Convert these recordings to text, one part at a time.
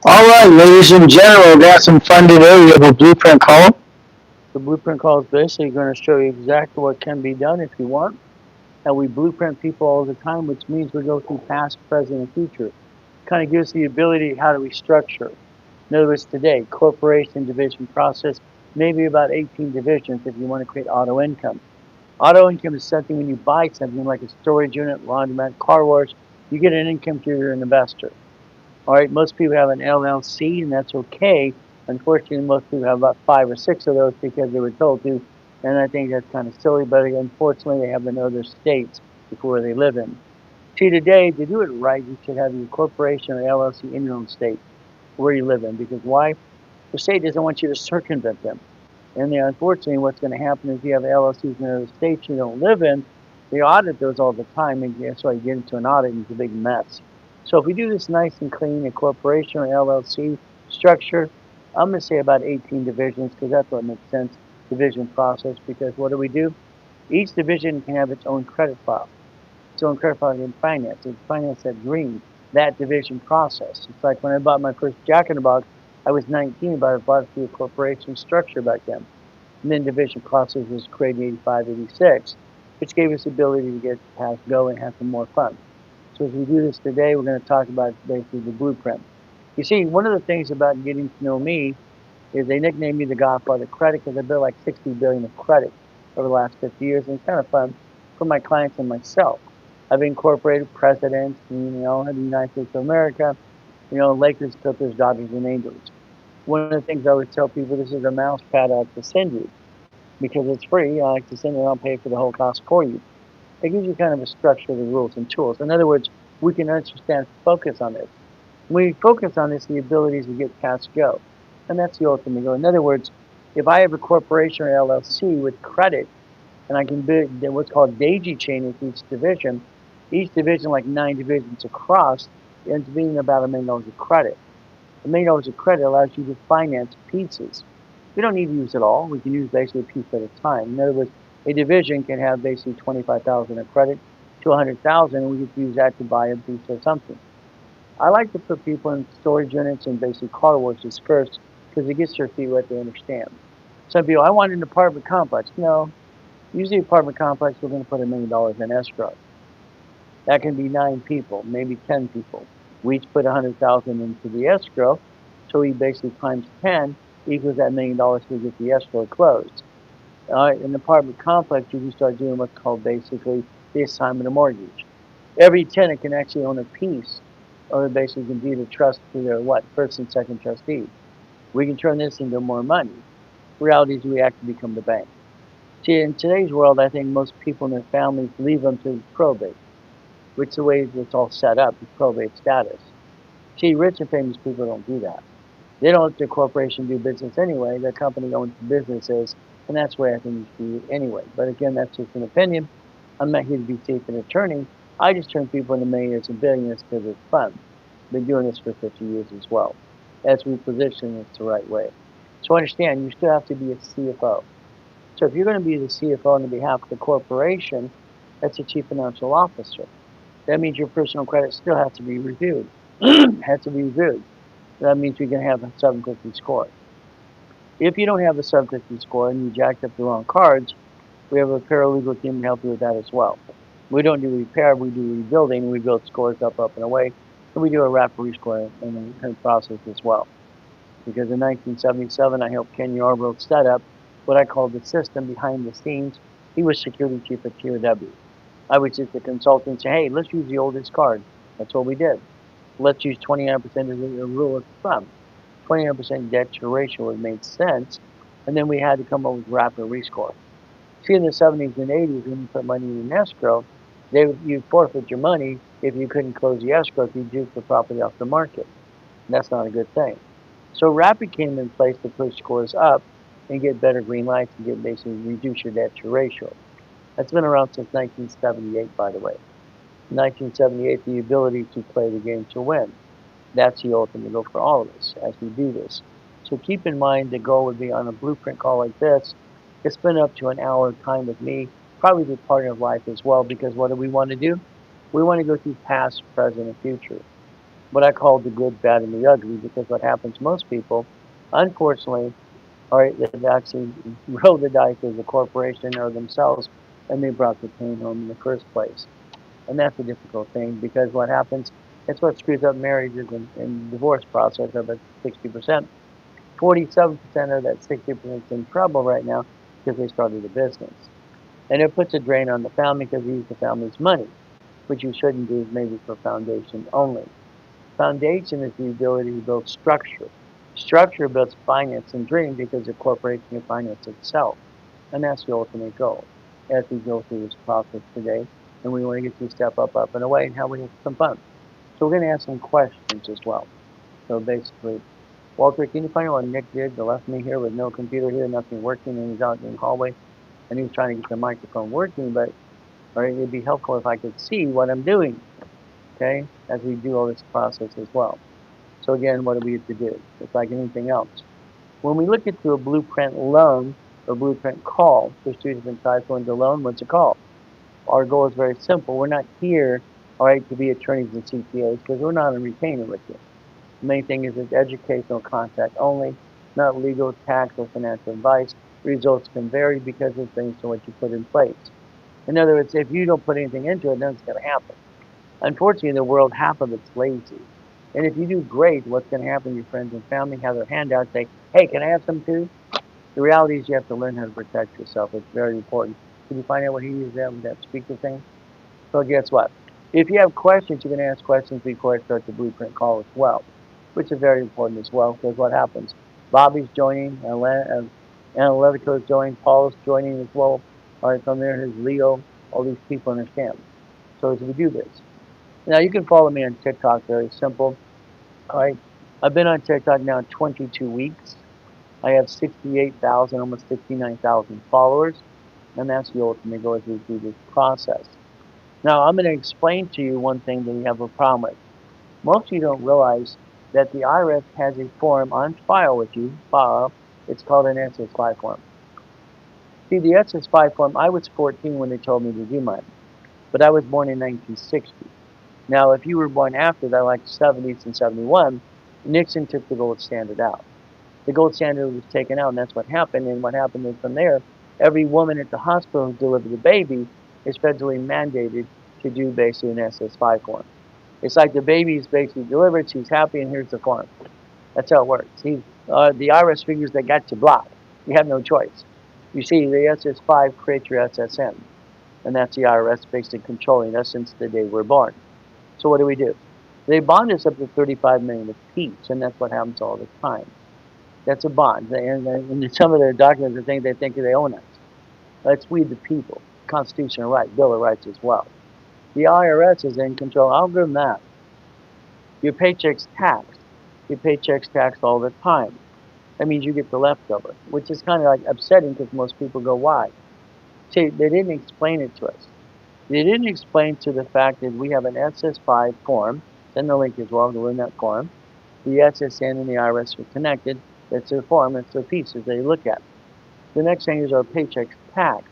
All right, ladies and gentlemen, we got some fun today. We have a blueprint call. The blueprint call is basically going to show you exactly what can be done if you want. And we blueprint people all the time, which means we go through past, present, and future. Kind of gives the ability how to restructure. In other words, today, corporation division process, maybe about 18 divisions if you want to create auto income. Auto income is something when you buy something like a storage unit, laundromat, car wash, you get an income through your investor. All right, most people have an LLC, and that's okay. Unfortunately, most people have about 5 or 6 of those because they were told to, and I think that's kind of silly. But unfortunately, they have in other states before they live in. See, today to do it right, you should have your corporation or LLC in your own state where you live in. Because why? The state doesn't want you to circumvent them. And unfortunately, what's going to happen is you have LLCs in other states you don't live in. They audit those all the time, and that's why you get into an audit and it's a big mess. So if we do this nice and clean, a corporation or LLC structure, I'm going to say about 18 divisions because that's what makes sense, division process, because what do? Each division can have its own credit file, its own credit file in finance. It's finance that green, that division process. It's like when I bought my first Jack in the Box, I was 19, but I bought it through a corporation structure back then. And then division process was created in 85, 86, which gave us the ability to get past go and have some more fun. So as we do this today, we're going to talk about basically the blueprint. You see, one of the things about getting to know me is they nicknamed me the Godfather of Credit because I built like 60 billion of credit over the last 50 years, and it's kind of fun for my clients and myself. I've incorporated presidents, the United States of America, Lakers, Clippers, Dodgers, and Angels. One of the things I always tell people, this is a mouse pad I like to send you because it's free. I like to send it, I'll pay for the whole cost for you. It gives you kind of a structure of the rules and tools. In other words, we can understand, focus on this. When we focus on this, the abilities we get past go. And that's the ultimate goal. In other words, if I have a corporation or LLC with credit, and I can build what's called daisy chain with each division, like 9 divisions across, ends up being about $1 million of credit. $1 million of credit allows you to finance pieces. We don't need to use it all. We can use basically a piece at a time. In other words, a division can have basically 25,000 of credit to 100,000, and we can use that to buy a piece of something. I like to put people in storage units and basically car washes first because it gets their feet wet. They understand. Some people, I want an apartment complex. No, usually apartment complex, we're going to put $1 million in escrow. That can be 9 people, maybe 10 people. We each put 100,000 into the escrow, so we basically times 10 equals that $1 million to get the escrow closed. In an apartment complex, you can start doing what's called basically the assignment of mortgage. Every tenant can actually own a piece, or basically can deed of trust to their first and second trustee. We can turn this into more money. Reality is we have to become the bank. See, in today's world, I think most people and their families leave them to probate, which is the way it's all set up, is probate status. See, rich and famous people don't do that. They don't let their corporation do business anyway. Their company owns the businesses, and that's the way I think you should do it anyway. But again, that's just an opinion. I'm not here to be safe an attorney. I just turn people into millionaires and billionaires because it's fun. Been doing this for 50 years as well. As we position it the right way. So understand, you still have to be a CFO. So if you're going to be the CFO on behalf of the corporation, that's a chief financial officer. That means your personal credit still has to be reviewed. Has to be reviewed. That means you're going to have a 750 score. If you don't have a 750 score and you jacked up the wrong cards, we have a paralegal team to help you with that as well. We don't do repair, we do rebuilding. We build scores up, and away. And we do a rapid rescore and process as well. Because in 1977, I helped Ken Yarbrough set up what I call the system behind the scenes. He was security chief at TRW. I was just a consultant and say, hey, let's use the oldest card. That's what we did. Let's use 29% as a rule of thumb. 29% debt to ratio, it made sense. And then we had to come up with rapid rescore. See, in the 70s and 80s, when you put money in escrow, you'd forfeit your money if you couldn't close the escrow if you juke the property off the market. And that's not a good thing. So Rapid came in place to push scores up and get better green lights and get basically reduce your debt to ratio. That's been around since 1978, by the way. 1978, the ability to play the game to win. That's the ultimate goal for all of us as we do this. So keep in mind the goal would be on a blueprint call like this. It's been up to an hour of time with me, probably the partner of life as well, because what do we want to do? We want to go through past, present, and future. What I call the good, bad, and the ugly, because what happens most people, unfortunately, all right, they've actually rolled the dice as a corporation or themselves, and they brought the pain home in the first place. And that's a difficult thing because what happens, it's what screws up marriages and divorce process of it 60%. 47% of that 60% is in trouble right now because they started a business. And it puts a drain on the family because they use the family's money, which you shouldn't do maybe for foundation only. Foundation is the ability to build structure. Structure builds finance and dream because the corporation can finance itself. And that's the ultimate goal as we go through this process today. And we want to get you step up, and away, and how we have some fun. So we're going to ask some questions as well. So basically, Walter, can you find out what Nick did? They left me here with no computer here, nothing working, and he's out in the hallway, and he's trying to get the microphone working, but all right, it'd be helpful if I could see what I'm doing, okay, as we do all this process as well. So again, what do we have to do? It's like anything else. When we look into a blueprint loan or blueprint call, there's two different types. One's a loan, one's a call. Our goal is very simple. We're not here, all right, to be attorneys and CPAs because we're not on retainer with you. The main thing is it's educational contact only, not legal, tax, or financial advice. Results can vary because of things to what you put in place. In other words, if you don't put anything into it, nothing's going to happen. Unfortunately, in the world, half of it's lazy. And if you do great, what's going to happen? Your friends and family have their hand out, say, hey, can I have some too? The reality is you have to learn how to protect yourself. It's very important. Can you find out what he used there with that speaker thing? So guess what? If you have questions, you can ask questions before I start the blueprint call as well, which is very important as well, because what happens? Bobby's joining, Analytico is joining, Paul's joining as well. All right, from there, here's Leo. All these people understand. So as we do this, now you can follow me on TikTok, very simple. All right, I've been on TikTok now 22 weeks. I have 68,000, almost 69,000 followers, and that's the ultimate goal as we do this process. Now, I'm going to explain to you one thing that we have a problem with. Most of you don't realize that the IRS has a form on file with you, it's called an SS5 form. See, the SS5 form, I was 14 when they told me to do mine, but I was born in 1960. Now, if you were born after that, like 70s and 71, Nixon took the gold standard out. The gold standard was taken out, and that's what happened. And what happened is from there, every woman at the hospital who delivered a baby is federally mandated to do basically an SS5 form. It's like the baby is basically delivered, she's happy, and here's the form. That's how it works. The IRS figures they got you blocked. You have no choice. You see, the SS5 creates your SSN, and that's the IRS basically controlling us since the day we're born. So what do? They bond us up to $35 million apiece, and that's what happens all the time. That's a bond. And some of their documents, they think they own us. That's we the people. Constitutional right, Bill of Rights as well. The IRS is in control. I'll give them that. Your paycheck's taxed. Your paycheck's taxed all the time. That means you get the leftover, which is kind of like upsetting because most people go, why? See, they didn't explain it to us. They didn't explain to the fact that we have an SS5 form. Send the link as well to learn that form. The SSN and the IRS are connected. That's their form. That's their pieces they look at. The next thing is our paycheck's taxed.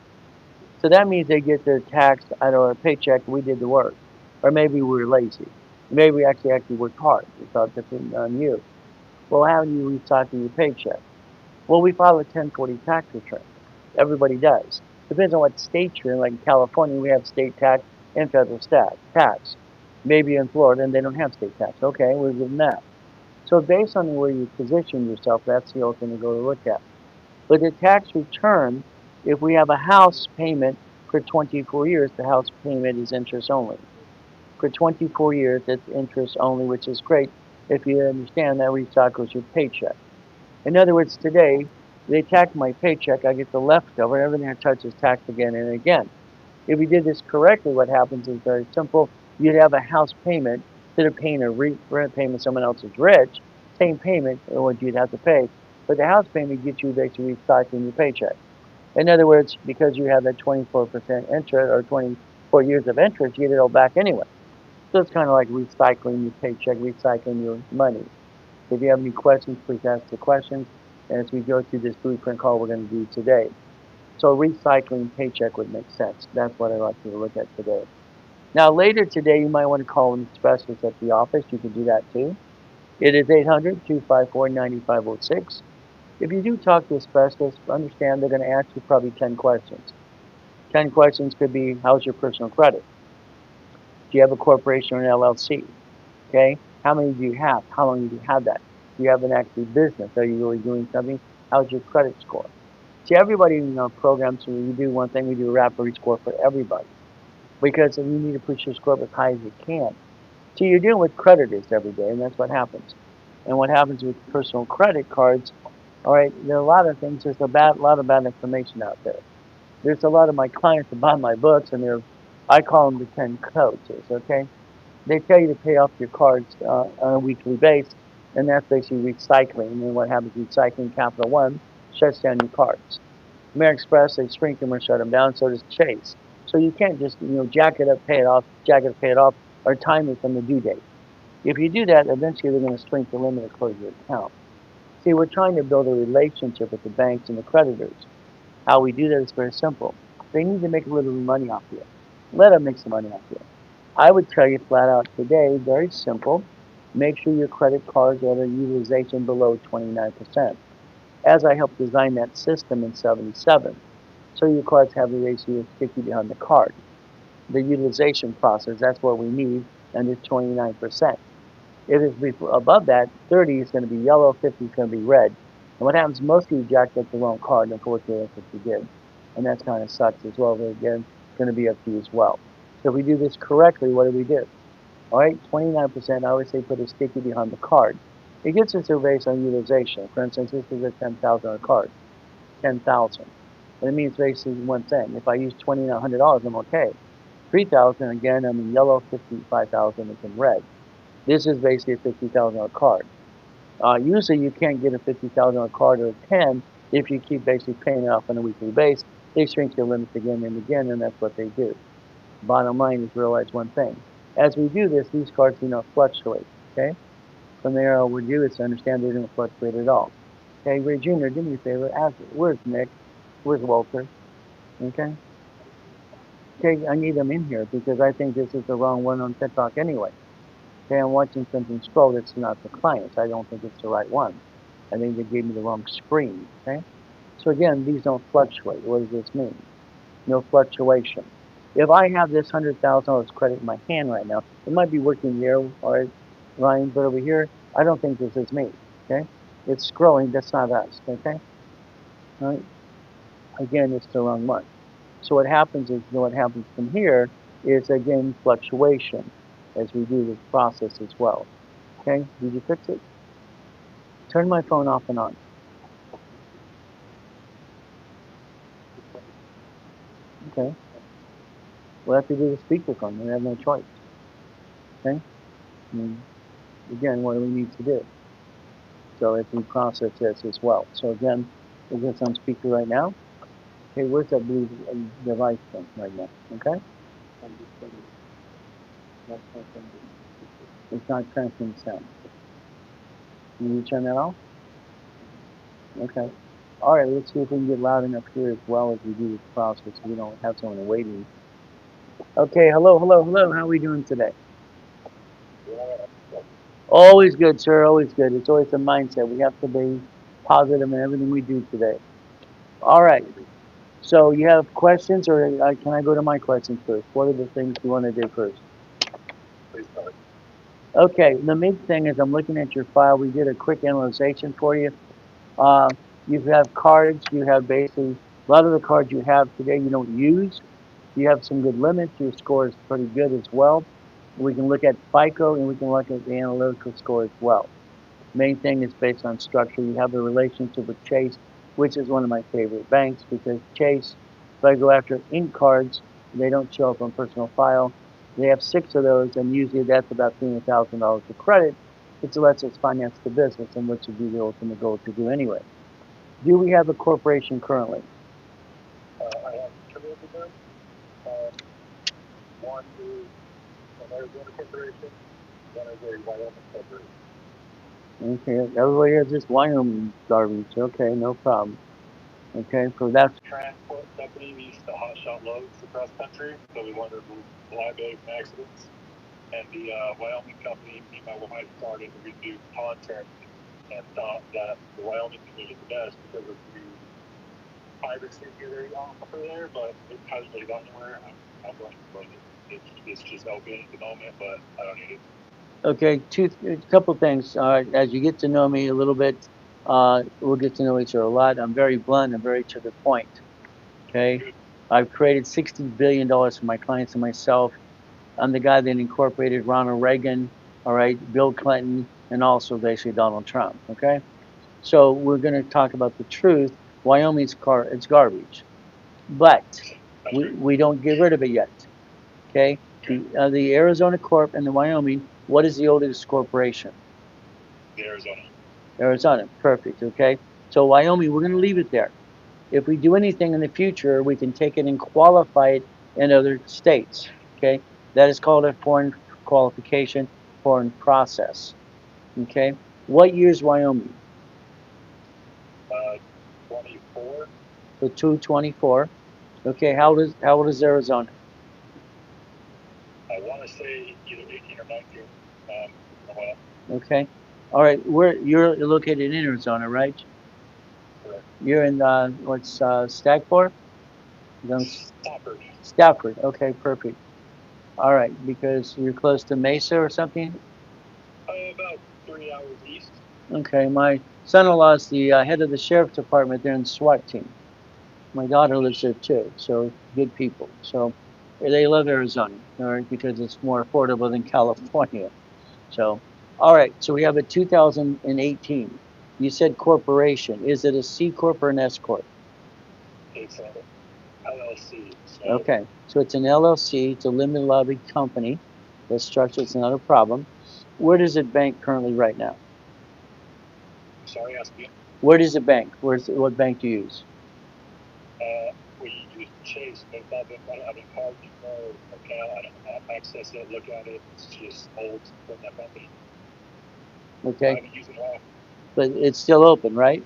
So that means they get their tax out of our paycheck. We did the work, or maybe we were lazy. Maybe we actually worked hard. We thought different on you. Well, how do you recycle your paycheck? Well, we file a 1040 tax return. Everybody does. Depends on what state you're in. Like in California, we have state tax and federal tax. Maybe in Florida, and they don't have state tax. Okay, we're giving that. So based on where you position yourself, that's the ultimate goal to look at. But the tax return, if we have a house payment for 24 years, the house payment is interest only. For 24 years, it's interest only, which is great if you understand that recycles your paycheck. In other words, today, they tax my paycheck, I get the leftover, everything I touch is taxed again and again. If we did this correctly, what happens is very simple. You'd have a house payment instead of paying a rent payment someone else is rich, same payment what you'd have to pay. But the house payment gets you basically recycling your paycheck. In other words, because you have that 24% interest or 24 years of interest, you get it all back anyway. So it's kind of like recycling your paycheck, recycling your money. If you have any questions, please ask the questions. And as we go through this blueprint call we're going to do today. So recycling paycheck would make sense. That's what I'd like you to look at today. Now, later today, you might want to call an specialist at the office. You can do that too. It is 800-254-9506. If you do talk to a specialist, understand they're going to ask you probably 10 questions. 10 questions could be, how's your personal credit? Do you have a corporation or an LLC? Okay. How many do you have? How long have you had that? Do you have an active business? Are you really doing something? How's your credit score? See, everybody in our programs, when we do one thing, we do a rapid score for everybody because you need to push your score up as high as you can. See, you're dealing with creditors every day, and that's what happens. And what happens with personal credit cards, all right, there are a lot of things. There's lot of bad information out there. There's a lot of my clients that buy my books, and I call them the 10 coaches, okay? They tell you to pay off your cards on a weekly basis, and that's basically recycling. And then what happens? Recycling Capital One shuts down your cards. American Express, they shrink them or shut them down. So does Chase. So you can't just jack it up, pay it off, jack it up, pay it off, or time it from the due date. If you do that, eventually they're going to shrink the limit and close your account. See, we're trying to build a relationship with the banks and the creditors. How we do that is very simple. They need to make a little money off you. Let them make some money off you. I would tell you flat out today, very simple, make sure your credit cards are at a utilization below 29%, as I helped design that system in 77. So your cards have the ratio sticky behind the card. The utilization process, that's what we need, and it's 29%. If it's above that, 30 is going to be yellow, 50 is going to be red. And what happens, most of you jacked up the wrong card, unfortunately that's what you did. And that kind of sucks as well, but again, it's going to be up to you as well. So if we do this correctly, what do we do? All right, 29%, I always say put a sticky behind the card. It gets us a based on utilization. For instance, this is a $10,000 card. 10,000. And it means basically one thing. If I use $2,900, I'm okay. 3,000, again, I'm in yellow, 55,000 is in red. This is basically a $50,000 card. Usually you can't get a $50,000 card or a 10 if you keep basically paying it off on a weekly basis. They shrink your limits again and again, and that's what they do. Bottom line is realize one thing. As we do this, these cards do not fluctuate, okay? From there, all we do is to understand they don't fluctuate at all. Okay, Ray Jr., do me a favor, ask, where's Nick? Where's Walter? Okay? Okay, I need them in here because I think this is the wrong one on TikTok anyway. Okay, I'm watching something scroll that's not the clients. I don't think it's the right one. I think they gave me the wrong screen, okay? So again, these don't fluctuate. What does this mean? No fluctuation. If I have this $100,000 credit in my hand right now, it might be working there, all right, Ryan, but over here, I don't think this is me, okay? It's scrolling, that's not us, okay? All right? Again, it's the wrong one. So what happens is, what happens from here is, again, fluctuation as we do this process as well. Okay, did you fix it? Turn my phone off and on. Okay. We'll have to do the speakerphone. We have no choice. Okay? And again, what do we need to do? So if we process this as well. So again, is this on speaker right now? Okay, where's that blue device thing right now? Okay? It's not transmitting sound. Can you turn that off? Okay. All right, let's see if we can get loud enough here as well as we do this process so we don't have someone waiting. Okay, hello. How are we doing today? Always good, sir. Always good. It's always a mindset. We have to be positive in everything we do today. All right. So you have questions, or can I go to my questions first? What are the things you want to do first? Okay. The main thing is I'm looking at your file. We did a quick analyzation for you. You have cards. You have basically a lot of the cards you have today you don't use. You have some good limits. Your score is pretty good as well. We can look at FICO and we can look at the analytical score as well. Main thing is based on structure. You have a relationship with Chase, which is one of my favorite banks because Chase, if I go after ink cards, they don't show up on personal file. They have 6 of those, and usually that's about $300,000 of credit. It lets us finance the business, and which would be the ultimate goal to do anyway. Do we have a corporation currently? I have 2 of them. One is an Arizona corporation, one is a Wyoming corporation. Okay, everybody has this Wyoming garbage. Okay, no problem. Okay, so that's Transport company we used to hot shot loads across country, so we wanted to remove liability from accidents. And the Wyoming company, me and my wife started to review contracts and thought that the Wyoming company was the best because of the privacy they offer there, but it hasn't really gone anywhere. I'm going to close it. It's just open at the moment, but I don't need it. okay. A couple things. As you get to know me a little bit, we'll get to know each other a lot. I'm very blunt. I'm very to the point. Okay. Good. I've created $60 billion for my clients and myself. I'm the guy that incorporated Ronald Reagan, all right, Bill Clinton, and also basically Donald Trump. Okay. So we're going to talk about the truth. Wyoming's it's garbage, but we don't get rid of it yet. Okay. The Arizona Corp and the Wyoming. What is the oldest corporation? The Arizona. Arizona. Perfect. Okay. So Wyoming, we're going to leave it there. If we do anything in the future, we can take it and qualify it in other states. Okay. That is called a foreign qualification, foreign process. Okay. What year is Wyoming? 24. So 224. Okay. How old is Arizona? I want to say either 18 or 19. Well, Okay. All right. You're located in Arizona, right? correct. You're in what's Stackport? Stafford. Stafford. Okay, perfect. All right, because you're close to Mesa or something. About 3 hours east. Okay, my son-in-law is the head of the sheriff's department there in the SWAT team. My daughter lives there too, so good people. So they love Arizona, all right, because it's more affordable than California. So, all right, so we have a 2018. You said corporation. Is it a C corp or an S corp? It's a LLC. So Okay, so it's an LLC. It's a limited liability company. The structure is not a problem. Where does it bank currently right now? sorry, ask you. Where does it bank? What bank do you use? We use Chase, but I haven't called you for account. I don't access it, look at it. It's just old from that company. I Okay, haven't used it in a while. but it's still open, right?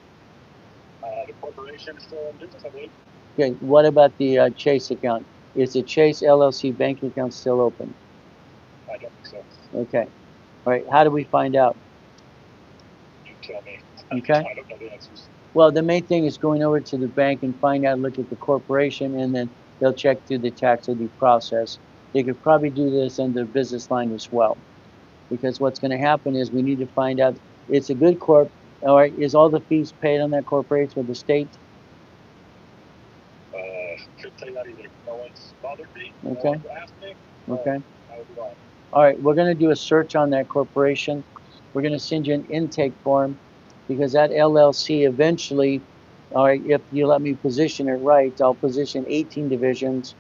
The corporation is still in business, I believe. Okay, what about the Chase account? Is the Chase LLC bank account still open? I don't think so. Okay, all right, how do we find out? You tell me. Okay. I don't know the answers. Well, the main thing is going over to the bank and find out, look at the corporation, and then they'll check through the tax ID process. They could probably do this under business line as well. Because what's going to happen is we need to find out it's a good corp. All right, is all the fees paid on that corporation with the state? Could say that either. No one's bothered me. Okay. No one's asked me. Okay. I would be lying. All right, we're going to do a search on that corporation. We're going to send you an intake form because that LLC eventually, all right, if you let me position it right, I'll position 18 divisions,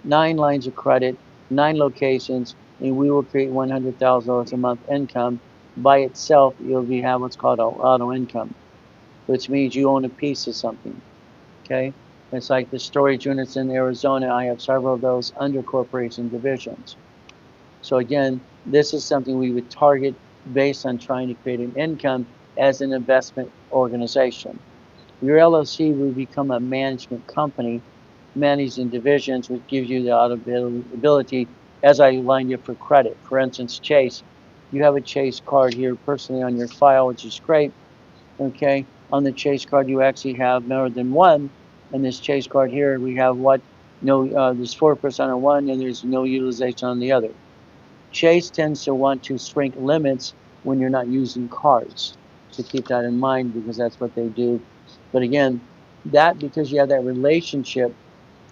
9 lines of credit, 9 locations, and we will create $100,000 a month income. By itself, you'll have what's called auto income, which means you own a piece of something. Okay, it's like the storage units in Arizona. I have several of those under corporation divisions. So again, this is something we would target based on trying to create an income as an investment organization. Your LLC will become a management company, managing divisions, which gives you the ability, as I lined up for credit. For instance, Chase, you have a Chase card here personally on your file, which is great. Okay, on the Chase card, you actually have more than one. And this Chase card here, we have what? No, there's 4% on one, and there's no utilization on the other. Chase tends to want to shrink limits when you're not using cards. So keep that in mind because that's what they do. But again, that because you have that relationship,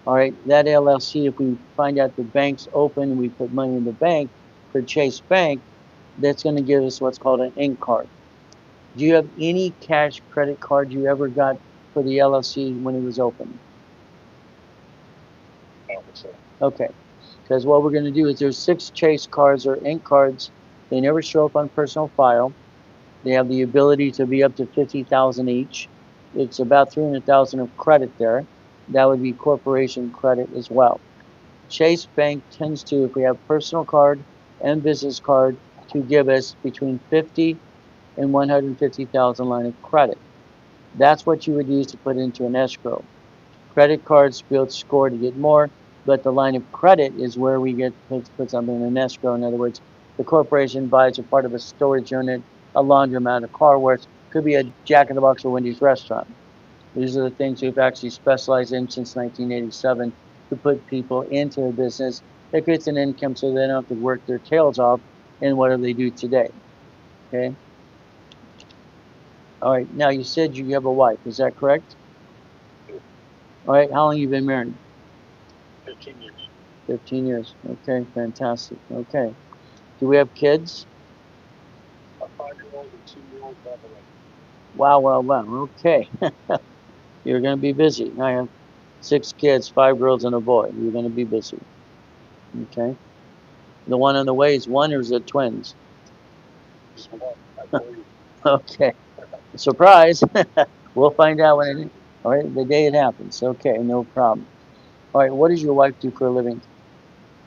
all right, that LLC, if we find out the bank's open and we put money in the bank for Chase Bank, that's going to give us what's called an Inc. card. Do you have any cash credit card you ever got for the LLC when it was open? I don't think so. Okay. Because what we're going to do is there's 6 Chase cards or Inc. cards. They never show up on personal file. They have the ability to be up to 50,000 each. It's about 300,000 of credit there. That would be corporation credit as well. Chase Bank tends to, if we have personal card and business card, to give us between 50 and 150,000 line of credit. That's what you would use to put into an escrow. Credit cards build score to get more, but the line of credit is where we get to put something in an escrow. In other words, the corporation buys a part of a storage unit, a laundromat, a car wash, could be a Jack in the Box or Wendy's restaurant. These are the things we've actually specialized in since 1987 to put people into a business that creates an income so they don't have to work their tails off in whatever they do today. Okay? All right, now you said you have a wife, is that correct? All right, how long you been married? 15 years. 15 years. Okay, fantastic. Okay. Do we have kids? A 5-year-old and 2-year-old on the way. Wow, wow, wow. Okay. You're going to be busy. I have 6 kids, 5 girls and a boy. You're going to be busy. Okay. The one on the way is one or is it twins? Just one, I believe. Okay. Surprise. We'll find out when it, all right, the day it happens. Okay, no problem. All right, what does your wife do for a living?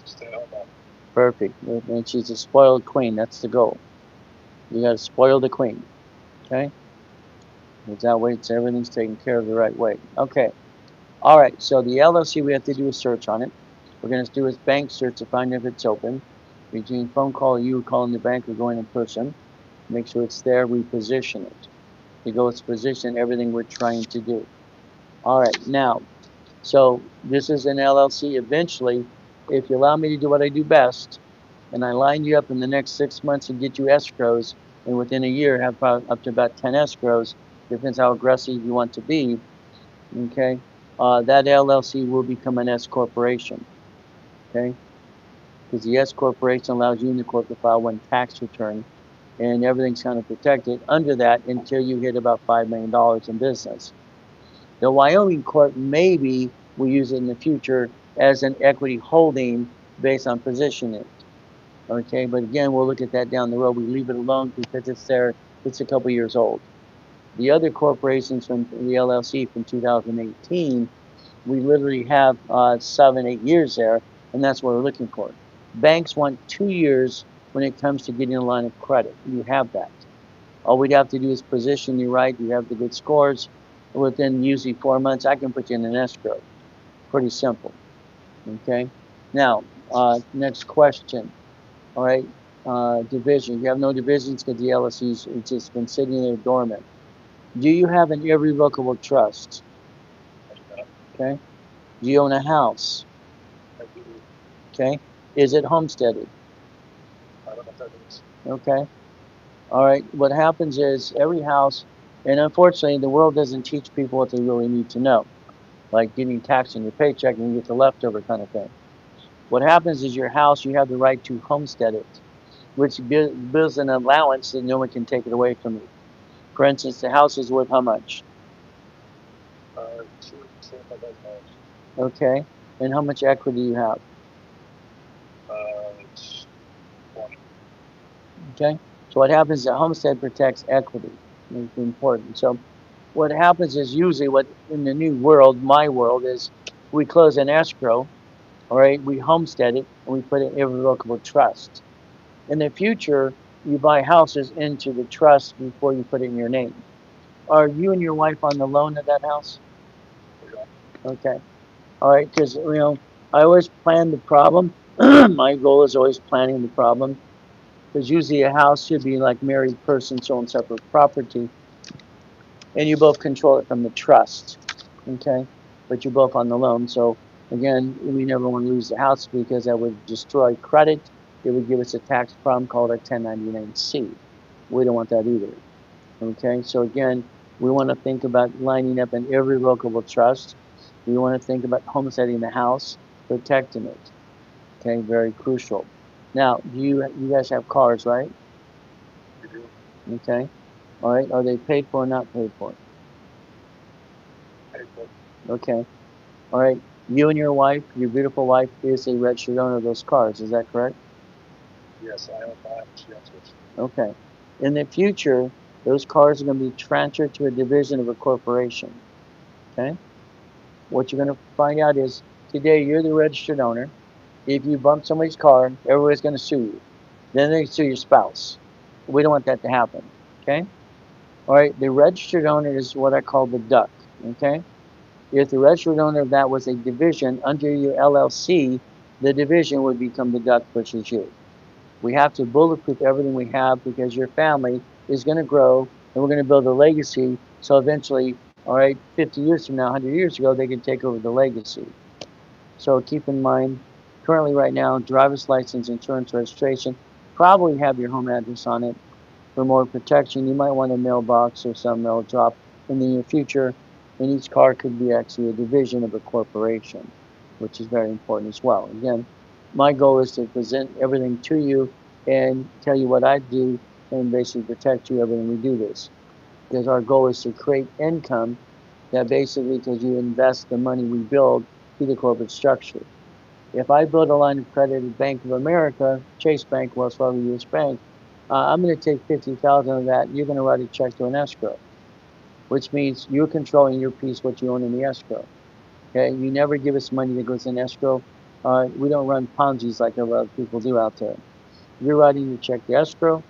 Stay home mom. Perfect. And she's a spoiled queen. That's the goal. You got to spoil the queen. Okay? Because that way it's, everything's taken care of the right way. Okay. All right, so the LLC, we have to do a search on it. We're going to do a bank search to find if it's open. Between phone call, you calling the bank or going in person. Make sure it's there, we position it. To go its position, everything we're trying to do. All right, now, so this is an LLC. Eventually, if you allow me to do what I do best, and I line you up in the next 6 months and get you escrows, and within a year have up to about 10 escrows, depends how aggressive you want to be, okay? That LLC will become an S corporation, okay? Because the S corporation allows you and the corp to file one tax return, and everything's kind of protected under that until you hit about $5 million in business. The Wyoming Corp maybe will use it in the future as an equity holding based on positioning. Okay, but again, we'll look at that down the road. We leave it alone because it's there. It's a couple years old. The other corporations from the LLC from 2018, we literally have 7, 8 years there, and that's what we're looking for. Banks want 2 years when it comes to getting a line of credit. You have that. All we'd have to do is position you right. You have the good scores. Within usually 4 months, I can put you in an escrow. Pretty simple. Okay. Now, next question. All right. Division. You have no divisions because the LLC's it's just been sitting there dormant. Do you have an irrevocable trust? I do not. Okay. Do you own a house? I do. Okay. Is it homesteaded? I don't know if that is. Okay. All right. What happens is every house, and unfortunately, the world doesn't teach people what they really need to know, like getting taxed on your paycheck and you get the leftover kind of thing. What happens is your house, you have the right to homestead it, which builds an allowance that no one can take it away from you. For instance, the house is worth how much? $275,000. Okay. And how much equity do you have? It's 20. Okay. So what happens is the homestead protects equity. It's important. So what happens is usually what in the new world, my world, is we close an escrow, all right, we homestead it, and we put it in irrevocable trust. In the future, you buy houses into the trust before you put it in your name. Are you and your wife on the loan of that house? Okay. All right, because, you know, I always plan the problem. My goal is always planning the problem. Because usually a house should be like married persons own separate property. And you both control it from the trust. Okay? But you're both on the loan. So, again, we never want to lose the house because that would destroy credit. It would give us a tax problem called a 1099-C. We don't want that either. Okay? So, again, we want to think about lining up an irrevocable trust. We want to think about homesteading the house, protecting it. Okay? Very crucial. Now, you guys have cars, right? We do. Okay. All right. Are they paid for or not paid for? Pay for it. Okay. All right. You and your wife, your beautiful wife, is a registered owner of those cars. Is that correct? Yes, I own 5. She owns 6. Okay. In the future, those cars are going to be transferred to a division of a corporation. Okay. What you're going to find out is today you're the registered owner. If you bump somebody's car, everybody's going to sue you. Then they sue your spouse. We don't want that to happen. Okay. All right, the registered owner is what I call the duck. Okay, if the registered owner of that was a division under your LLC, the division would become the duck, which is you. We have to bulletproof everything we have because your family is going to grow and we're going to build a legacy. So eventually, all right, 50 years from now, 100 years ago, they can take over the legacy. So keep in mind, currently right now, driver's license, insurance registration, probably have your home address on it. For more protection, you might want a mailbox or some mail drop in the near future. And each car could be actually a division of a corporation, which is very important as well. Again, my goal is to present everything to you and tell you what I do and basically protect you everything we do this. Because our goal is to create income that basically, because you invest the money we build to the corporate structure. If I build a line of credit at Bank of America, Chase Bank, Wells Fargo, US Bank, I'm going to take 50,000 of that. You're going to write a check to an escrow, which means you're controlling your piece, what you own in the escrow. Okay, you never give us money that goes in escrow. We don't run Ponzi's like a lot of people do out there. You're writing your check to escrow.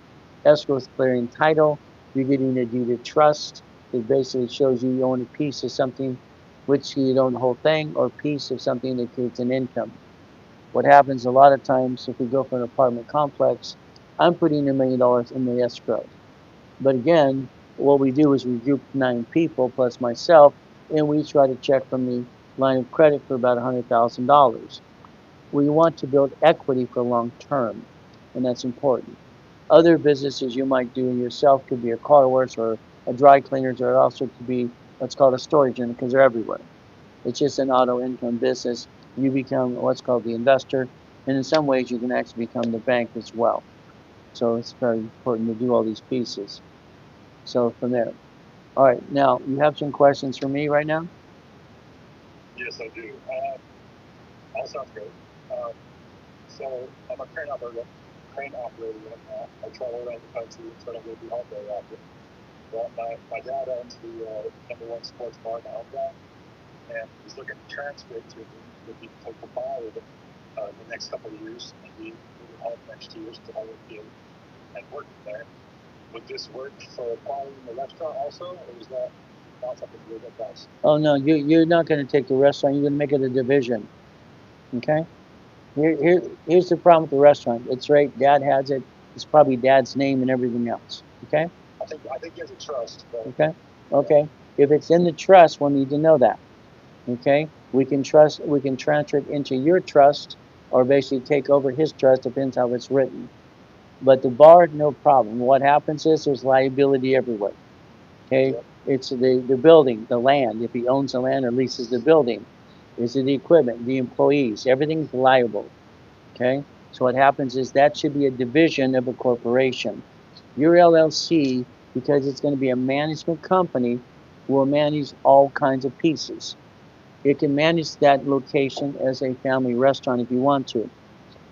Escrow is clearing title. You're getting a deed of trust. It basically shows you own a piece of something, which you don't own the whole thing, or a piece of something that creates an income. What happens a lot of times, if we go for an apartment complex, I'm putting $1 million in the escrow. But again, what we do is we group 9 people plus myself, and we each write a check from the line of credit for about $100,000. We want to build equity for long term, and that's important. Other businesses you might do yourself could be a car wash or a dry cleaners, or it also could be what's called a storage unit because they're everywhere. It's just an auto income business. You become what's called the investor, and in some ways you can actually become the bank as well. So it's very important to do all these pieces. So from there. All right, now you have some questions for me right now? Yes, I do. All sounds great. So I'm a crane operator right now. I travel around the country and try to live the home very often. Well, my dad owns the #1 sports bar in Alabama, and he's looking to transfer it to me if he can take the bar with it the next couple of years, maybe moving home next year to I would be and working there. Would this work for acquiring the restaurant also, or is that not something you would advise? Oh no, you're not going to take the restaurant. You're going to make it a division. Okay. Here's the problem with the restaurant. It's right. Dad has it. It's probably Dad's name and everything else. Okay. I think he has a trust. But Okay. Okay. If it's in the trust, we'll need to know that. Okay. We can transfer it into your trust, or basically take over his trust. Depends how it's written. But the bar, no problem. What happens is there's liability everywhere. Okay. Yep. It's the building, the land. If he owns the land or leases the building, is it the equipment, the employees? Everything's liable. Okay. So what happens is that should be a division of a corporation. Your LLC, because it's going to be a management company, will manage all kinds of pieces. It can manage that location as a family restaurant if you want to.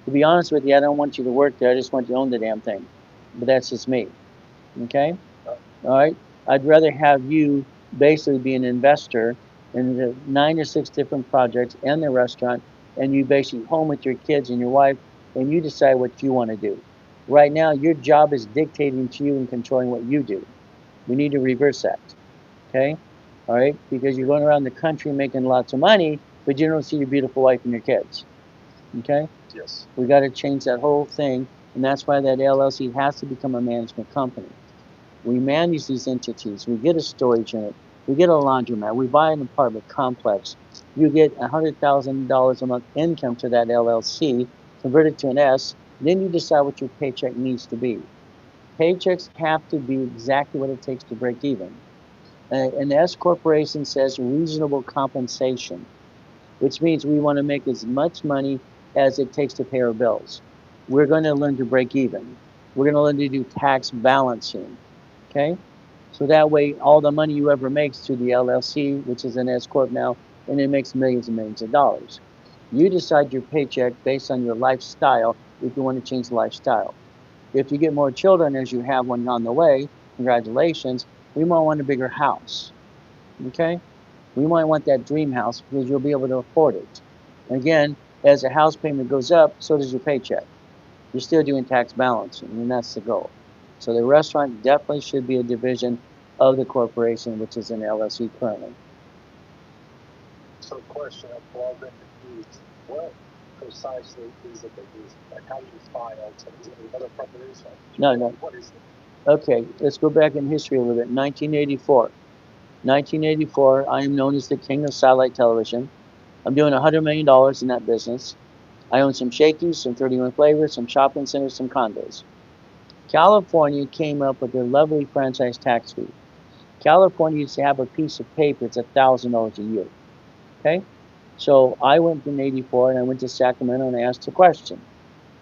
To be honest with you, I don't want you to work there. I just want you to own the damn thing. But that's just me. Okay? All right? I'd rather have you basically be an investor in the 9 or 6 different projects and the restaurant, and you basically home with your kids and your wife, and you decide what you want to do. Right now, your job is dictating to you and controlling what you do. We need to reverse that. Okay? All right? Because you're going around the country making lots of money, but you don't see your beautiful wife and your kids. Okay? Yes. We got to change that whole thing, and that's why that LLC has to become a management company. We manage these entities. We get a storage unit. We get a laundromat. We buy an apartment complex. You get $100,000 a month income to that LLC, convert it to an S, then you decide what your paycheck needs to be. Paychecks have to be exactly what it takes to break even. An S corporation says reasonable compensation, which means we want to make as much money as it takes to pay our bills. We're going to learn to break even. We're going to learn to do tax balancing. Okay? So that way, all the money you ever makes through the LLC, which is an S Corp now, and it makes millions and millions of dollars. You decide your paycheck based on your lifestyle if you want to change the lifestyle. If you get more children, as you have one on the way, congratulations, we might want a bigger house. Okay? We might want that dream house because you'll be able to afford it. And again, as the house payment goes up, so does your paycheck. You're still doing tax balancing, and that's the goal. So the restaurant definitely should be a division. of the corporation, which is an LLC currently. So, question, I'm well been confused. What precisely is it that you like? How do you file? So is it another corporation? No. What is it? Okay, let's go back in history a little bit. 1984. 1984, I am known as the king of satellite television. I'm doing $100 million in that business. I own some Shakey's, some 31 flavors, some shopping centers, some condos. California came up with their lovely franchise tax fee. California used to have a piece of paper, it's $1,000 a year. Okay? So I went in 84 and I went to Sacramento and I asked the question,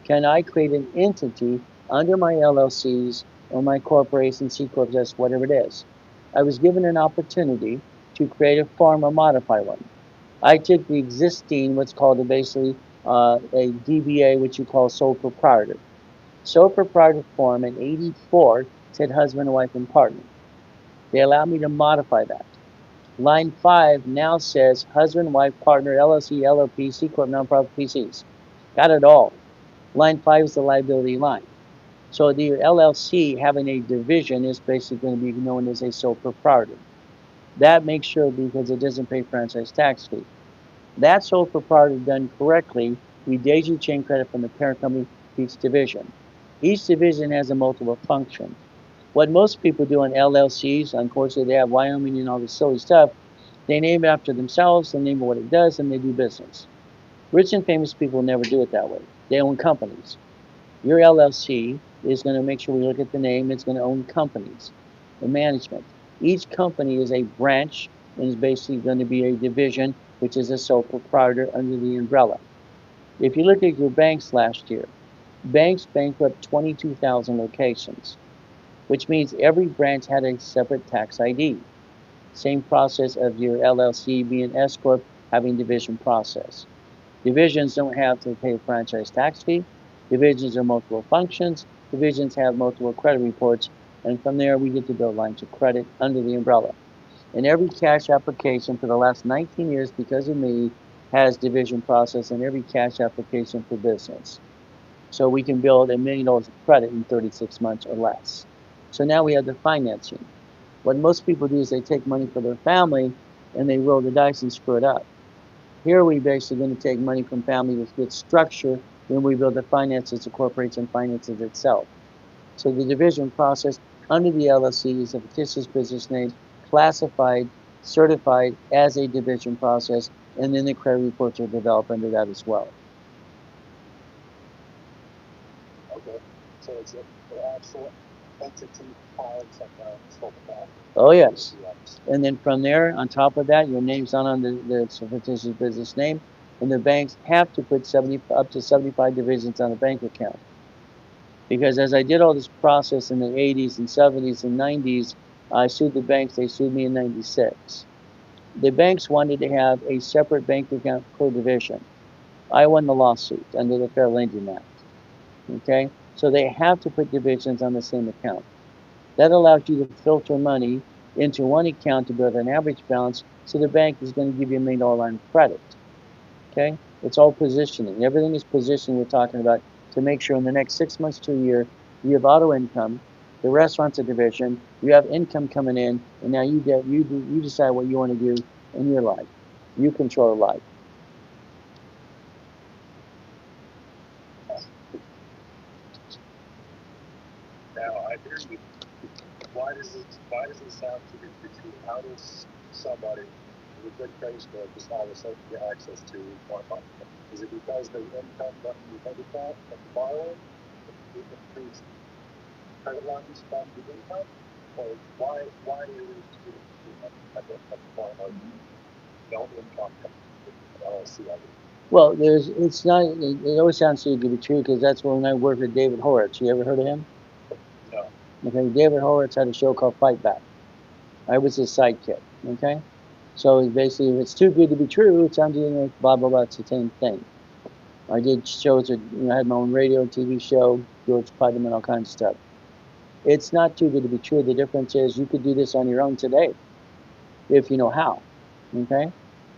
can I create an entity under my LLCs or my corporation, C Corp, whatever it is? I was given an opportunity to create a form or modify one. I took the existing, what's called basically a DBA, which you call sole proprietor. Sole proprietor form in 84 said husband, wife, and partner. They allowed me to modify that. Line 5 now says husband, wife, partner, LLC, LLP, C Corp, nonprofit, PCs. Got it all. Line 5 is the liability line. So the LLC having a division is basically going to be known as a sole proprietor. That makes sure because it doesn't pay franchise tax fee. That sole proprietor done correctly, we daisy chain credit from the parent company to each division. Each division has a multiple function. What most people do on LLCs, unfortunately, they have Wyoming and all this silly stuff. They name it after themselves, they name it what it does, and they do business. Rich and famous people never do it that way. They own companies. Your LLC is going to make sure we look at the name. It's going to own companies, the management. Each company is a branch and is basically going to be a division, which is a sole proprietor under the umbrella. If you look at your banks last year, banks bankrupt 22,000 locations, which means every branch had a separate tax ID. Same process of your LLC being S Corp having division process. Divisions don't have to pay a franchise tax fee. Divisions are multiple functions. Divisions have multiple credit reports. And from there, we get to build lines of credit under the umbrella. And every cash application for the last 19 years, because of me, has division process in every cash application for business. So we can build $1 million of credit in 36 months or less. So now we have the financing. What most people do is they take money for their family and they roll the dice and screw it up. Here we basically going to take money from family with good structure, then we build the finances, the corporation finances itself. So the division process under the LLC is a fictitious business name, classified, certified as a division process, and then the credit reports are developed under that as well. Okay. So it's an actual entity filed somewhere sole proprietor. Oh yes. And then from there, on top of that, your name's not on the fictitious business name, and the banks have to put up to 75 divisions on a bank account. Because as I did all this process in the 80s and 70s and 90s, I sued the banks. They sued me in 96. The banks wanted to have a separate bank account per division. I won the lawsuit under the Fair Lending Act. Okay? So they have to put divisions on the same account. That allows you to filter money into one account to build an average balance, so the bank is going to give you $1 million line of credit. Okay? It's all positioning. Everything is positioning we're talking about to make sure in the next 6 months to a year, you have auto income, the restaurant's a division, you have income coming in, and now you decide what you want to do in your life. You control life. Now I hear you. Why does it sound too good to be true? How does somebody with a good credit score just all of a sudden get access to more money? Is it because the income doesn't be paid that from the borrower? It increased credit lines from the income? Or why is it at the borrower no income coming from LLC? Well, it's not. It always sounds too good to be true because that's when I worked with David Horowitz. You ever heard of him? No. Okay, David Horowitz had a show called Fight Back. I was his sidekick. Okay, so basically, if it's too good to be true, it sounds like blah blah blah. It's the same thing. I did shows that I had my own radio, TV show, George Putnam, and all kinds of stuff. It's not too good to be true. The difference is you could do this on your own today, if you know how. Okay,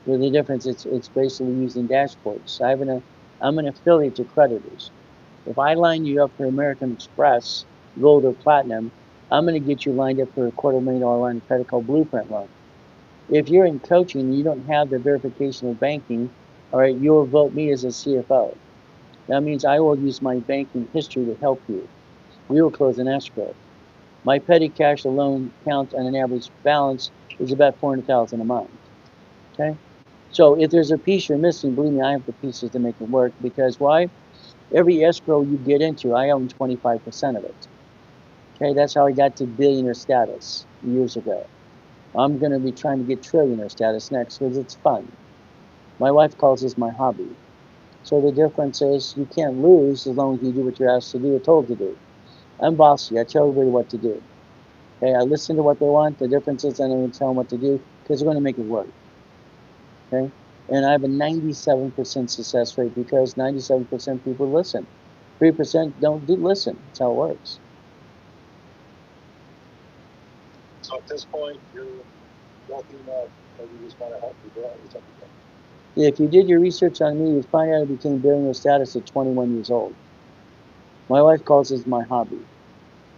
well, the difference it's basically using dashboards. I'm an affiliate to creditors. If I line you up for American Express, Gold or Platinum, I'm going to get you lined up for a $250,000 line of credit called Blueprint loan. If you're in coaching and you don't have the verification of banking, all right, you'll vote me as a CFO. That means I will use my banking history to help you. We will close an escrow. My petty cash loan count on an average balance is about $400,000 a month. Okay? So if there's a piece you're missing, believe me, I have the pieces to make it work. Because why? Every escrow you get into, I own 25% of it. Okay, that's how I got to billionaire status years ago. I'm going to be trying to get trillionaire status next because it's fun. My wife calls this my hobby. So the difference is you can't lose as long as you do what you're asked to do or told to do. I'm bossy. I tell everybody what to do. Okay, I listen to what they want. The difference is I don't tell them what to do because they're going to make it work. Okay, and I have a 97% success rate because 97% people listen. 3% don't do listen. That's how it works. So at this point, you're lucky enough that you just want to help people out with something. If you did your research on me, you'd find out I became billionaire status at 21 years old. My wife calls this my hobby.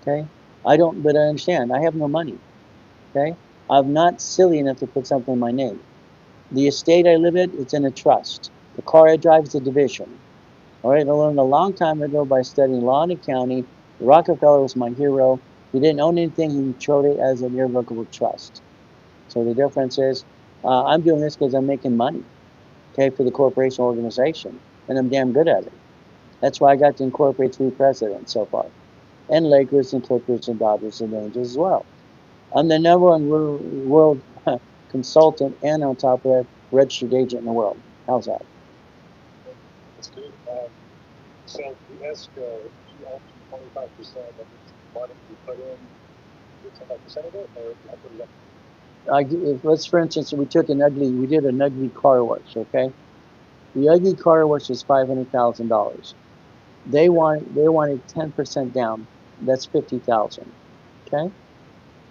Okay, but I understand. I have no money. Okay, I'm not silly enough to put something in my name. The estate I live in, it's in a trust. The car I drive is a division. All right, I learned a long time ago by studying law and accounting. Rockefeller was my hero. He didn't own anything. He showed it as an irrevocable trust. So the difference is, I'm doing this because I'm making money, okay, for the corporation organization, and I'm damn good at it. That's why I got to incorporate 3 presidents so far, and Lakers and Clippers and Dodgers and Angels as well. I'm the #1 world consultant, and on top of that, registered agent in the world. How's that? That's good. So the escrow, you own 25% of the money you put in, you get 25% of it, or I put it up? Let's, for instance, we did an ugly car wash, okay? The ugly car wash was $500,000. They wanted 10% down. That's $50,000. Okay?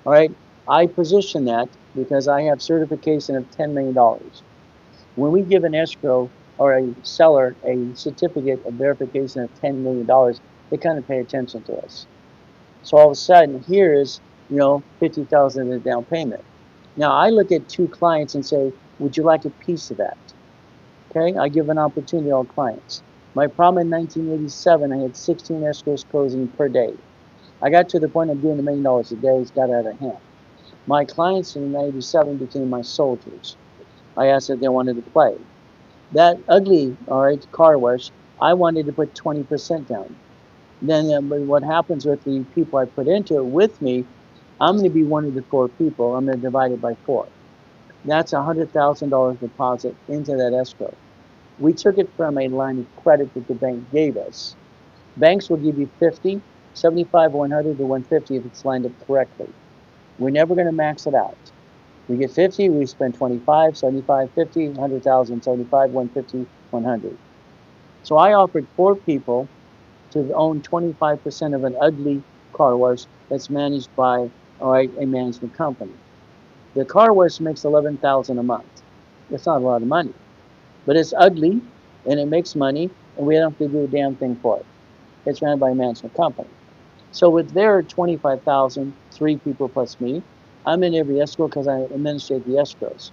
All right. I position that because I have certification of $10 million. When we give an escrow or a seller a certificate of verification of $10 million, they kind of pay attention to us. So all of a sudden, here is, $50,000 in the down payment. Now I look at 2 clients and say, would you like a piece of that? Okay, I give an opportunity to all clients. My problem in 1987, I had 16 escrows closing per day. I got to the point of doing $1 million a day. It's got out of hand. My clients in 97 became my soldiers. I asked if they wanted to play. That ugly, car wash, I wanted to put 20% down. Then what happens with the people I put into it with me, I'm going to be one of the 4 people. I'm going to divide it by 4. That's $100,000 deposit into that escrow. We took it from a line of credit that the bank gave us. Banks will give you 50, 75, 100 to 150 if it's lined up correctly. We're never going to max it out. We get 50, we spend 25, 75, 50, 100,000, 75, 150, 100. So I offered 4 people to own 25% of an ugly car wash that's managed by, a management company. The car wash makes $11,000 a month. That's not a lot of money, but it's ugly and it makes money, and we don't have to do a damn thing for it. It's ran by a management company. So with their 25,000, 3 people plus me, I'm in every escrow because I administrate the escrows.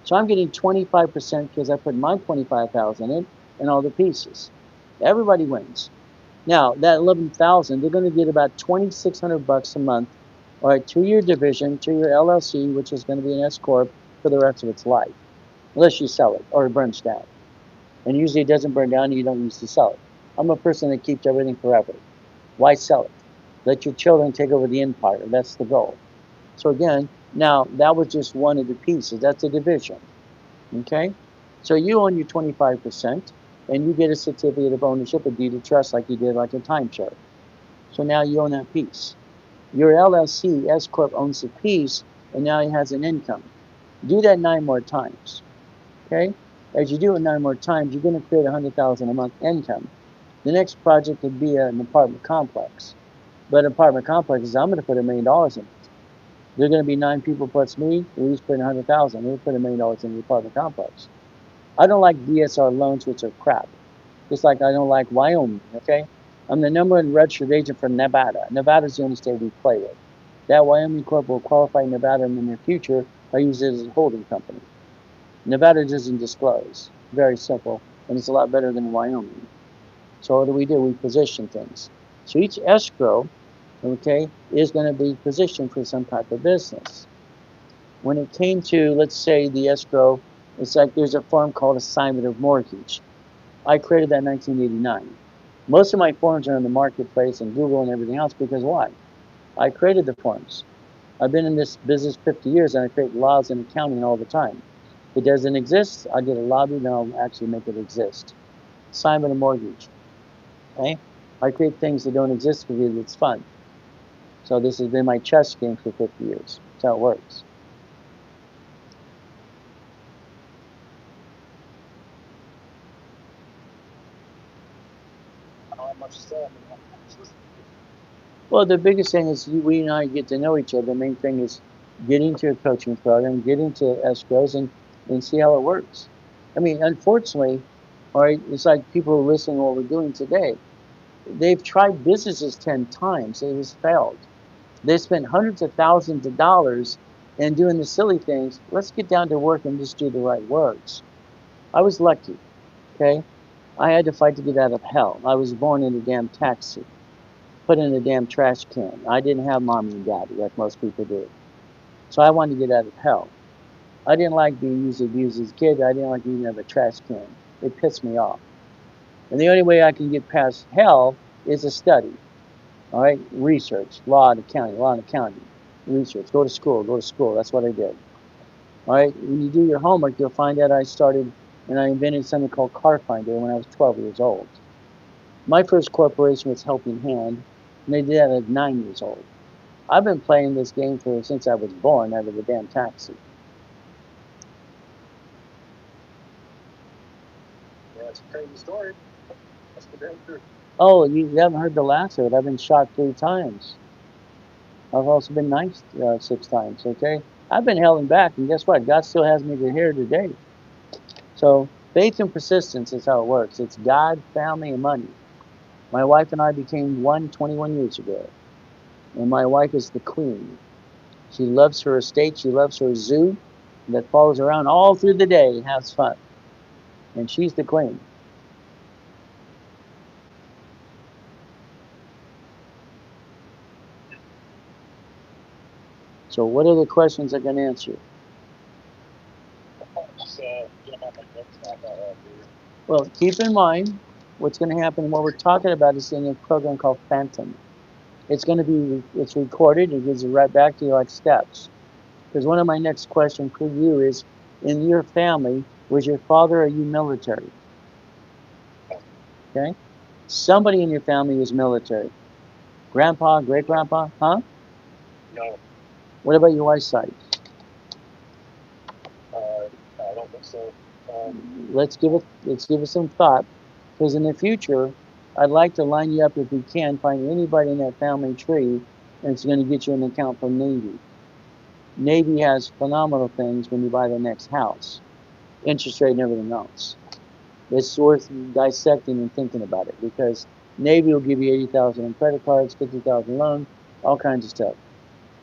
So I'm getting 25% because I put my 25,000 in and all the pieces. Everybody wins. Now that 11,000, they're going to get about $2,600 a month, to your division, to your LLC, which is going to be an S corp for the rest of its life, unless you sell it or it burns down. And usually it doesn't burn down and you don't use to sell it. I'm a person that keeps everything forever. Why sell it? Let your children take over the empire. That's the goal. So again, now that was just one of the pieces. That's a division. Okay? So you own your 25% and you get a certificate of ownership, a deed of trust like you did like a timeshare. So now you own that piece. Your LLC, S Corp, owns the piece and now it has an income. Do that 9 more times. Okay? As you do it 9 more times, you're going to create $100,000 a month income. The next project would be an apartment complex. But apartment complexes, I'm going to put $1 million in it. There are going to be 9 people plus me. We each put $100,000. We put $1 million in the apartment complex. I don't like DSR loans, which are crap. Just like I don't like Wyoming. Okay, I'm the #1 registered agent for Nevada. Nevada's the only state we play with. That Wyoming Corp will qualify Nevada in the near future by using it as a holding company. Nevada doesn't disclose. Very simple, and it's a lot better than Wyoming. So what do? We position things. So each escrow, okay, is going to be positioned for some type of business. When it came to, let's say, the escrow, it's like there's a form called assignment of mortgage. I created that in 1989. Most of my forms are in the marketplace and Google and everything else because why? I created the forms. I've been in this business 50 years and I create laws and accounting all the time. If it doesn't exist, I get a lobby, then I'll actually make it exist. Assignment of mortgage. Okay? I create things that don't exist because it's fun. So this has been my chess game for 50 years. That's how it works. I don't have much to say. Well, the biggest thing is we and I get to know each other. The main thing is getting to a coaching program, getting to escrows, and see how it works. I mean, unfortunately, all right, it's like people are listening to what we're doing today. They've tried businesses 10 times. It has failed. They spent hundreds of thousands of dollars in doing the silly things. Let's get down to work and just do the right works. I was lucky, okay? I had to fight to get out of hell. I was born in a damn taxi, put in a damn trash can. I didn't have mommy and daddy like most people do. So I wanted to get out of hell. I didn't like being used abused as a kid. I didn't like eating out of a trash can. It pissed me off. And the only way I can get past hell is to study. All right, research, law and accounting, research. Go to school. That's what I did. All right, when you do your homework, you'll find out I started and I invented something called Car Finder when I was 12 years old. My first corporation was Helping Hand, and they did that at 9 years old. I've been playing this game since I was born out of a damn taxi. Yeah, it's a crazy story. That's the damn truth. Oh, you haven't heard the last of it. I've been shot 3 times. I've also been knifed 6 times, okay? I've been held back, and guess what? God still has me here today. So faith and persistence is how it works. It's God, family, and money. My wife and I became one 21 years ago. And my wife is the queen. She loves her estate. She loves her zoo that follows around all through the day and has fun. And she's the queen. So what are the questions I can answer? Just, you know, my notes not that hard, dude. Well, keep in mind what's going to happen. What we're talking about is in a program called Phantom. It's going to be, it's recorded. It gives it right back to you like steps. Because one of my next questions for you is, in your family, was your father or you military? Okay? Somebody in your family was military. Grandpa, great grandpa, huh? No, What about your wife's side? I don't think so. Let's give it some thought, because in the future, I'd like to line you up if we can find anybody in that family tree that's going to get you an account from Navy. Navy has phenomenal things when you buy the next house, interest rate and everything else. It's worth dissecting and thinking about it because Navy will give you 80,000 in credit cards, 50,000 loan, all kinds of stuff.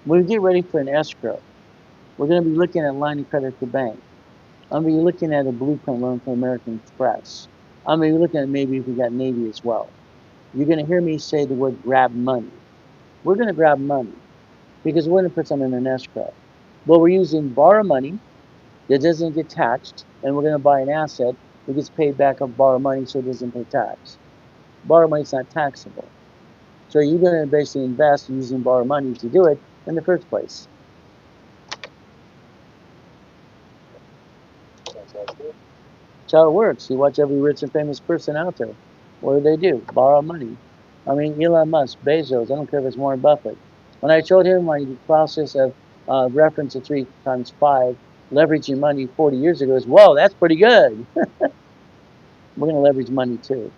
When we get ready for an escrow, we're going to be looking at line of credit at the bank. I'm going to be looking at a blueprint loan from American Express. I'm going to be looking at maybe if we got Navy as well. You're going to hear me say the word grab money. We're going to grab money because we're going to put something in an escrow. Well, we're using borrow money that doesn't get taxed, and we're going to buy an asset that gets paid back of borrow money so it doesn't pay tax. Borrow money is not taxable. So you're going to basically invest using borrow money to do it in the first place. That's good. That's how it works. You watch every rich and famous person out there. What do? Borrow money. I mean, Elon Musk, Bezos, I don't care if it's Warren Buffett. When I showed him my process of reference to 3 times 5, leveraging money 40 years ago, is, whoa, that's pretty good. We're going to leverage money too.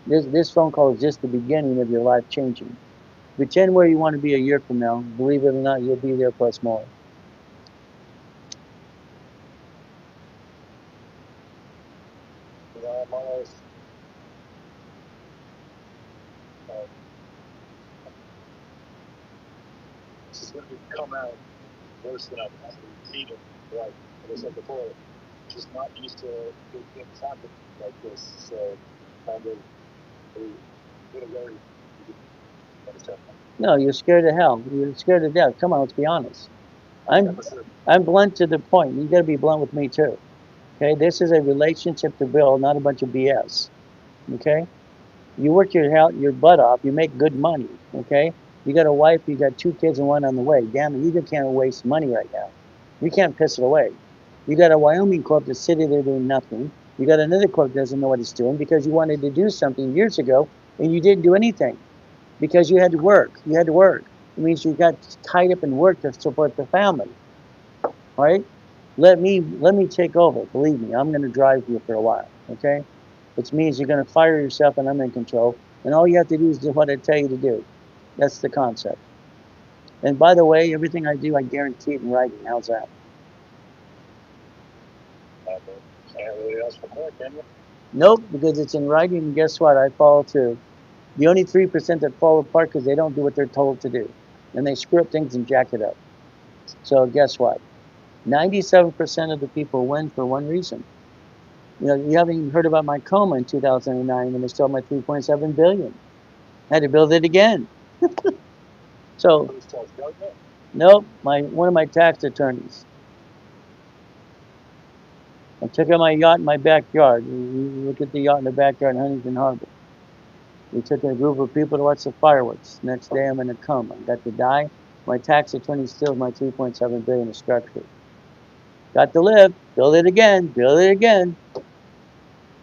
This phone call is just the beginning of your life changing. Pretend where you want to be a year from now. Believe it or not, you'll be there plus more. You know, I'm always, this is going to come out worse than I've ever seen it. Like I said before, just not used to good things happening like this. So kind of a little worried. No, you're scared to hell. You're scared to death. Come on, let's be honest. I'm blunt to the point. You got to be blunt with me too. Okay, this is a relationship to build, not a bunch of BS. Okay, you work your butt off. You make good money. Okay, you got a wife. You got 2 kids and 1 on the way. Damn it, you just can't waste money right now. You can't piss it away. You got a Wyoming corp that's sitting there doing nothing. You got another corp that doesn't know what it's doing because you wanted to do something years ago and you didn't do anything because you had to work. You had to work. It means you got tied up in work to support the family. All right? Let me take over. Believe me, I'm going to drive you for a while. Okay? Which means you're going to fire yourself and I'm in control. And all you have to do is do what I tell you to do. That's the concept. And by the way, everything I do, I guarantee it in writing. How's that? Can't really ask for more, can you? Nope, because it's in writing. And guess what? I follow through. The only 3% that fall apart because they don't do what they're told to do. And they screw up things and jack it up. So guess what? 97% of the people win for one reason. You know, you haven't even heard about my coma in 2009 when they stole my 3.7 billion. I had to build it again. So, nope, one of my tax attorneys. I took out my yacht in my backyard. You look at the yacht in the backyard in Huntington Harbor. We took a group of people to watch the fireworks. Next day, I'm in a coma. I got to die. My tax attorney steals my 3.7 billion of structure. Got to live. Build it again. Build it again.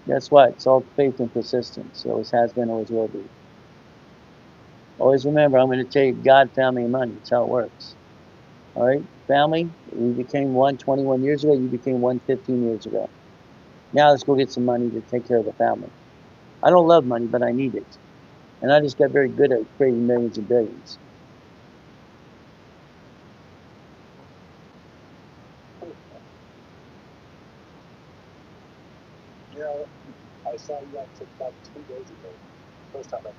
Guess what? It's all faith and persistence. It always has been, always will be. Always remember, I'm going to tell you, God, family, and money. That's how it works. All right? Family, we became one 21 years ago. You became one 15 years ago. Now let's go get some money to take care of the family. I don't love money, but I need it. And I just got very good at creating millions and billions. You know, I saw you on TikTok 2 days ago. First time ever.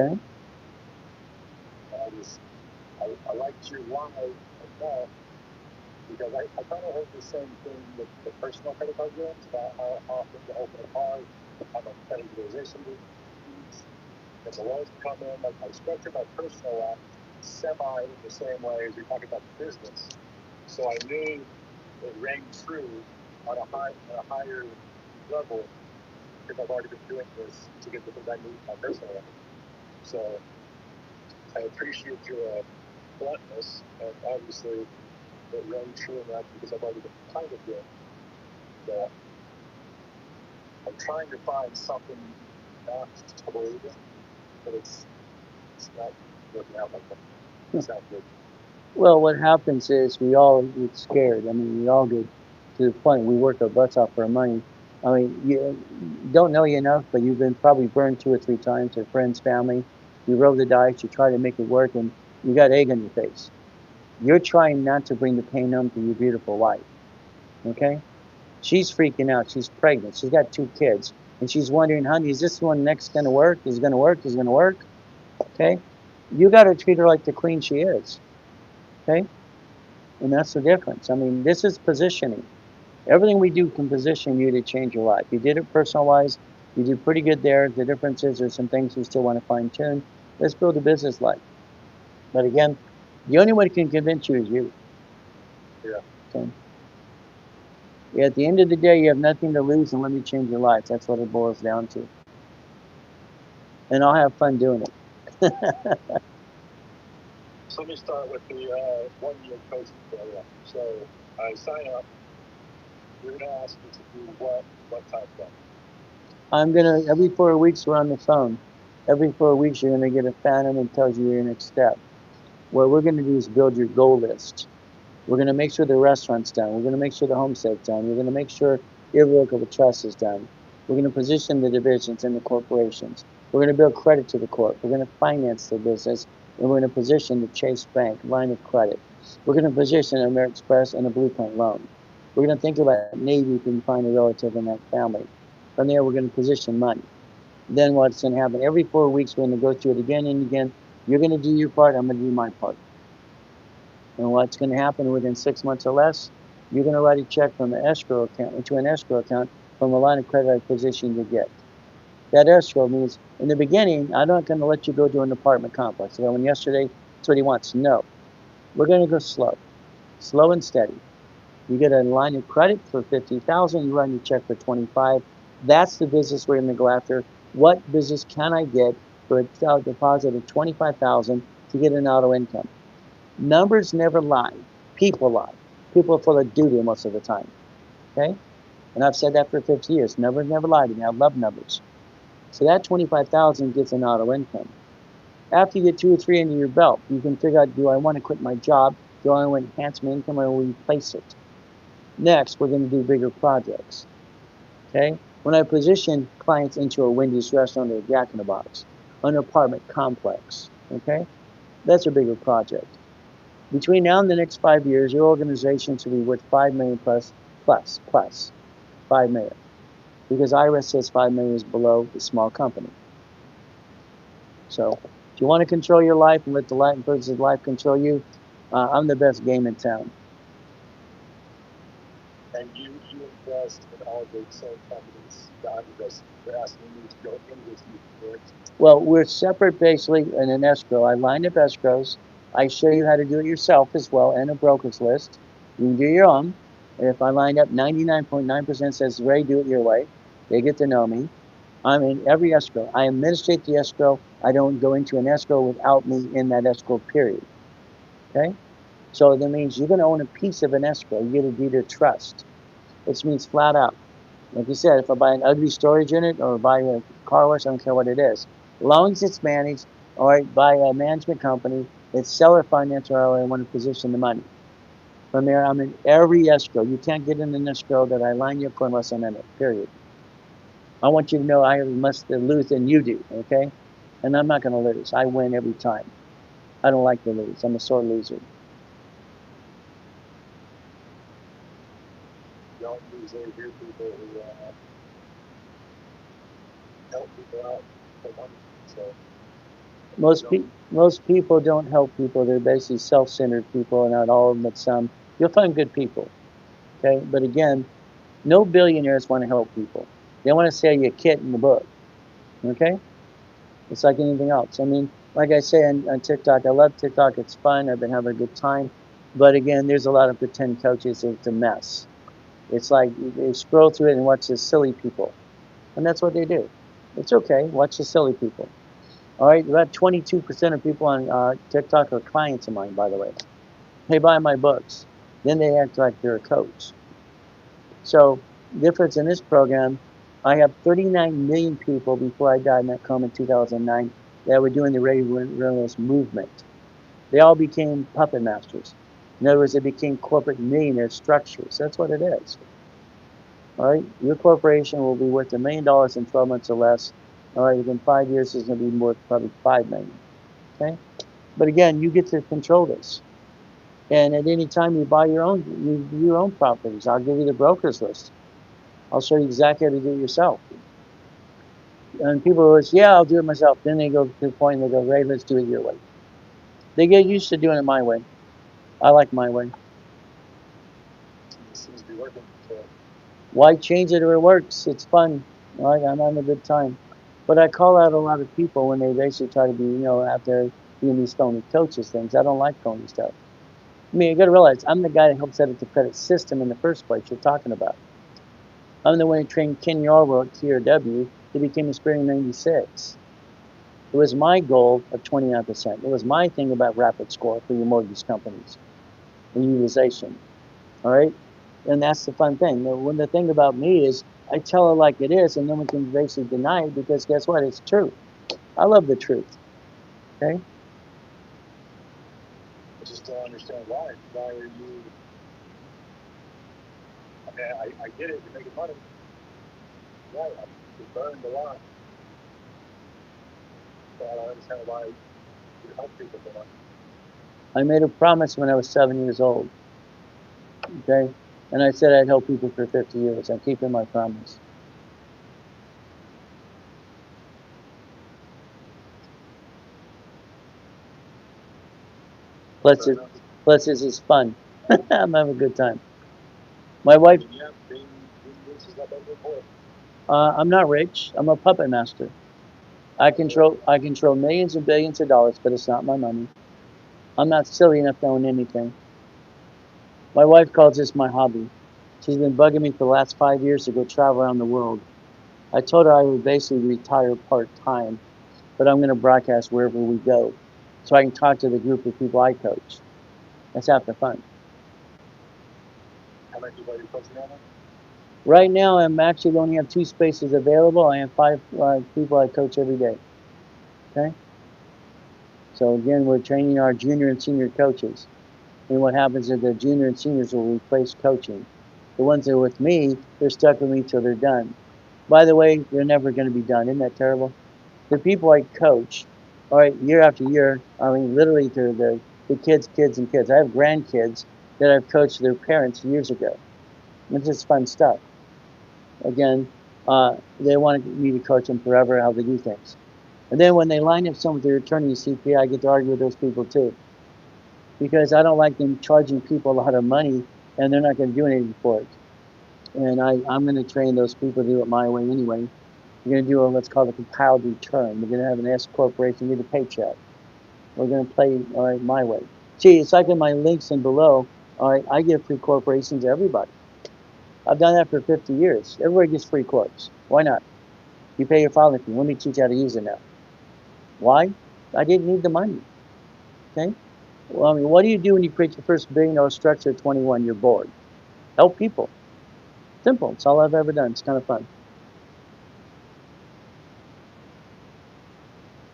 Okay? I liked your live enough because I kind of heard the same thing with the personal credit card games about how often to open a card, how much credit utilization needs, and the loans come in. Like I structured my personal life semi in the same way as you're talking about the business. So I knew it rang true on a higher level because I've already been doing this to get the things I need in my personal life. So I appreciate your bluntness, and obviously it rang true in that because I've already been kind of doing that. I'm trying to find something not to believe in, but it's not working out like that. It's not good. Well, what happens is we all get scared. I mean, we all get to the point we work our butts off for our money. I mean, you don't know you enough, but you've been probably burned 2 or 3 times, or friends, family. You roll the dice, you try to make it work, and you got egg on your face. You're trying not to bring the pain home to your beautiful wife. Okay? She's freaking out. She's pregnant. She's got 2 kids. And she's wondering, honey, is this one next going to work? Is it going to work? Is it going to work? Okay? You got to treat her like the queen she is. Okay? And that's the difference. I mean, this is positioning. Everything we do can position you to change your life. You did it personal-wise. You did pretty good there. The difference is there's some things we still want to fine-tune. Let's build a business life. But again, the only one who can convince you is you. Yeah. Okay? Yeah, at the end of the day, you have nothing to lose, and let me change your life. That's what it boils down to. And I'll have fun doing it. So let me start with the 1-year coaching program. So I sign up. You're going to ask me to do what type of? I'm going to, every 4 weeks, we're on the phone. Every 4 weeks, you're going to get a phantom that tells you your next step. What we're going to do is build your goal list. We're going to make sure the restaurant's done. We're going to make sure the homestead's done. We're going to make sure irrevocable trust is done. We're going to position the divisions and the corporations. We're going to build credit to the corp. We're going to finance the business. And we're going to position the Chase Bank line of credit. We're going to position American Express and a Blueprint loan. We're going to think about Navy if we can find a relative in that family. From there, we're going to position money. Then what's going to happen? Every 4 weeks, we're going to go through it again and again. You're going to do your part. I'm going to do my part. And what's going to happen within 6 months or less? You're going to write a check from an escrow account into an escrow account from a line of credit I position you to get. That escrow means in the beginning, I'm not going to let you go to an apartment complex. I went yesterday, that's what he wants. No, we're going to go slow and steady. You get a line of credit for 50,000. You run your check for 25. That's the business we're going to go after. What business can I get for a deposit of 25,000 to get an auto income? Numbers never lie. People lie. People are full of doo-doo most of the time. Okay? And I've said that for 50 years. Numbers never lie to me. I love numbers. So that 25,000 gets an auto income. After you get 2 or 3 under your belt, you can figure out, do I want to quit my job? Do I want to enhance my income or replace it? Next, we're going to do bigger projects. Okay? When I position clients into a Wendy's restaurant or a Jack in the Box, an apartment complex, okay? That's a bigger project. Between now and the next 5 years, your organization should be worth 5 million plus 5 million. Because IRS says 5 million is below the small company. So if you want to control your life and let the light and purpose of life control you, I'm the best game in town. And you invest in all the same companies that I'm investing. You're asking me to go into this new correct? Well, we're separate basically in an escrow. I lined up escrows. I show you how to do it yourself as well, and a broker's list. You can do your own. And if I lined up, 99.9% says, Ray, do it your way. They get to know me. I'm in every escrow. I administrate the escrow. I don't go into an escrow without me in that escrow period. Okay? So that means you're going to own a piece of an escrow. You get a deed of trust, which means flat out. Like you said, if I buy an ugly storage unit or buy a car wash, I don't care what it is. As long as it's managed, or by a management company, it's seller finance or I want to position the money. From there, I'm in every escrow. You can't get in an escrow that I line you up for unless I'm in it, period. I want you to know I must lose than you do, okay? And I'm not going to lose. I win every time. I don't like to lose. I'm a sore loser. You don't usually hear people who help people out for money. So Most people don't help people. They're basically self-centered people, and not all of them, but some. You'll find good people, okay? But again, no billionaires want to help people. They want to sell you a kit in the book, okay? It's like anything else. I mean, like I say on TikTok, I love TikTok. It's fun. I've been having a good time. But again, there's a lot of pretend coaches. It's a mess. It's like they scroll through it and watch the silly people. And that's what they do. It's okay. Watch the silly people. All right, about 22% of people on TikTok are clients of mine, by the way. They buy my books. Then they act like they're a coach. So, difference in this program, I have 39 million people before I died in that coma in 2009 that were doing the Ray Reynolds movement. They all became puppet masters. In other words, they became corporate millionaire structures. That's what it is. All right, your corporation will be worth $1 million in 12 months or less. All right, within 5 years, it's going to be worth probably 5 million. Okay, but again, you get to control this. And at any time you buy your own properties, I'll give you the broker's list. I'll show you exactly how to do it yourself. And people always, yeah, I'll do it myself. Then they go to the point and they go, Ray, let's do it your way. They get used to doing it my way. I like my way. it seems to be working. So Why change it if it works? It's fun. Right? I'm having a good time. But I call out a lot of people when they basically try to be, out there doing these phony coaches things. I don't like phony stuff. I mean, you got to realize I'm the guy that helped set up the credit system in the first place you're talking about. I'm the one who trained Ken Yarwell at TRW. He became a Spirit in '96. It was my goal of 29%. It was my thing about rapid score for your mortgage companies and utilization. All right? And that's the fun thing. When the thing about me is I tell it like it is, and no one can basically deny it because guess what? It's true. I love the truth. Okay? I just don't understand why. Why are you? I mean, I get it. You're making money. Yeah, you burned a lot. But I don't understand why you help people for money. I made a promise when I was 7 years old. Okay? And I said I'd help people for 50 years. I'm keeping my promise. Plus, Plus, this is fun. I'm having a good time. My wife, Yeah, being rich is not that good boy. I'm not rich. I'm a puppet master. I control millions and billions of dollars, but it's not my money. I'm not silly enough to own anything. My wife calls this my hobby. She's been bugging me for the last 5 years to go travel around the world. I told her I would basically retire part-time, but I'm going to broadcast wherever we go so I can talk to the group of people I coach. That's half the fun. How many people are you coaching right now? Right now, I'm actually only have 2 spaces available. I have 5 people I coach every day. Okay? So again, we're training our junior and senior coaches. And what happens is the junior and seniors will replace coaching. The ones that are with me, they're stuck with me till they're done. By the way, they're never going to be done. Isn't that terrible? The people I coach, all right, year after year, I mean, literally to the kids, kids, and kids. I have grandkids that I've coached their parents years ago. It's just fun stuff. Again, they want me to coach them forever how they do things. And then when they line up someone with their attorney CPA, I get to argue with those people too. Because I don't like them charging people a lot of money and they're not going to do anything for it. And I'm going to train those people to do it my way anyway. We're going to do what's called a compiled return. We're going to have an S corporation get a paycheck. We're going to play all right my way. See, it's like in my links and below. All right, I give free corporations to everybody. I've done that for 50 years. Everybody gets free corps. Why not? You pay your filing fee. Let me teach you how to use it now. Why? I didn't need the money. Okay. Well, I mean, what do you do when you create your first $1 billion structure at 21? You're bored. Help people. Simple. It's all I've ever done. It's kind of fun.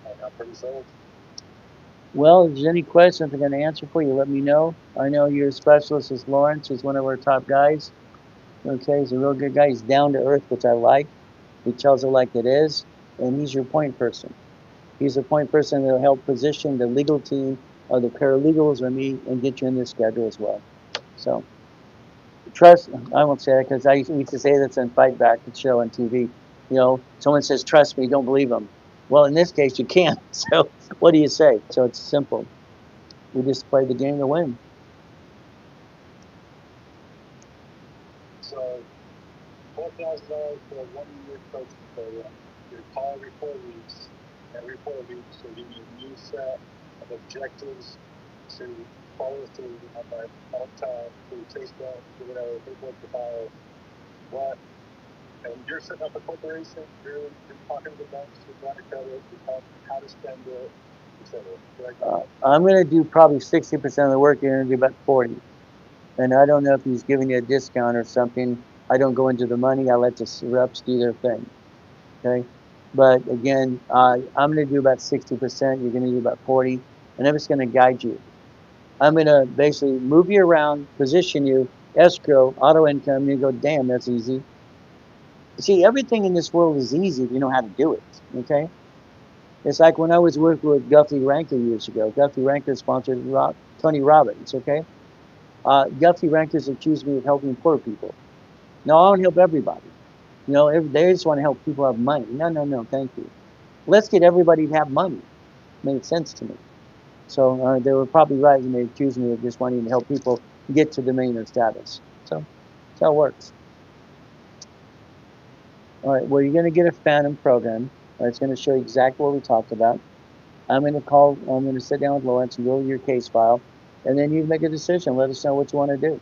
I'm not pretty sold. Well, if there's any questions I'm going to answer for you, let me know. I know your specialist is Lawrence. He's one of our top guys. Okay, he's a real good guy. He's down to earth, which I like. He tells it like it is, and he's your point person. He's a point person that'll help position the legal team of the paralegals or me and get you in this schedule as well. So, trust, I won't say that because I used to say this in Fight Back, the show on TV. You know, someone says, trust me, don't believe them. Well, in this case, you can't. So, what do you say? So, it's simple. We just play the game to win. So, $12,000 for a 1-year coaching program. Your call every 4 weeks. Every 4 weeks, so give you a new set of objectives to follow through on that on time, to chase down, to whatever, paperwork to file, what. And you're setting up a corporation, you're talking to the banks, you're trying to credit, you're talking how to spend it, etc. I'm going to do probably 60% of the work. You're going to do about 40. And I don't know if he's giving you a discount or something. I don't go into the money. I let the reps do their thing. Okay. But again, I'm going to do about 60%. You're going to do about 40. And I'm just going to guide you. I'm going to basically move you around, position you, escrow, auto income, and you go, damn, that's easy. See, everything in this world is easy if you know how to do it. Okay. It's like when I was working with Guthrie Ranker years ago. Guthrie Ranker sponsored Tony Robbins. Okay. Guthrie Rankers accused me of helping poor people. No, I don't help everybody. You know, they just want to help people have money. No, thank you. Let's get everybody to have money. Made sense to me. So they were probably right when they accused me of just wanting to help people get to the millionaire status. So that's how it works. All right, well, you're going to get a Phantom program. It's going to show you exactly what we talked about. I'm going to sit down with Lawrence and go over your case file, and then you make a decision. Let us know what you want to do.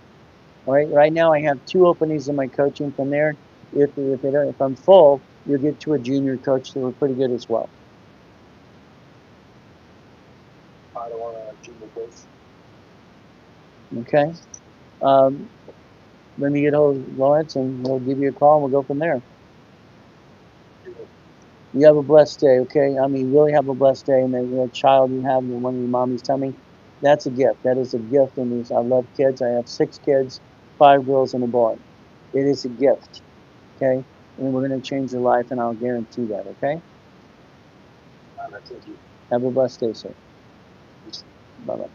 All right, right now I have 2 openings in my coaching. From there, if I'm full, you'll get to a junior coach that were pretty good as well. I don't want to junior coach. Okay. Let me get hold of Lawrence and we'll give you a call and we'll go from there. You have a blessed day, okay? I mean, really have a blessed day. And the child you have, and one of your mommies tell me, that's a gift. That is a gift. And I love kids. I have 6 kids, 5 girls and a boy. It is a gift, okay? And we're going to change your life, and I'll guarantee that, okay? Thank you. Have a blessed day, sir. Bye-bye.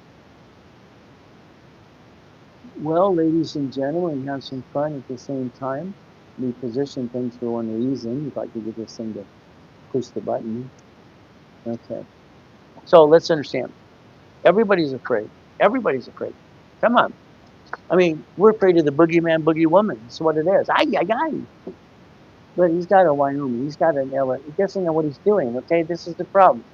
Well, ladies and gentlemen, we have some fun at the same time. We position things for one reason. If I could get this thing to push the button. Okay. So let's understand. Everybody's afraid. Everybody's afraid. Come on. I mean, we're afraid of the boogeyman, boogie woman. That's what it is. Ay. But he's got a Wyoming. He's got an LA. He doesn't know what he's doing, okay? This is the problem.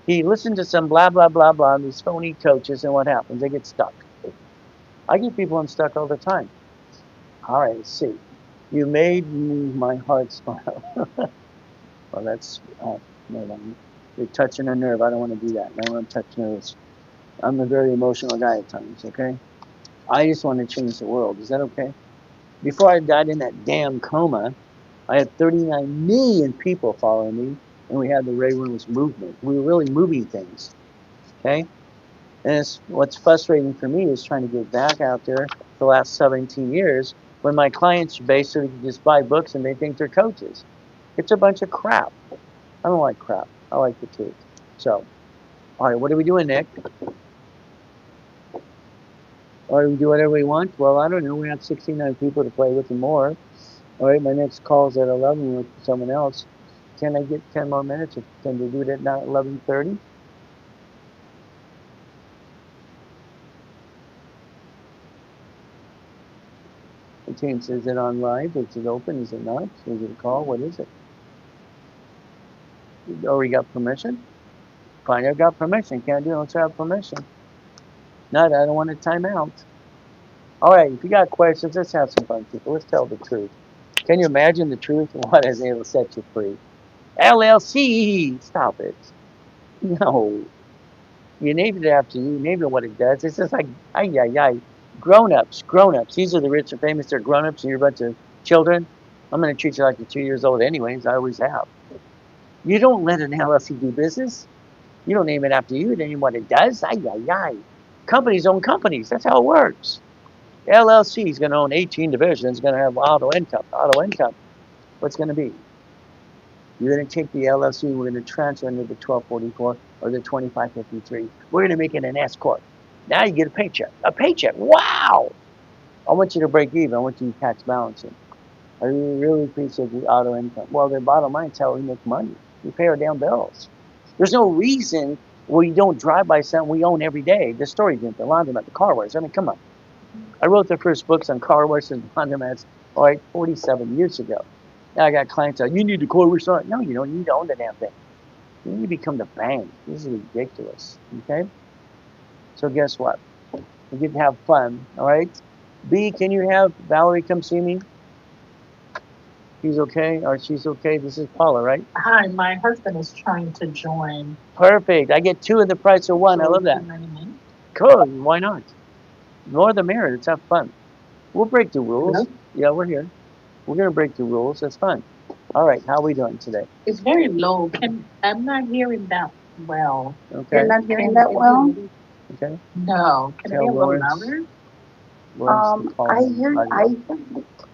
He listened to some blah, blah, blah, blah, these phony coaches, and what happens? They get stuck. I get people unstuck all the time. All right, let's see. You made my heart smile. Well, that's, no, you're touching a nerve. I don't want to do that. I don't want to touch nerves. I'm a very emotional guy at times, okay? I just want to change the world. Is that okay? Before I died in that damn coma, I had 39 million people following me, and we had the Ray Reynolds movement. We were really moving things, okay? And what's frustrating for me is trying to get back out there for the last 17 years when my clients basically just buy books and they think they're coaches. It's a bunch of crap. I don't like crap. I like the truth. So, all right, what are we doing, Nick? Or we do whatever we want? Well, I don't know. We have 69 people to play with and more. All right, my next call's at 11 with someone else. Can I get 10 more minutes? Or can we do it at 11:30? The team says, is it on live? Is it open? Is it not? Is it a call? What is it? Oh, we got permission? Fine, I've got permission. Can't do it unless I have permission. Not, I don't want to time out. All right, if you got questions, let's have some fun, people. Let's tell the truth. Can you imagine the truth? What is able to set you free? LLC, stop it. No. You named it after you. Named it what it does. It's just like, grown-ups. These are the rich and famous. They're grown-ups, and you're a bunch of children. I'm going to treat you like you're 2 years old anyways. I always have. You don't let an LLC do business. You don't name it after you. You name what it does. Companies own companies. That's how it works. LLC is going to own 18 divisions. Going to have auto income. What's going to be? You're going to take the LLC. We're going to transfer into the 1244 or the 2553. We're going to make it an S corp. Now you get a paycheck. Wow! I want you to break even. I want you to tax balancing. I really appreciate the auto income. Well, the bottom line is how we make money. We pay our damn bills. There's no reason we don't drive by something we own every day. The storage unit, the laundromat, the car wash. I mean, come on. I wrote the first books on car washes and laundromats, 47 years ago. Now I got clients out, you need the car wash. No, you don't. You need to own the damn thing. You need to become the bank. This is ridiculous. Okay? So guess what? We get to have fun, all right? B, can you have Valerie come see me? He's okay, or she's okay. This is Paula, right? Hi, my husband is trying to join. Perfect. I get 2 of the price of 1. I love that. Cool. Why not? More the merrier. Let's have fun. We'll break the rules. Hello? Yeah, we're here. We're going to break the rules. That's fun. All right. How are we doing today? It's very low. I'm not hearing that well. Okay. You're not hearing that well? Okay. No. Can it be a little louder? I hear it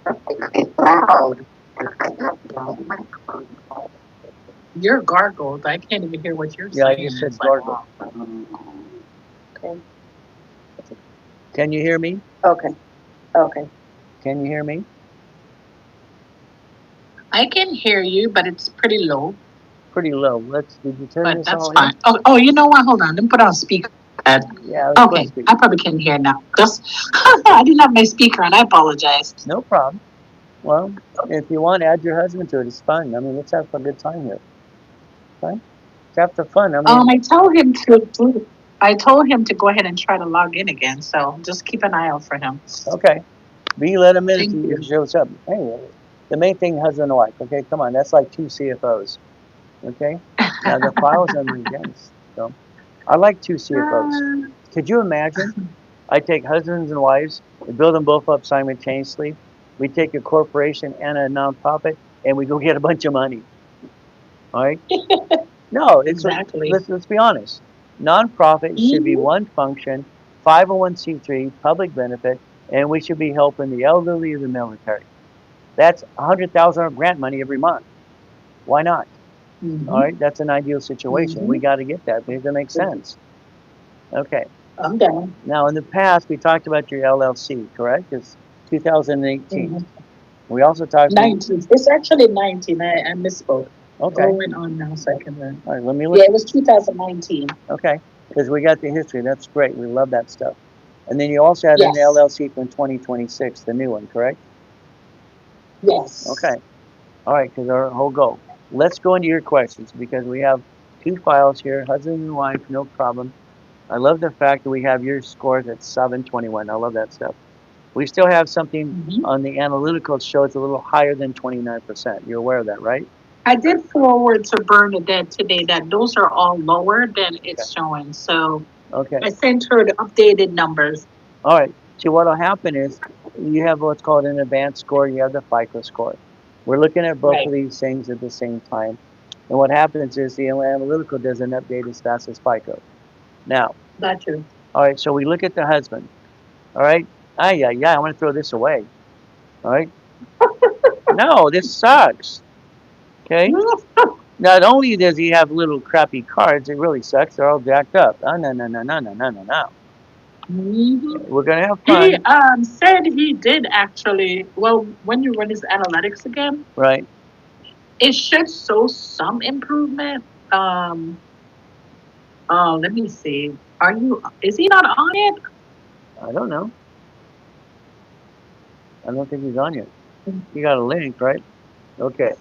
perfectly loud. You're gargled. I can't even hear what you're Yeah, I saying. just said It's like, gargle. Okay. Can you hear me? Okay. Can you hear me? I can hear you, but it's pretty low. Pretty low. Did you turn But this that's all fine. Oh, you know what? Hold on. Let me put on speaker. in? Yeah. Okay, I probably can hear now. Just I didn't have my speaker on. I apologize. No problem. Well, if you want, add your husband to it. It's fun. I mean, let's have a good time here. Fine? Let's have the fun. I mean, I told him to go ahead and try to log in again. So just keep an eye out for him. okay. B, let him in Thank if you. he shows up. Hey, the main thing, husband and wife. Okay, come on. That's like 2 CFOs. Okay? Now, the files I'm against. So, I like 2 CFOs. Could you imagine? I take husbands and wives, we build them both up simultaneously. We take a corporation and a nonprofit, and we go get a bunch of money. All right? No, it's Exactly. let's be honest. Nonprofit should be one function, 501c3, public benefit, and we should be helping the elderly or the military. That's $100,000 grant money every month. Why not? Mhm. All right, that's an ideal situation. We got to get that because it makes sense. Okay. I'm done. Now, in the past, we talked about your LLC, correct? It's 2018. Mhm. We also talked. 19. It's actually 19. I misspoke. Okay. Going on now so I can learn. All right. Let me look. Yeah, it was 2019. Okay. Because we got the history. That's great. We love that stuff. And then you also had an Yes. LLC from 2026, the new one, correct? Yes. Okay. All right, because our whole goal. Let's go into your questions because we have two files here, husband and wife, no problem. I love the fact that we have your scores at 721. I love that stuff. We still have something Mhm. on the analytical that shows a little higher than 29%. You're aware of that, right? I did forward to Bernadette today that those are all lower than it's showing. So Okay. I sent her the updated numbers. All right. See, what'll happen is you have what's called an advanced score. You have the FICO score. We're looking at both Right. of these things at the same time. And what happens is the analytical doesn't update as fast as FICO. Now, Got you. all right, so we look at the husband. All right. Yeah, I want to throw this away. All right. No, this sucks. Okay. Not only does he have little crappy cards, it really sucks. They're all jacked up. Oh, no. Mhm. We're going to have He fun. said he did actually. Well, when you run his analytics again, Right. it should show some improvement. Let me see. Is he not on it? I don't know. I don't think he's on yet. You got a link, right? Okay.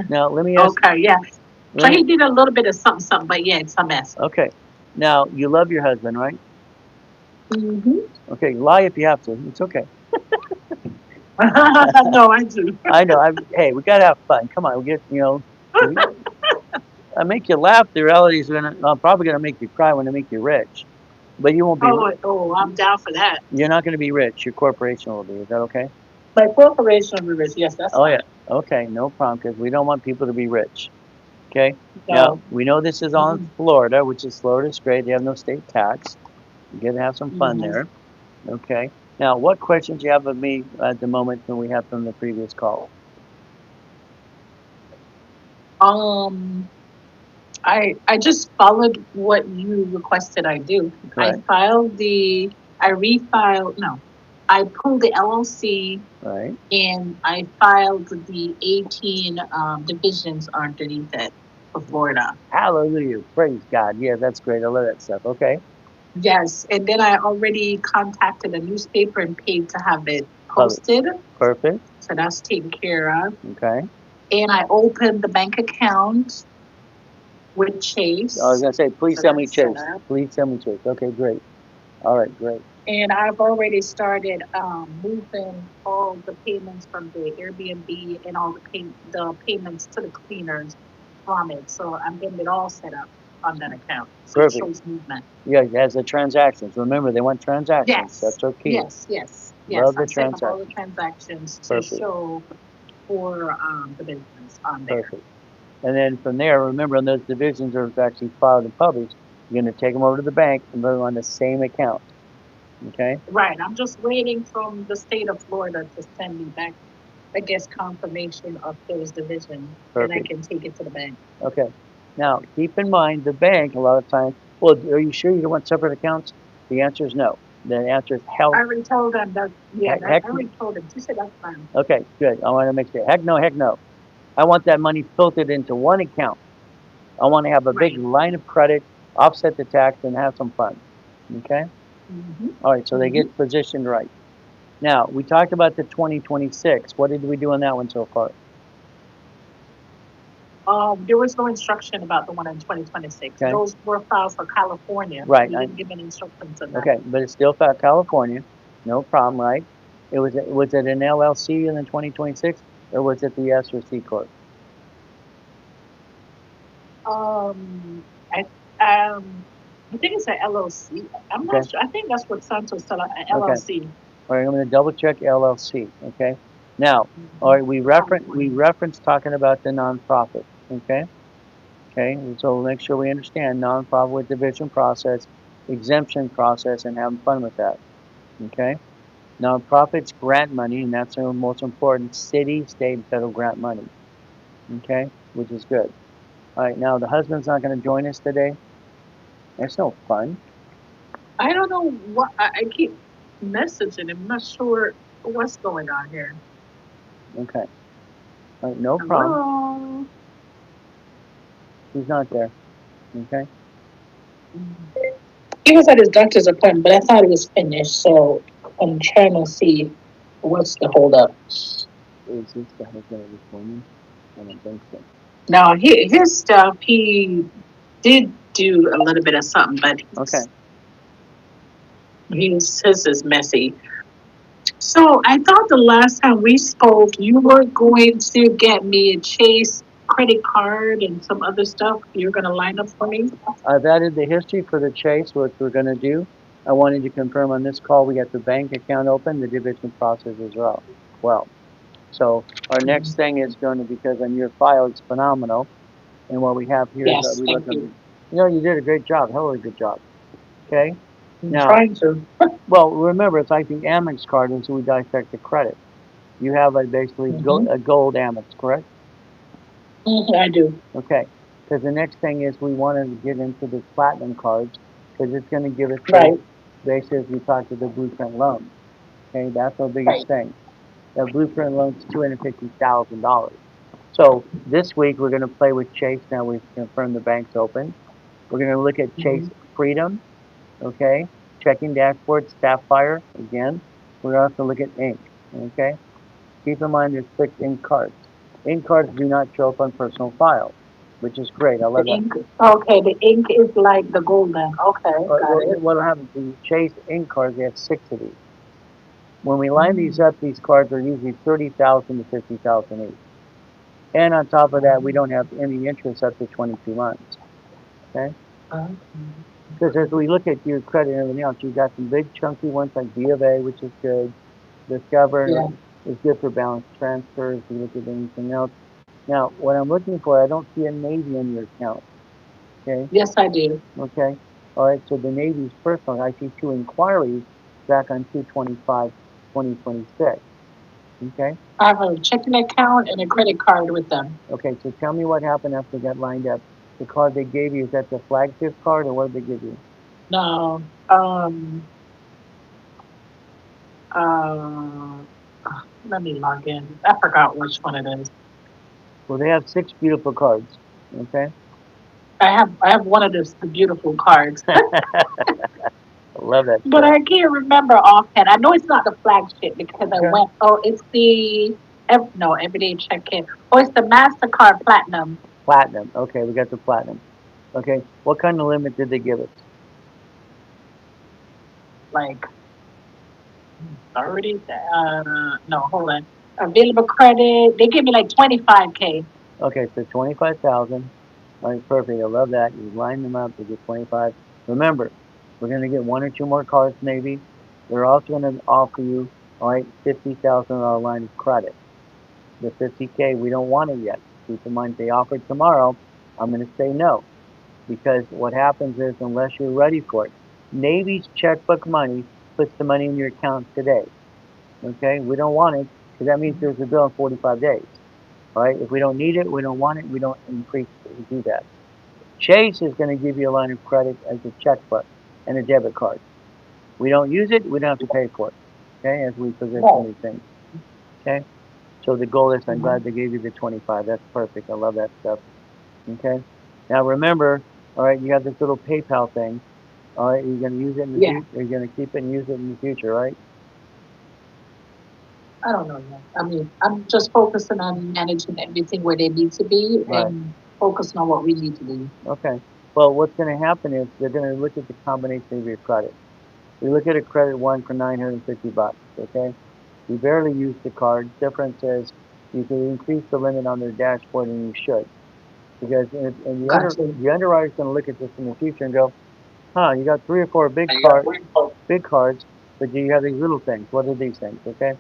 Now, let me ask. Okay, yeah. So let he me- did a little bit of something, but yeah, it's a mess. okay. Now, you love your husband, right? Mm-hmm. Okay, lie if you have to. It's okay. No, I do. I know. Hey, we gotta have fun. Come on, we get I make you laugh. The reality is, I'm probably gonna make you cry when I make you rich, but you won't be. I'm down for that. You're not gonna be rich. Your corporation will be. Is that okay? My corporation will be rich. Yes, that's fine. Yeah. Okay, no problem. Because we don't want people to be rich. Okay. No. Now we know this is on Florida, which is Florida's great. They have no state tax. You get to have some fun there. Okay. Now, what questions do you have of me at the moment than we have from the previous call? I just followed what you requested I do. Correct. I pulled the LLC. Right. And I filed the 18 divisions underneath it for Florida. Hallelujah. Praise God. Yeah, that's great. I love that stuff. Okay. Yes, and then I already contacted a newspaper and paid to have it posted. Perfect. So that's taken care of. Okay. And I opened the bank account with Chase. I was going to say, please tell me Chase. Please tell me Chase. Okay, great. All right, great. And I've already started moving all the payments from the Airbnb and all the payments to the cleaners from it. So I'm getting it all set up on that account. So Perfect. It shows movement. Yeah, it has the transactions. Remember, they want transactions. Yes. That's our key. Yes. Love the I'm setting up transactions. all the transactions to Perfect. show for the business on there. Perfect. And then from there, remember, when those divisions are actually filed and published, you're going to take them over to the bank and put them on the same account. Okay? Right. I'm just waiting from the state of Florida to send me back, I guess, confirmation of those divisions. And I can take it to the bank. Okay. Now, keep in mind, the bank, a lot of times, well, are you sure you don't want separate accounts? The answer is no. The answer is hell. I already told them that. Yeah, I already told them. She said that's fine. Okay, good. I want to make sure. Heck no. I want that money filtered into one account. I want to have a big line of credit, offset the tax, and have some fun. Okay? All right, so they get positioned right. Now, we talked about the 2026. What did we do on that one so far? There was no instruction about the one in 2026. Okay. Those were filed for California. Right. You didn't give any instructions on that. Okay, but it's still California. No problem, right? Was it an LLC in the 2026, or was it the S or C corp? I think it's an LLC. I'm not sure. I think that's what Santos said, an LLC. All right, I'm going to double check LLC. Okay. Now, all right, we reference talking about the nonprofit. Okay. Okay. So we'll make sure we understand nonprofit with division process, exemption process, and having fun with that. Okay. Nonprofits grant money, and that's the most important: city, state, and federal grant money. Okay, which is good. All right. Now the husband's not going to join us today. That's no fun. I don't know what I keep messaging. I'm not sure what's going on here. Okay. All right, no problem. He's not there. Okay. He was at his doctor's appointment, but I thought it was finished, so I'm trying to see what's the holdup. Is his stuff gonna be for me? I don't think so. No, his stuff, he did do a little bit of something, but Okay. his is messy. So I thought the last time we spoke, you were going to get me a Chase credit card and some other stuff. You're going to line up for me. I've added the history for the Chase, what we're gonna do. I wanted to confirm on this call, we got the bank account open, the division process as well. So our next thing is going to, because on your file, it's phenomenal. And what we have here is Yes, we thank look at, you. you did a great job, hell of a good job. Okay? I'm Now, trying to. well, remember, it's like the Amex card until we dissect the credit. You have a basically a gold Amex, correct? I do. Okay. Because the next thing is we want to get into the platinum cards because it's going to give us Right. basically as we talked to the blueprint loan. Okay, that's our biggest thing. That blueprint loan's $250,000. So this week we're going to play with Chase. Now we've confirmed the bank's open. We're going to look at Chase Freedom. Okay, checking dashboard, Sapphire again. We're going to also look at Ink. Okay, keep in mind there's 6 Ink cards. Ink cards do not show up on personal files, which is great. I love that. Ink. Okay, the ink is like the golden. Okay, got it. What happens? The Chase Ink cards, they have 6 of these. When we line these up, these cards are usually 30,000 to 50,000 each. And on top of that, we don't have any interest up to 22 months. Okay? Because as we look at your credit and everything else, you've got some big chunky ones like B of A, which is good. Discover is good for balance transfers. We look at anything else. Now, what I'm looking for, I don't see a Navy in your account. Okay? Yes, I do. Okay? All right, so the Navy's personal. I see 2 inquiries back on 2/25/2026. Okay? I have a checking account and a credit card with them. Okay, so tell me what happened after they got lined up. The card they gave you, is that the flagship card or what did they give you? No. Let me log in. I forgot which one it is. Well, they have 6 beautiful cards. Okay? I have one of the beautiful cards. I love that. But I can't remember offhand. I know it's not the flagship because I went. Oh, it's the everyday check-in. Oh, it's the MasterCard Platinum. Platinum. Okay, we got the platinum. Okay, what kind of limit did they give us? Like 30. No, hold on. Available credit. They give me like 25K. Okay, so 25,000. All right, perfect. I love that. You line them up to get 25. Remember, we're going to get 1 or 2 more cards maybe. They're also going to offer you, all right, $50,000 line of credit. The 50K, we don't want it yet. Keep in mind, if they offer it tomorrow, I'm going to say no. Because what happens is, unless you're ready for it, Navy's checkbook money puts the money in your account today. Okay? We don't want it because that means there's a bill in 45 days. All right? If we don't need it, we don't want it, we don't increase it. We do that. Chase is going to give you a line of credit as a checkbook and a debit card. We don't use it, we don't have to pay for it. Okay? As we position these things. Okay? So the goal is, I'm glad they gave you the 25. That's perfect. I love that stuff. Okay? Now remember, all right, you have this little PayPal thing. All right, you're going to use it in the future. You're going to keep it and use it in the future, right? I don't know yet. I mean, I'm just focusing on managing everything where they need to be and focusing on what we need to do. Okay. Well, what's going to happen is they're going to look at the combination of your credit. We look at a credit one for $950, okay? You barely use the card. Difference is you can increase the limit on their dashboard, and you should. Because the underwriter's going to look at this in the future and go, huh, you got 3 or 4 big cards, but you have these little things. What are these things, okay?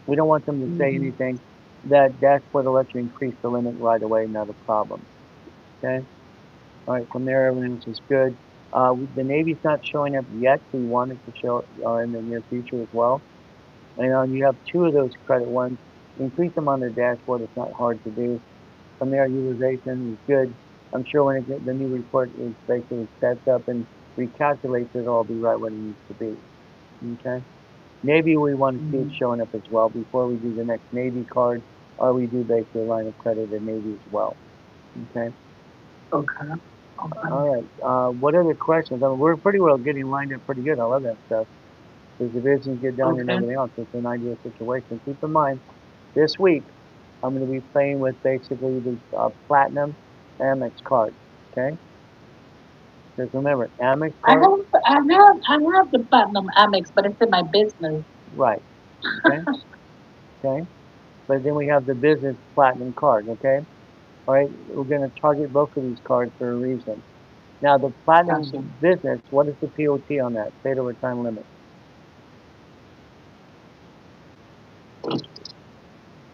We don't want them to say anything. That dashboard will let you increase the limit right away, not a problem. Okay? All right, from there, everything is good. The Navy's not showing up yet. We want it to show in the near future as well. And you have 2 of those credit ones. Increase them on their dashboard. It's not hard to do. From there, utilization is good. I'm sure when the new report is basically sets up and recalculates, it'll all be right where it needs to be. Okay? Navy, we want to see it showing up as well before we do the next Navy card, or we do basically a line of credit at Navy as well. Okay? Okay. Okay. All right. What other questions? I mean, we're pretty well getting lined up pretty good. I love that stuff. As the business get done and Okay. everything else, it's an ideal situation. Keep in mind, this week I'm going to be playing with basically the platinum Amex card. Okay. Because remember, Amex card, I have the platinum Amex, but it's in my business. right? Okay. Okay. But then we have the business platinum card. Okay. All right. We're going to target both of these cards for a reason. Now, the platinum Gotcha. business, what is the POT on that? Paid over time limit.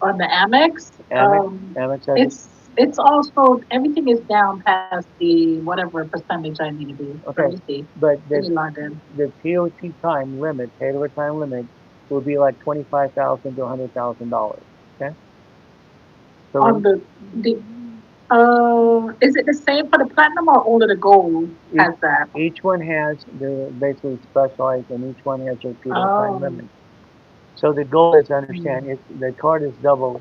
On the Amex, Amex has it. it's also everything is down past the whatever percentage I need to be. Let Okay. me see. But Let me log in. the POT time limit, paid over time limit, will be like $25,000 to $100,000. Okay. So On the is it the same for the platinum or only the gold has that? each one has they're basically specialized, and each one has their paid over time Oh. limit. So the goal is to Mm. understand the card is double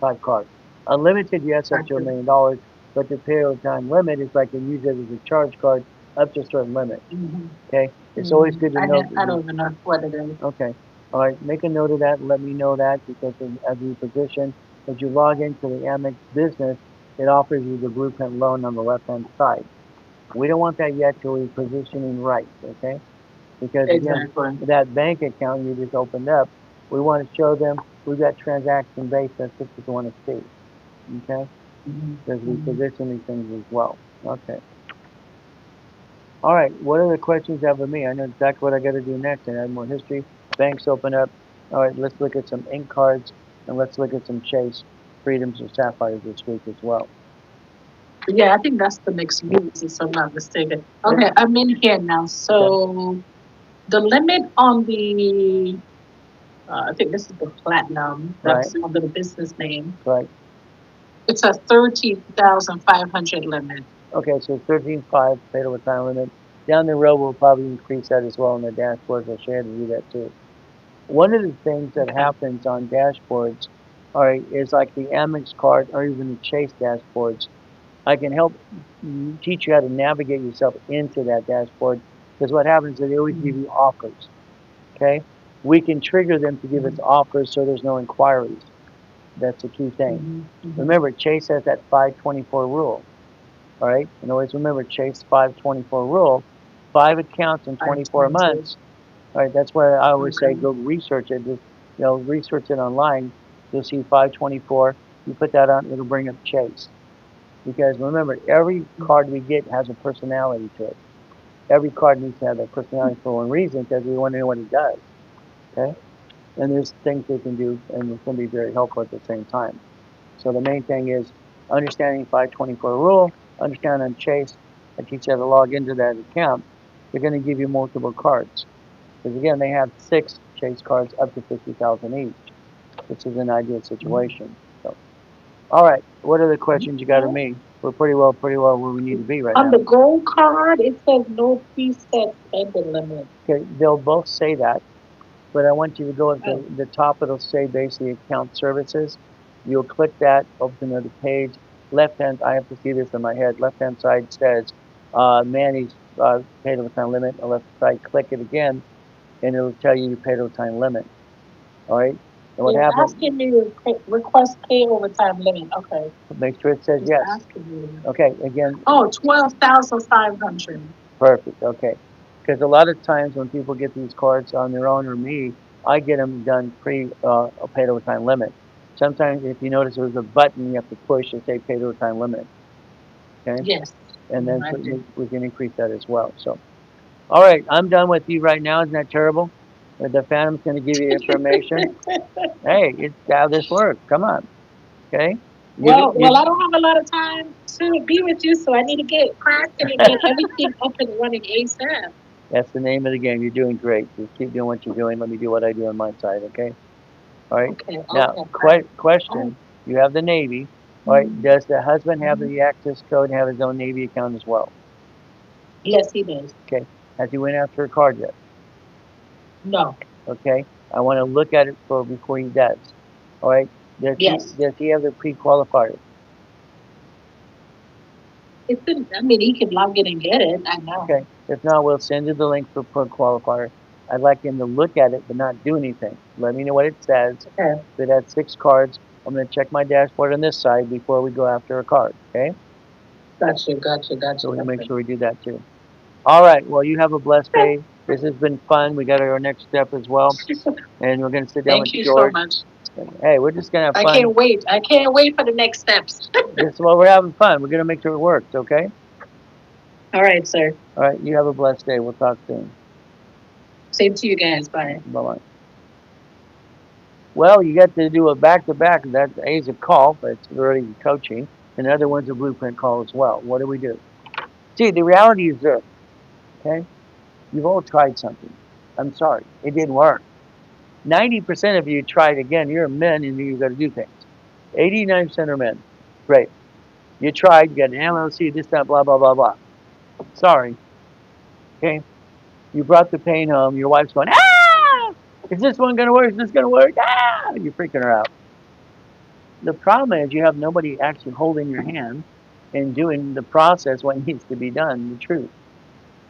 type card. Unlimited, yes, up to $1 Gotcha. million, but the pay over time limit is like you use it as a charge card up to a certain limit. Mhm. Okay, it's always Mhm. good to know. I don't even know what it is. Okay, all right, make a note of that. And let me know that because as you position, as you log into the Amex business, it offers you the blueprint loan on the left hand side. We don't want that yet till we're positioning right. Okay. Because again, Exactly. that bank account you just opened up, we want to show them we've got transaction based. That's what we want to see. Okay, Mhm. because we Mhm. position these things as well. Okay. All right. What other questions you have of me? I know exactly what I got to do next and add more history. Banks open up. All right. Let's look at some ink cards and let's look at some Chase Freedoms or Sapphires this week as well. Yeah, I think that's the next news, if I'm not mistaken. Okay, I'm in here now. So the limit on the I think this is the platinum. Right. That's under the business name. Right. It's a 13,500 limit. Okay. So 13.5 paid over time limit. Down the road, we'll probably increase that as well on the dashboard. I'll show you how to do that too. One of the things that Okay. happens on dashboards, all right, is like the Amex card or even the Chase dashboards. I can help teach you how to navigate yourself into that dashboard because what happens is they always give you offers. Okay, we can trigger them to give us offers so there's no inquiries. That's the key thing. Remember, Chase has that 524 rule. All right, and always remember Chase 524 rule. 5 accounts in 24 months. All right, that's why I always say go research it. Just research it online. You'll see 524. You put that on, it'll bring up Chase. Because remember, every card we get has a personality to it. Every card needs to have that personality for one reason, because we want to know what it does. Okay, and there's things they can do, and it's going to be very helpful at the same time. So the main thing is understanding 524 rule, understanding Chase. I teach you how to log into that account. They're going to give you multiple cards. Because again, they have 6 Chase cards up to 50,000 each, which is an ideal situation. So, all right, what other questions you got of me? We're pretty well where we need to be right On now. the gold card, it says no preset spending limit. Okay, they'll both say that, but I want you to go at the top. It'll say basically account services. You'll click that, open another page. Left hand, I have to see this in my head. Left hand side says manage paid overtime limit. On the left side, click it again, and it'll tell you your paid overtime limit. All right. And what happens? Asking me to request pay overtime limit. Okay. Make sure it says It's yes. asking me. Okay. Again. Oh, 12,500. Perfect. Okay. Because a lot of times when people get these cards on their own or me, I get them done pre paid overtime limit. Sometimes if you notice there's a button you have to push to say paid overtime limit. Okay. Yes. And then we can increase that as well. So, all right, I'm done with you right now. Isn't that terrible? The Phantom's going to give you information. Hey, it's how this works. Come on. Okay. Well, I don't have a lot of time to be with you, so I need to get cracking and get everything up and running ASAP. That's the name of the game. You're doing great. Just keep doing what you're doing. Let me do what I do on my side, okay? All right. Okay. Now, question. You have the Navy. All right. Does the husband have the access code and have his own Navy account as well? Yes, he does. Okay. Has he went after a card yet? No. Okay. I want to look at it before he does. All right. Does he have the pre-qualifier? It's good. I mean, he can log in and get it. I know. Okay. If not, we'll send you the link for Pro Qualifier. I'd like him to look at it but not do anything. Let me know what it says. Okay. If it has 6 cards, I'm going to check my dashboard on this side before we go after a card. Okay? Gotcha. So we'll make sure we do that too. All right. Well, you have a blessed day. This has been fun. We got our next step as well, and we're going to sit down with Thank you George. so much. Hey, we're just going to have fun. I can't wait. I can't wait for the next steps. This is why we're having fun. We're going to make sure it works. Okay? All right, sir. All right. You have a blessed day. We'll talk soon. Same to you guys. Bye. Bye-bye. Well, you got to do a back-to-back. That A's a call, but it's already coaching. And the other one's a blueprint call as well. What do we do? See, the reality is this. Okay? You've all tried something. I'm sorry. It didn't work. 90% of you tried again. You're men and you've got to do things. 89% are men. Great. You tried. You got an LLC, this, that, blah, blah, blah, blah. Sorry. Okay? You brought the pain home. Your wife's going, ah! Is this one going to work? Is this going to work? Ah! You're freaking her out. The problem is you have nobody actually holding your hand and doing the process, what needs to be done, the truth.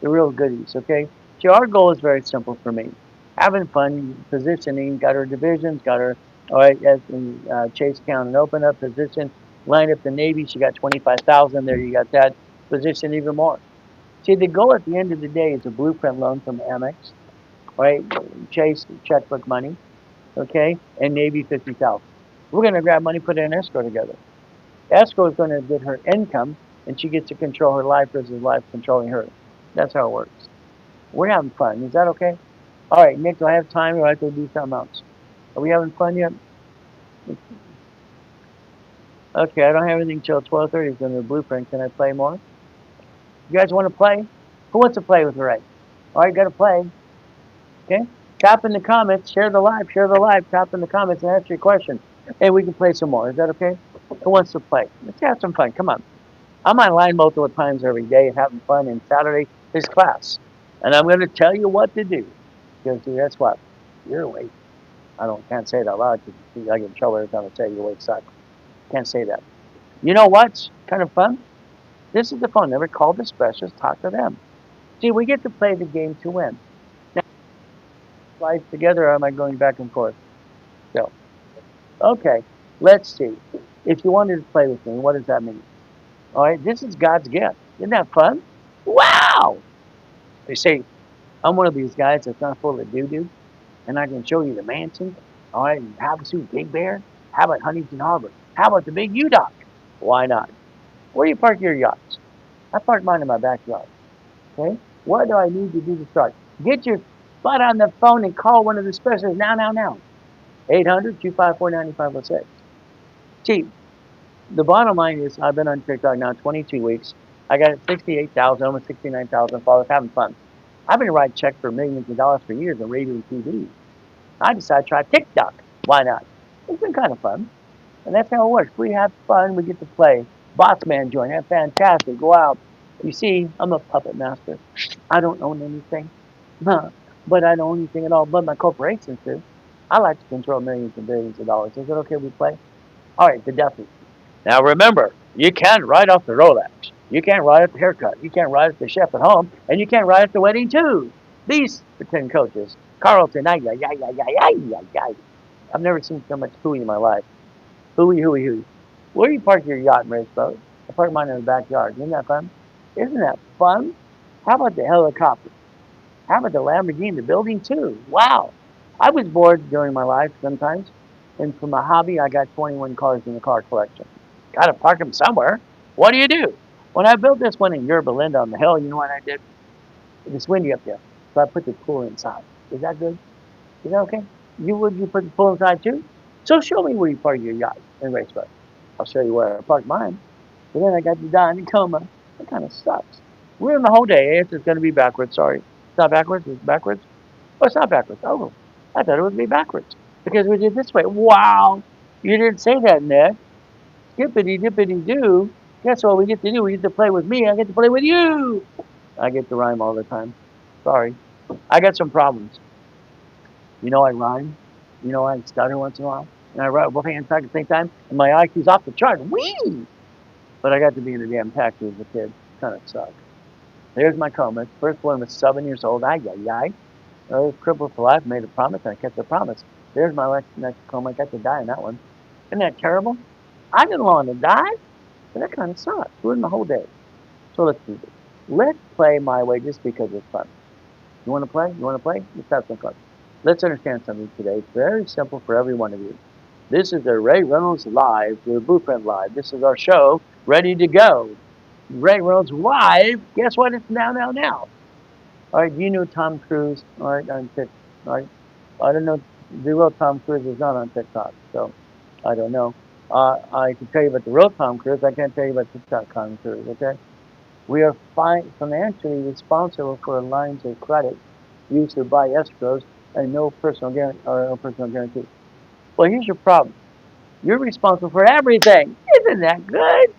The real goodies, okay? So our goal is very simple for me. Having fun, positioning, got our divisions, got our, all right, as in Chase County, open up position, line up the Navy, she got 25,000 there, you got that, position even more. See, the goal at the end of the day is a blueprint loan from Amex, right? Chase checkbook money, okay? And Navy 50,000. We're going to grab money, put it in escrow together. Escrow is going to get her income, and she gets to control her life versus life controlling her. That's how it works. We're having fun. Is that okay? All right, Nick, do I have time or do I have to do something else? Are we having fun yet? Okay, I don't have anything till 12:30 is in the blueprint. Can I play more? You guys want to play? Who wants to play with Ray? All right, got to play. Okay? Tap in the comments, share the live, tap in the comments and answer your question. And we can play some more. Is that okay? Who wants to play? Let's have some fun. Come on. I'm online multiple times every day having fun, and Saturday is class. And I'm going to tell you what to do. Because that's what? You're awake. Can't say it out loud because I get in trouble every time I say you're awake suck. Can't say that. You know what's kind of fun? This is the fun. Never call the specialists, talk to them. See, we get to play the game to win. Now, life together, or am I going back and forth? So, okay, let's see. If you wanted to play with me, what does that mean? All right, this is God's gift. Isn't that fun? Wow! They say, I'm one of these guys that's not full of doo-doo, and I can show you the mansion. All right, and Havasu, Big Bear. How about Huntington Harbor? How about the big U-Dock? Why not? Where do you park your yachts? I park mine in my backyard. Okay? What do I need to do to start? Get your butt on the phone and call one of the specialists now. 800-254-9506. See, the bottom line is I've been on TikTok now 22 weeks. I got 68,000, almost 69,000 followers, having fun. I've been writing checks for millions of dollars for years on radio and TV. I decided to try TikTok. Why not? It's been kind of fun. And that's how it works. We have fun. We get to play. Boss man join. That's fantastic. Go out. You see, I'm a puppet master. I don't own anything. But I don't own anything at all. But my corporations do. I like to control millions and billions of dollars. Is it okay we play? All right, the definitely. Now remember, you can't write off the Rolex. You can't write off the haircut. You can't write off the chef at home. And you can't write off the wedding too. These pretend coaches. Carlton, I've never seen so much hooey in my life. Hooey. Where do you park your yacht and race boat? I park mine in the backyard. Isn't that fun? Isn't that fun? How about the helicopter? How about the Lamborghini, the building too? Wow. I was bored during my life sometimes. And from a hobby, I got 21 cars in the car collection. Got to park them somewhere. What do you do? When I built this one in Yerba Linda on the hill, you know what I did? It's windy up there. So I put the pool inside. Is that good? Is that okay? Would you put the pool inside too? So show me where you park your yacht and race boat. I'll show you where I parked mine. But then I got to die in coma. That kind of sucks. We're in the whole day. It's going to be backwards. Sorry. It's not backwards. It's backwards. Oh, it's not backwards. Oh, I thought it would be backwards. Because we did this way. Wow. You didn't say that, Nick. Skippity dippity doo. Guess what we get to do? We get to play with me. I get to play with you. I get to rhyme all the time. Sorry. I got some problems. You know I rhyme. You know I stutter once in a while. And I write both hands at the same time. And my IQ's off the chart. Whee! But I got to be in the damn taxi as a kid. Kind of sucked. There's my Comex. First one was 7 years old. Ay, ay, ay. I was crippled for life, made a promise, and I kept the promise. There's my next Comex. I got to die in that one. Isn't that terrible? I didn't want to die, but that kind of sucks. Ruined my whole day. So let's do this. Let's play my way just because it's fun. You want to play? You want to play? Let's have some fun. Let's understand something today. It's very simple for every one of you. This is the Ray Reynolds Live, the Blueprint Live. This is our show, ready to go. Ray Reynolds Live. Guess what? It's now. All right, do you know Tom Cruise? All right, on TikTok. All right, I don't know. The real Tom Cruise is not on TikTok, so I don't know. I can tell you about the real Tom Cruise. I can't tell you about TikTok Tom Cruise. Okay. We are financially responsible for lines of credit used to buy escrows and no personal guarantee. Well, here's your problem. You're responsible for everything. Isn't that good?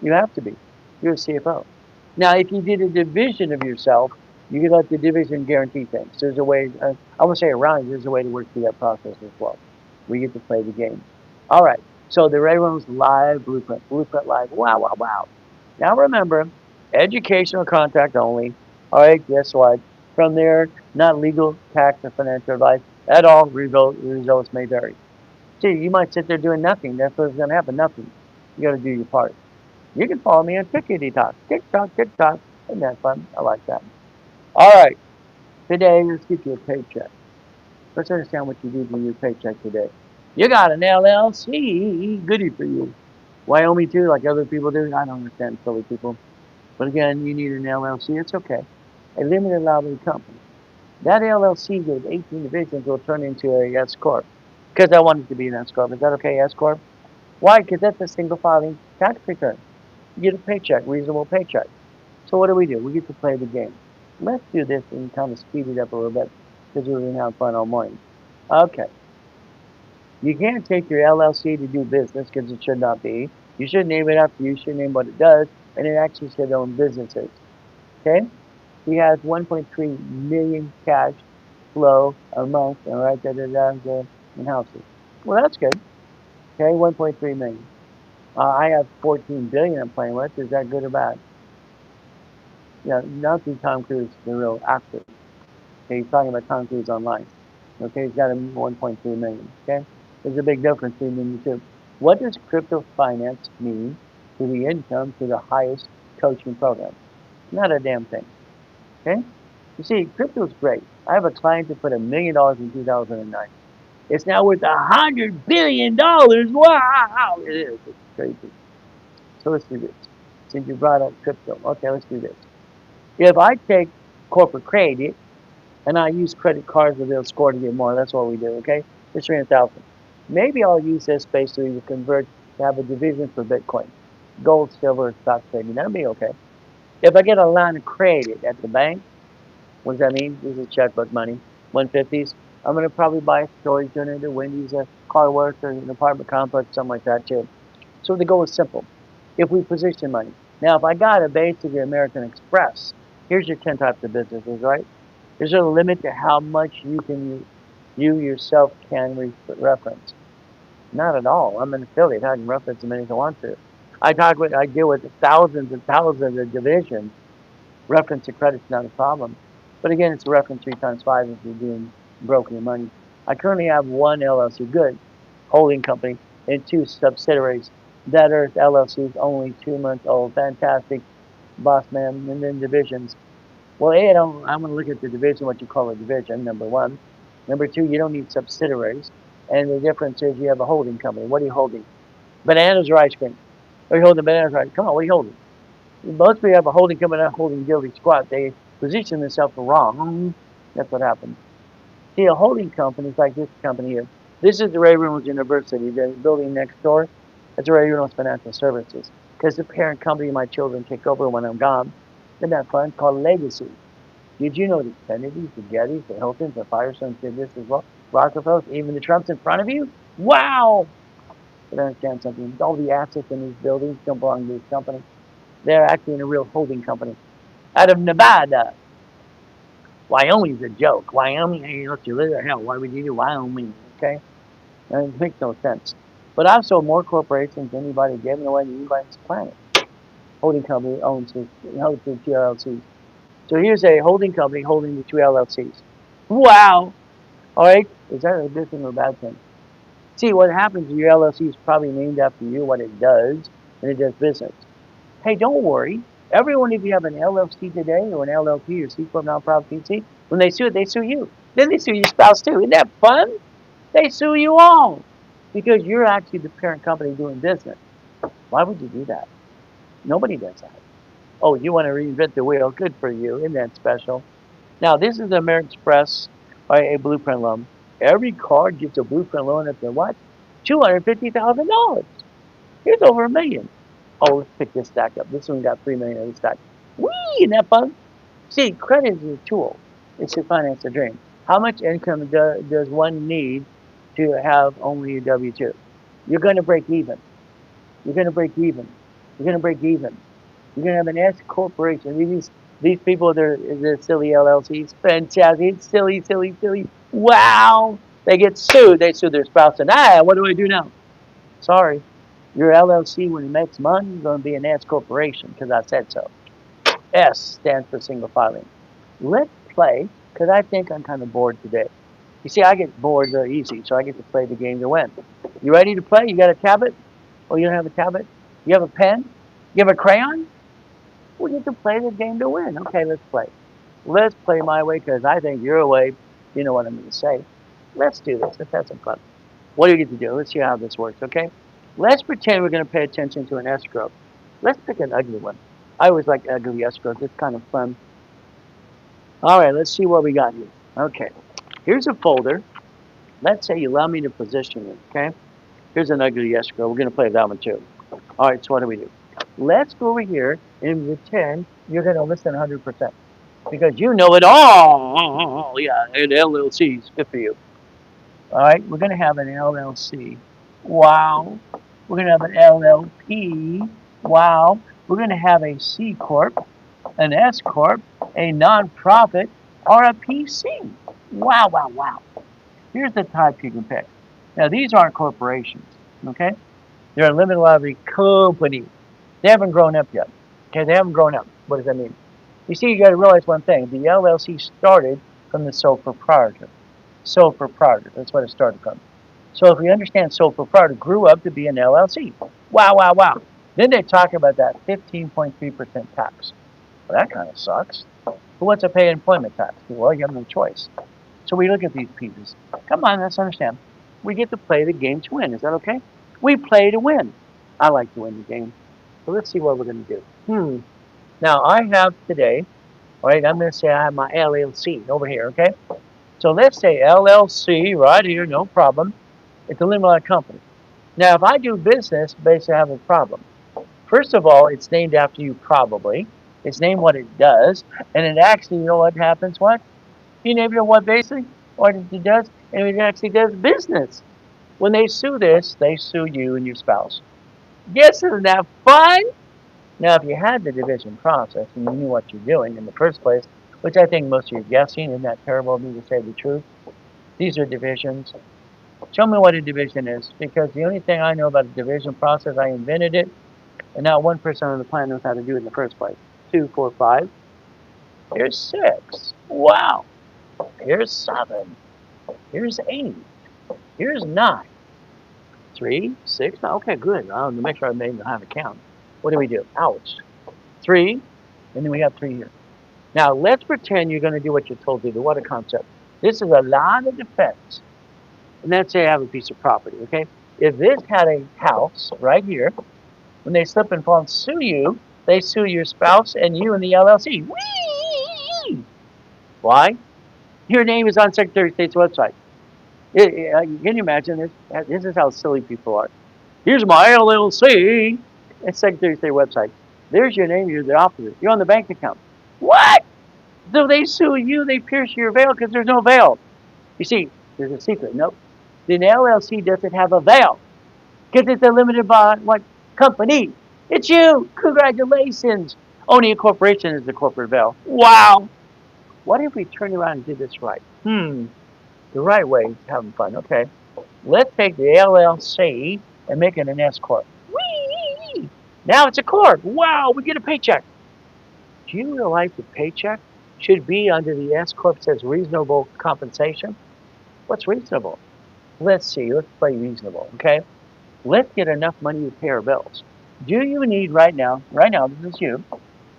You have to be. You're a CFO. Now, if you did a division of yourself, you could let the division guarantee things. There's a way, I won't say around, there's a way to work through that process as well. We get to play the game. All right. So the Ray Reynolds Live Blueprint Live. Wow. Now remember, educational contact only. All right, guess what? From there, not legal, tax, or financial advice at all. Results may vary. See, you might sit there doing nothing. That's what's going to happen. Nothing. You got to do your part. You can follow me on TikTok. Isn't that fun? I like that. All right. Today, let's get you a paycheck. Let's understand what you do with your paycheck today. You got an LLC. Goody for you. Wyoming too, like other people do. I don't understand silly people. But again, you need an LLC. It's okay. A limited liability company. That LLC with 18 divisions will turn into a S corp. Because I want it to be an S corp. Is that okay, S corp? Why? Because that's a single filing tax return. You get a paycheck, reasonable paycheck. So what do? We get to play the game. Let's do this and kind of speed it up a little bit because we're going to have fun all morning. Okay. You can't take your LLC to do business because it should not be. You should name it after you should name what it does, and it actually should own businesses. Okay? He has 1.3 million cash flow a month, all right, in houses. Well, that's good. Okay, 1.3 million. I have 14 billion I'm playing with. Is that good or bad? Yeah, not the Tom Cruise, the real actor. Okay, he's talking about Tom Cruise online. Okay, he's got a 1.3 million. Okay, there's a big difference between the two. What does crypto finance mean to the income to the highest coaching program? Not a damn thing. Okay, you see, crypto is great. I have a client that put $1 million in 2009. It's now worth $100 billion. Wow, it is. It's crazy. So let's do this. Since you brought up crypto, okay, let's do this. If I take corporate credit and I use credit cards with their score to get more, that's what we do, okay? It's 300,000. Maybe I'll use this space to either convert to have a division for Bitcoin, gold, silver, stock trading. That'll be okay. If I get a line of credit at the bank, what does that mean? This is checkbook money, 150s. I'm going to probably buy a storage unit, a Wendy's, a car work, or an apartment complex, something like that too. So the goal is simple. If we position money. Now, if I got a basically American Express, here's your 10 types of businesses, right? There's a limit to how much you yourself can reference. Not at all. I'm an affiliate. I can reference as many as I want to. I deal with thousands and thousands of divisions. Reference to credit's not a problem. But again, it's a reference 3 times 5 if you're doing broken money. I currently have one LLC, good, holding company, and 2 subsidiaries that are LLCs, only 2 months old, fantastic, boss man, and then divisions. Well, I'm going to look at the division, what you call a division, number 1. Number 2, you don't need subsidiaries. And the difference is you have a holding company. What are you holding? Bananas or ice cream? Are you holding bananas or ice cream? Come on, what are you holding? Most people have a holding company, not holding guilty squat. They position themselves wrong. That's what happens. See, a holding company is like this company here. This is the Ray Reynolds University. The building next door, that's Ray Reynolds Financial Services. Because the parent company my children take over when I'm gone. Isn't that fun? It's called Legacy. Did you know the Kennedys, the Gettys, the Hiltons, the Firestones did this as well? Rockefellers, even the Trumps in front of you? Wow! But understand something. All the assets in these buildings don't belong to this company. They're actually in a real holding company. Out of Nevada. Wyoming's a joke. Wyoming, hey, look, you live there. Hell, why would you do Wyoming? Okay? And it makes no sense. But I've sold more corporations than anybody, given away to anybody on this planet. holding company owns the two LLCs. So here's a holding company holding the two LLCs. Wow. All right. Is that a good thing or a bad thing? See, what happens is your LLC is probably named after you, what it does, and it does business. Hey, don't worry. Everyone, if you have an LLC today or an LLP or C Corp nonprofit PC, when they sue it, they sue you. Then they sue your spouse too. Isn't that fun? They sue you all because you're actually the parent company doing business. Why would you do that? Nobody does that. Oh, you want to reinvent the wheel? Good for you. Isn't that special? Now, this is the American Express, a blueprint loan. Every card gets a blueprint loan up to what? $250,000. Here's over $1 million. Oh, let's pick this stack up. This one got $3 million in the stack. Whee! Isn't that fun? See, credit is a tool. It's to finance a dream. How much income does one need to have only a W-2? You're going to break even. You're going to break even. You're going to break even. You're going to have an S corporation. These people, they're silly LLCs. Fantastic. Silly. Wow. They get sued. They sue their spouse. And what do I do now? Sorry. Your LLC, when it makes money, is going to be an S corporation because I said so. S stands for single filing. Let's play, because I think I'm kind of bored today. You see, I get bored very easy, so I get to play the game to win. You ready to play? You got a tablet? Oh, you don't have a tablet? You have a pen? You have a crayon? We get to play the game to win. Okay, let's play. Let's play my way, because I think your way, you know what I'm going to say. Let's do this. Let's have some fun. What do you get to do? Let's see how this works, okay? Let's pretend we're going to pay attention to an escrow. Let's pick an ugly one. I always like ugly escrows. It's kind of fun. All right, let's see what we got here. Okay, here's a folder. Let's say you allow me to position it, okay? Here's an ugly escrow. We're going to play that one too. All right, so what do? Let's go over here and pretend you're going to listen 100%. Because you know it all. Yeah, and LLCs, good for you. All right, we're going to have an LLC. Wow. We're going to have an LLP. Wow. We're going to have a C Corp, an S Corp, a nonprofit, or a PC. Wow. Here's the type you can pick. Now, these aren't corporations, okay? They're a limited liability company. They haven't grown up yet. Okay, they haven't grown up. What does that mean? You see, you got to realize one thing. The LLC started from the sole proprietor. Sole proprietor. That's what it started from. So if we understand sole proprietor grew up to be an LLC. Wow. Then they talk about that 15.3% tax. Well, that kind of sucks. Who wants to pay employment tax? Well, you have no choice. So we look at these pieces. Come on, let's understand. We get to play the game to win. Is that okay? We play to win. I like to win the game. So let's see what we're going to do. Now, I have today, all right, I'm going to say I have my LLC over here, okay? So let's say LLC right here, no problem. It's a limited company. Now, if I do business, basically I have a problem. First of all, it's named after you probably. It's named what it does. And it actually, you know what happens? What? You name it what basically? What it does? And it actually does business. When they sue this, they sue you and your spouse. Yes, isn't that fun? Now, if you had the division process and you knew what you're doing in the first place, which I think most of you are guessing, isn't that terrible of me to say the truth? These are divisions. Show me what a division is, because the only thing I know about a division process, I invented it, and not one person on the planet knows how to do it in the first place. 2, 4, 5. Here's 6. Wow. Here's 7. Here's 8. Here's 9. 3, 6. Okay, good. I want to make sure I made the time to count. What do? Ouch. 3, and then we have 3 here. Now, let's pretend you're going to do what you're told to do. What a concept. This is a line of defense. And let's say I have a piece of property, okay? If this had a house right here, when they slip and fall and sue you, they sue your spouse and you and the LLC. Whee! Why? Your name is on Secretary of State's website. Can you imagine this? This is how silly people are. Here's my LLC. It's Secretary of State website. There's your name. You're the opposite. You're on the bank account. What? So they sue you. They pierce your veil because there's no veil. You see, there's a secret. Nope. The LLC doesn't have a veil because it's a limited by what company? It's you. Congratulations. Only a corporation is the corporate veil. Wow. What if we turn around and did this right? The right way is having fun. Okay. Let's take the LLC and make it an S Corp. Whee! Now it's a core. Wow, we get a paycheck. Do you realize the paycheck should be under the S Corp says reasonable compensation? What's reasonable? Let's see, let's play reasonable, okay? Let's get enough money to pay our bills. Do you need right now, this is you,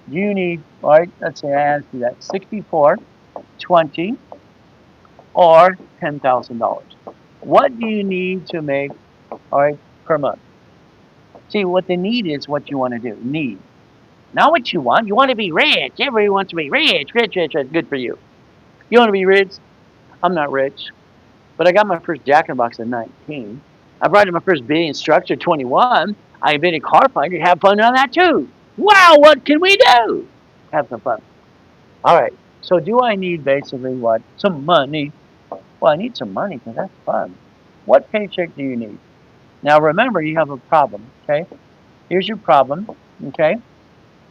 do you need, all right, let's say I ask you that, 64, 20, or $10,000? What do you need to make, all right, per month? See, what the need is what you want to do. Need. Not what you want. You want to be rich. Everybody wants to be rich. Rich, rich, rich. Good for you. You want to be rich? I'm not rich. But I got my first Jack in the Box at 19. I brought in my first billion structure at 21. I invented car finder. Have fun on that too. Wow, what can we do? Have some fun. All right. So do I need basically what? Some money. Well, I need some money because that's fun. What paycheck do you need? Now remember, you have a problem, okay? Here's your problem, okay?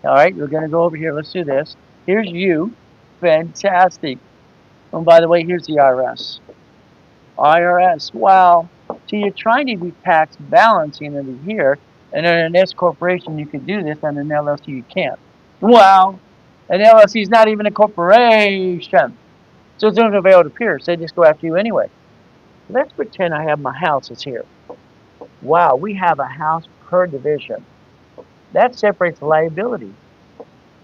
All right, we're going to go over here. Let's do this. Here's you. Fantastic. And by the way, here's the IRS. IRS, wow. So you're trying to do tax balancing over here, and in an S corporation you can do this, and an LLC you can't. Wow. An LLC is not even a corporation. So it's not available to peers. They just go after you anyway. Let's pretend I have my houses here. Wow, we have a house per division. That separates liability.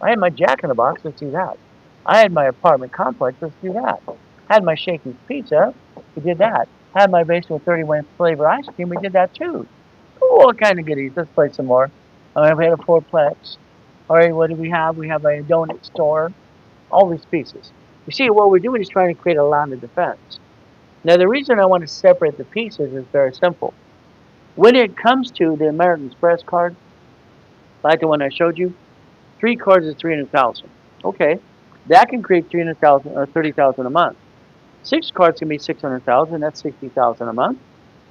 I had my Jack in the Box, let's do that. I had my apartment complex, let's do that. I had my Shakey's Pizza, we did that. I had my basement 31 flavor ice cream, we did that too. Ooh, what kind of goodies? Let's play some more. We had a fourplex. All right, what do we have? We have a donut store. All these pieces. You see, what we're doing is trying to create a line of defense. Now, the reason I want to separate the pieces is very simple. When it comes to the American Express card, like the one I showed you, 3 cards is 300,000. Okay, that can create 300,000 or 30,000 a month. 6 cards can be 600,000. That's 60,000 a month.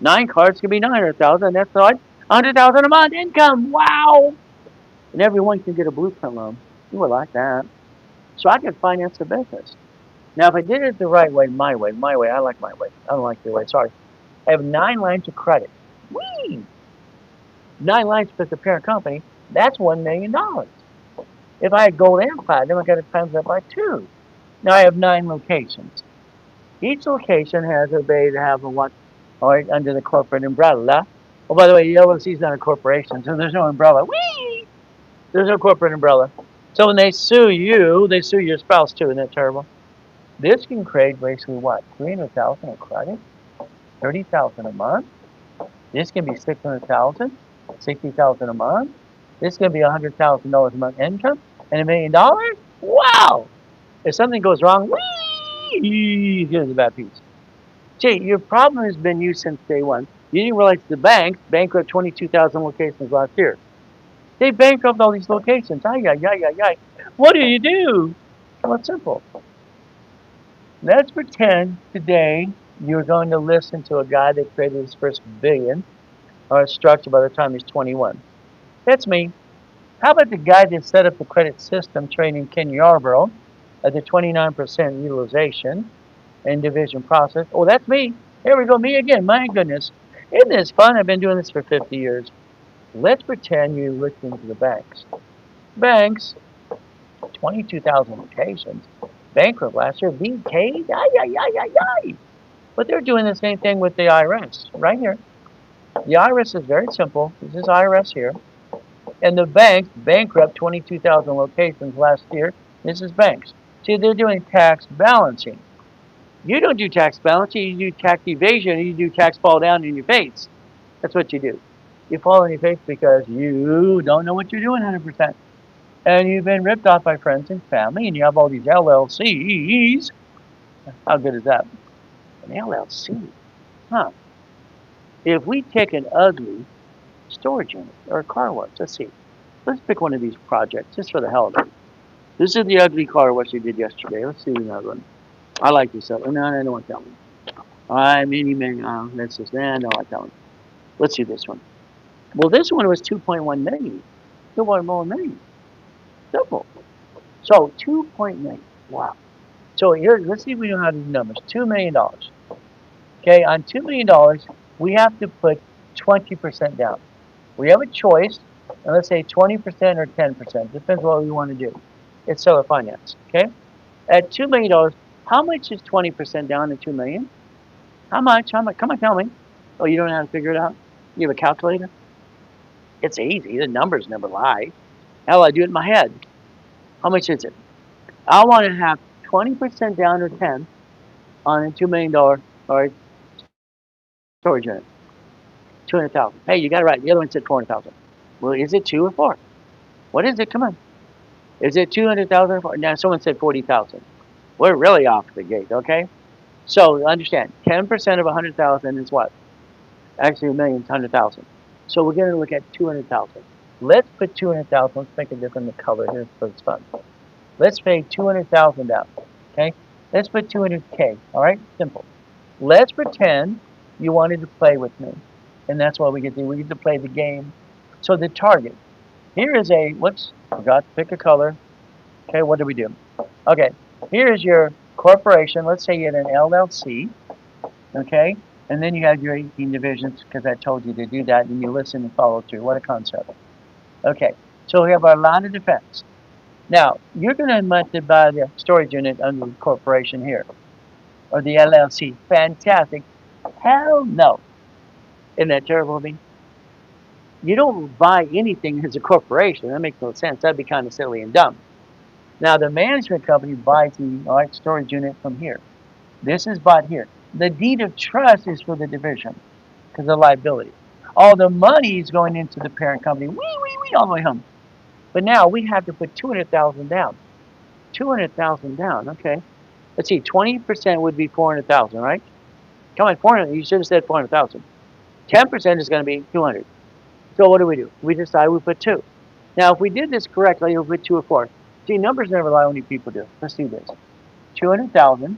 9 cards can be 900,000. That's like 100,000 a month income. Wow! And everyone can get a blueprint loan. You would like that. So I can finance the business. Now, if I did it the right way, my way, I like my way. I don't like your way. Sorry. I have 9 lines of credit. Whee! 9 lines with the parent company. That's $1 million. If I had gold and platinum, I got to times that by 2. Now I have 9 locations. Each location has a ability to have a what? All right, under the corporate umbrella. Oh, by the way, the LLC is not a corporation, so there's no umbrella. Whee! There's no corporate umbrella. So when they sue you, they sue your spouse too. Isn't that terrible? This can create basically what? 300,000 in credit, 30,000 a month. This can be 600,000, 60,000 a month. This can be $100,000 a month income and $1 million. Wow! If something goes wrong, whee! Here's a bad piece. See, your problem has been you since day one. You didn't realize the bank bankrupt 22,000 locations last year. They bankrupt all these locations. Ay, ay, ay, ay, ay. What do you do? Well, it's simple. Let's pretend today you're going to listen to a guy that created his first billion or structure by the time he's 21. That's me. How about the guy that set up the credit system training Ken Yarborough at the 29% utilization and division process? Oh, that's me. Here we go, me again. My goodness. Isn't this fun? I've been doing this for 50 years. Let's pretend you look into the banks. Banks, 22,000 locations. Bankrupt last year. BK, ay, ay, ay, ay, ay. But they're doing the same thing with the IRS right here. The IRS is very simple. This is IRS here. And the banks bankrupt 22,000 locations last year. This is banks. See, they're doing tax balancing. You don't do tax balancing. You do tax evasion. You do tax fall down in your face. That's what you do. You fall on your face because you don't know what you're doing 100%. And you've been ripped off by friends and family, and you have all these LLCs. How good is that? An LLC? Huh. If we take an ugly storage unit or a car wash, let's see. Let's pick one of these projects just for the hell of it. This is the ugly car wash you did yesterday. Let's see another one. I like this other one. No, I don't want that one. That's just, I don't like that one. Let's see this one. Well, this one was 2.1 million. 2.1 million. Simple. So 2.9. Wow. So here, let's see if we know how to do numbers. $2 million. Okay, on $2 million, we have to put 20% down. We have a choice And let's say 20% or 10%, depends what we want to do. It's seller finance, okay? At $2 million, how much is 20% down to $2 million? How much? How much? Come on, tell me. Oh, you don't know how to figure it out? You have a calculator? It's easy. The numbers never lie. Hell, I do it in my head. How much is it? I want to have 20% down or 10 on a $2 million storage unit. 200,000. Hey, you got it right. The other one said 400,000. Well, is it 2 or 4? What is it? Come on. Is it 200,000 or 4? Now, someone said 40,000. We're really off the gate, okay? So, understand, 10% of 100,000 is what? Actually, a million is 100,000. So, we're going to look at 200,000. Let's put 200,000. Let's make a different color here so it's fun. Let's pay 200,000 down, okay? Let's put 200K, all right? Simple. Let's pretend you wanted to play with me. And that's what we get to do. We get to play the game. So the target. Here is a, whoops, forgot to pick a color. Okay, what do we do? Okay, here is your corporation. Let's say you had an LLC. Okay, and then you have your 18 divisions because I told you to do that and you listen and follow through. What a concept. Okay, so we have our line of defense. Now, you're going to must buy the storage unit under the corporation here. Or the LLC. Fantastic. Hell no. Isn't that terrible of me? You don't buy anything as a corporation. That makes no sense. That'd be kind of silly and dumb. Now, the management company buys the storage unit from here. This is bought here. The deed of trust is for the division because of liability. All the money is going into the parent company. All the way home. But now we have to put 200,000 down. 200,000 down. Okay. Let's see. 20% would be 400,000, right? Come on, 400. You should have said 400,000. 10% is going to be 200. So what do? We decide we put 2. Now, if we did this correctly, we'll put 2 or 4. See, numbers never lie, only people do. Let's do this. 200,000,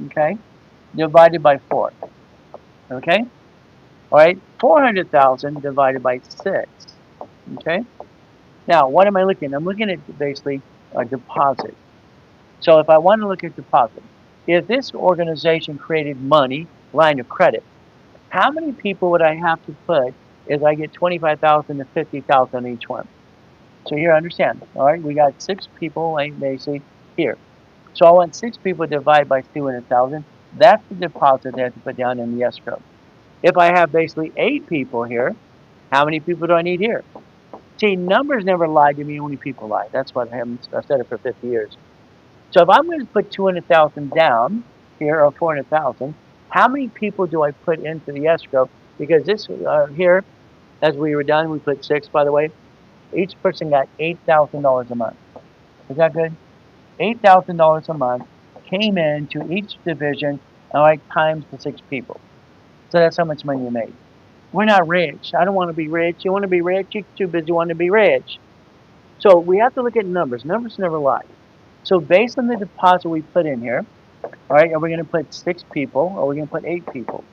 okay, divided by 4. Okay? All right, 400,000 divided by 6. Okay? Now, what am I looking at? I'm looking at basically a deposit. So if I want to look at deposit, if this organization created money, line of credit, how many people would I have to put if I get 25,000 to 50,000 each one? So here, understand. All right, we got 6 people, like basically here. So I want 6 people to divide by 200,000. That's the deposit they have to put down in the escrow. If I have basically 8 people here, how many people do I need here? See, numbers never lie to me, only people lie. That's what happens. I've said it for 50 years. So if I'm going to put 200,000 down here, or 400,000, how many people do I put into the escrow? Because this here, as we were done, we put 6, by the way. Each person got $8,000 a month. Is that good? $8,000 a month came into each division, all right, times the 6 people. So that's how much money you made. We're not rich. I don't want to be rich. You want to be rich? You're too busy wanting to be rich. So we have to look at numbers. Numbers never lie. So based on the deposit we put in here, all right, are we going to put 6 people or are we going to put 8 people?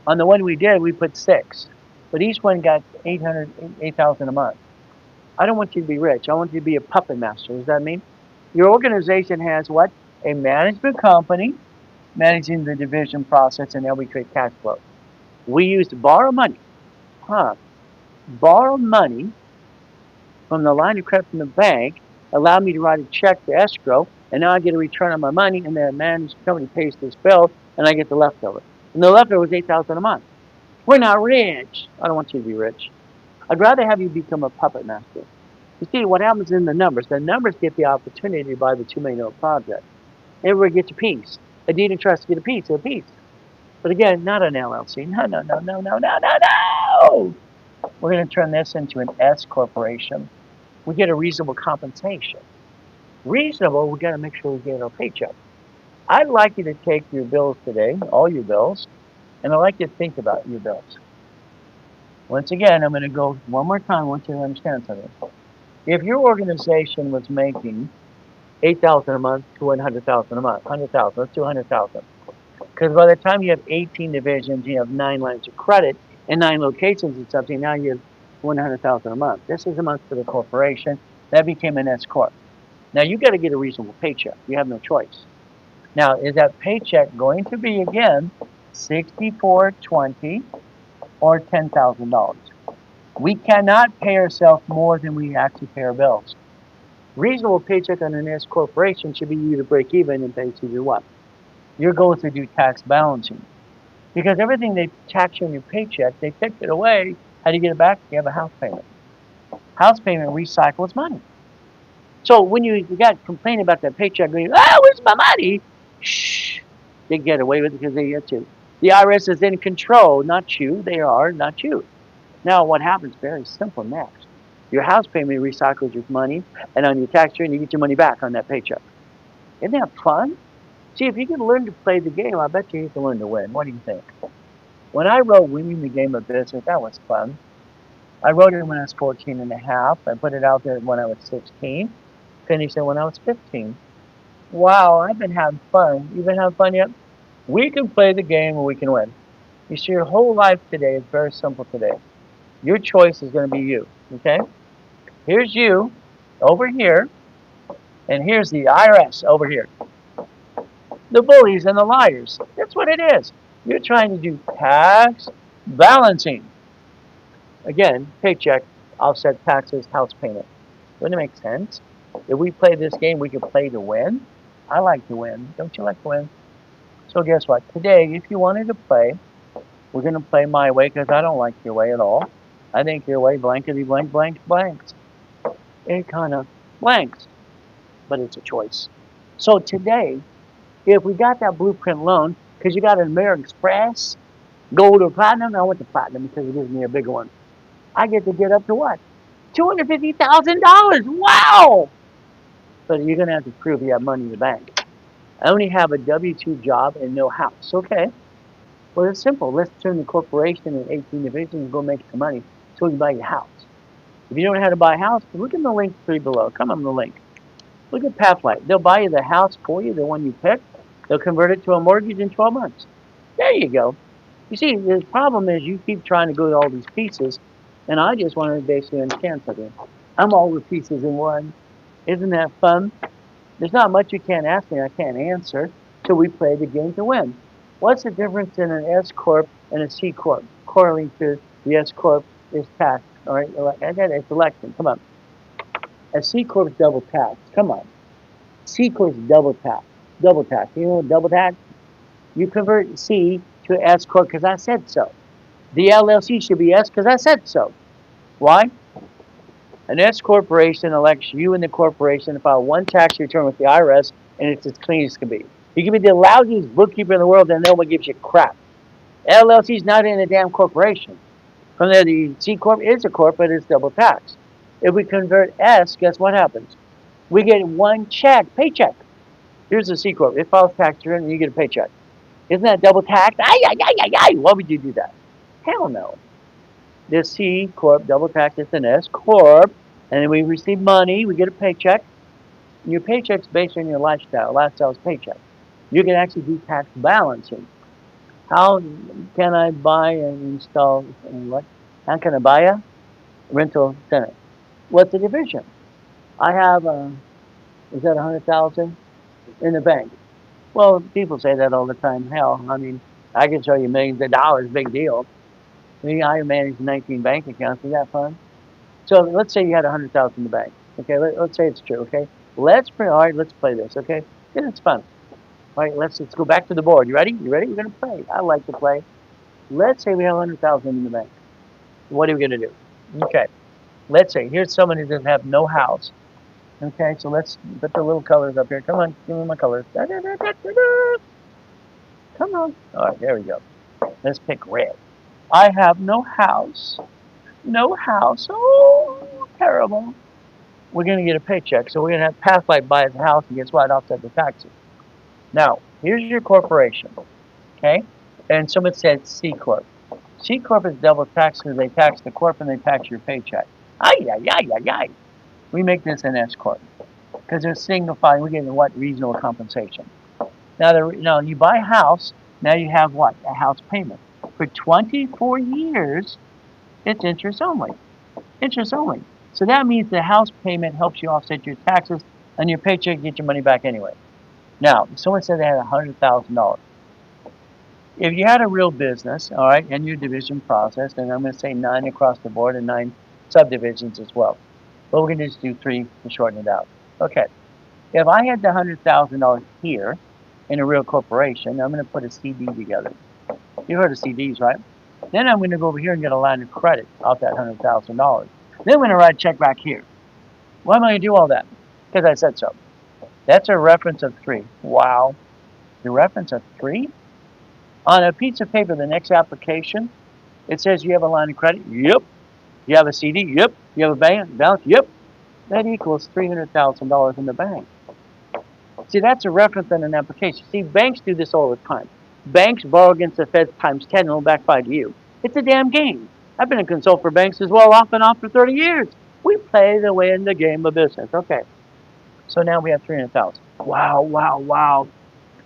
On the one we did, we put 6. But each one got $8,000 a month. I don't want you to be rich. I want you to be a puppet master. What does that mean? Your organization has what? A management company managing the division process, and then we create cash flow. We used to borrow money. Borrow money from the line of credit from the bank, allow me to write a check to escrow, and now I get a return on my money, and the management company pays this bill, and I get the leftover. And the leftover was $8,000 a month. We're not rich. I don't want you to be rich. I'd rather have you become a puppet master. You see, what happens in the numbers get the opportunity to buy the $2 million project. Everybody gets a piece. A deed of trust get a piece. But again, not an LLC. No. We're going to turn this into an S corporation. We get a reasonable compensation. Reasonable, we got to make sure we get our paycheck. I'd like you to take your bills today, all your bills, and I'd like you to think about your bills. Once again, I'm going to go one more time. I want you to understand something. If your organization was making $8,000 a month to $100,000 a month, $100,000, let's do $100,000. Because by the time you have 18 divisions, you have 9 lines of credit and 9 locations and something, now you have $100,000 a month. This is a month for the corporation. That became an S corp. Now you got to get a reasonable paycheck. You have no choice. Now, is that paycheck going to be again $64.20 or $10,000? We cannot pay ourselves more than we actually pay our bills. Reasonable paycheck on an S corporation should be you to break even and basically what? Your goal is to do tax balancing. Because everything they tax you on your paycheck, they take it away. How do you get it back? You have a house payment. House payment recycles money. So when you got complaining about that paycheck, going, where's my money? Shh, they get away with it because they get to. The IRS is in control, not you. They are, not you. Now what happens? Very simple next. Your house payment recycles your money, and on your tax return, you get your money back on that paycheck. Isn't that fun? See, if you can learn to play the game, I bet you can learn to win. What do you think? When I wrote Winning the Game of Business, that was fun. I wrote it when I was 14 and a half. I put it out there when I was 16. Finished it when I was 15. Wow, I've been having fun. You been having fun yet? We can play the game and we can win. You see, your whole life today is very simple today. Your choice is going to be you, okay? Here's you over here, and here's the IRS over here. The bullies and the liars. That's what it is. You're trying to do tax balancing. Again, paycheck, offset taxes, house payment. Wouldn't it make sense? If we play this game, we can play to win. I like to win. Don't you like to win? So guess what? Today, if you wanted to play, we're going to play my way because I don't like your way at all. I think your way blankety blank blanks. It kind of blanks, but it's a choice. So today, if we got that blueprint loan, because you got an American Express, gold or platinum, I went to platinum because it gives me a bigger one. I get to get up to what? $250,000. Wow! But you're going to have to prove you have money in the bank. I only have a W-2 job and no house. Okay. Well, it's simple. Let's turn the corporation in 18 divisions and go make some money so we can buy your house. If you don't know how to buy a house, look at the link 3 below. Come on the link. Look at Pathlight. They'll buy you the house for you, the one you pick. They'll convert it to a mortgage in 12 months. There you go. You see, the problem is you keep trying to go to all these pieces, and I just want to basically understand something. I'm all the pieces in one. Isn't that fun? There's not much you can't ask me I can't answer, so we play the game to win. What's the difference in an S Corp and a C Corp? According to the S Corp is tax. All right, it's election. Come on. A C Corp is double tax. Come on. C Corp is double tax. Double tax. You know what double tax? You convert C to S Corp because I said so. The LLC should be S because I said so. Why? An S corporation elects you and the corporation to file one tax return with the IRS, and it's as clean as can be. You can be the lousiest bookkeeper in the world, and nobody gives you crap. LLC is not in a damn corporation. From there, the C Corp is a corp, but it's double tax. If we convert S, guess what happens? We get one check, paycheck. Here's the C Corp. It files tax return, and you get a paycheck. Isn't that double tax? Why would you do that? Hell no. The C Corp double tax is an S Corp, and then we receive money, we get a paycheck. And your paycheck's based on your lifestyle. Lifestyle's paycheck. You can actually do tax balancing. How can I buy and install what? How can I buy a rental center? What's the division? I have is that 100,000 in the bank? Well, people say that all the time. Hell, I mean, I can show you millions of dollars, big deal. I manage 19 bank accounts. Is that fun? So let's say you had 100,000 in the bank. Okay, let's say it's true. Okay, all right, let's play this. Okay, it's fun. All right, let's go back to the board. You ready? You ready? We're gonna play. I like to play. Let's say we have 100,000 in the bank. What are we gonna do? Okay, let's say here's someone who doesn't have no house. Okay, so let's put the little colors up here. Come on, give me my colors. Come on. All right, there we go. Let's pick red. I have no house. No house. Oh, terrible. We're going to get a paycheck, so we're going to have Pathlight buy the house, and guess what? Offset the taxes. Now, here's your corporation, okay? And someone said C Corp. C Corp is double tax because they tax the corp and they tax your paycheck. We make this an S Corp because they're single filing. We're getting what? Reasonable compensation. Now, you buy a house. Now you have what? A house payment. For 24 years, it's interest only. Interest only. So that means the house payment helps you offset your taxes, and your paycheck get your money back anyway. Now, someone said they had $100,000. If you had a real business, all right, and your division process, then I'm going to say 9 across the board and 9 subdivisions as well. But we're going to just do 3 to shorten it out. Okay. If I had the $100,000 here in a real corporation, I'm going to put a CD together. You heard of CDs, right? Then I'm going to go over here and get a line of credit off that $100,000. Then I'm going to write a check back here. Why am I going to do all that? Because I said so. That's a reference of 3. Wow. The reference of 3? On a piece of paper, the next application, it says you have a line of credit. Yep. You have a CD. Yep. You have a bank balance. Yep. That equals $300,000 in the bank. See, that's a reference on an application. See, banks do this all the time. Banks borrow against the Fed times 10 and will backfire to you. It's a damn game. I've been a consultant for banks as well, off and on for 30 years. We play the way in the game of business. Okay. So now we have 300,000. Wow, wow, wow.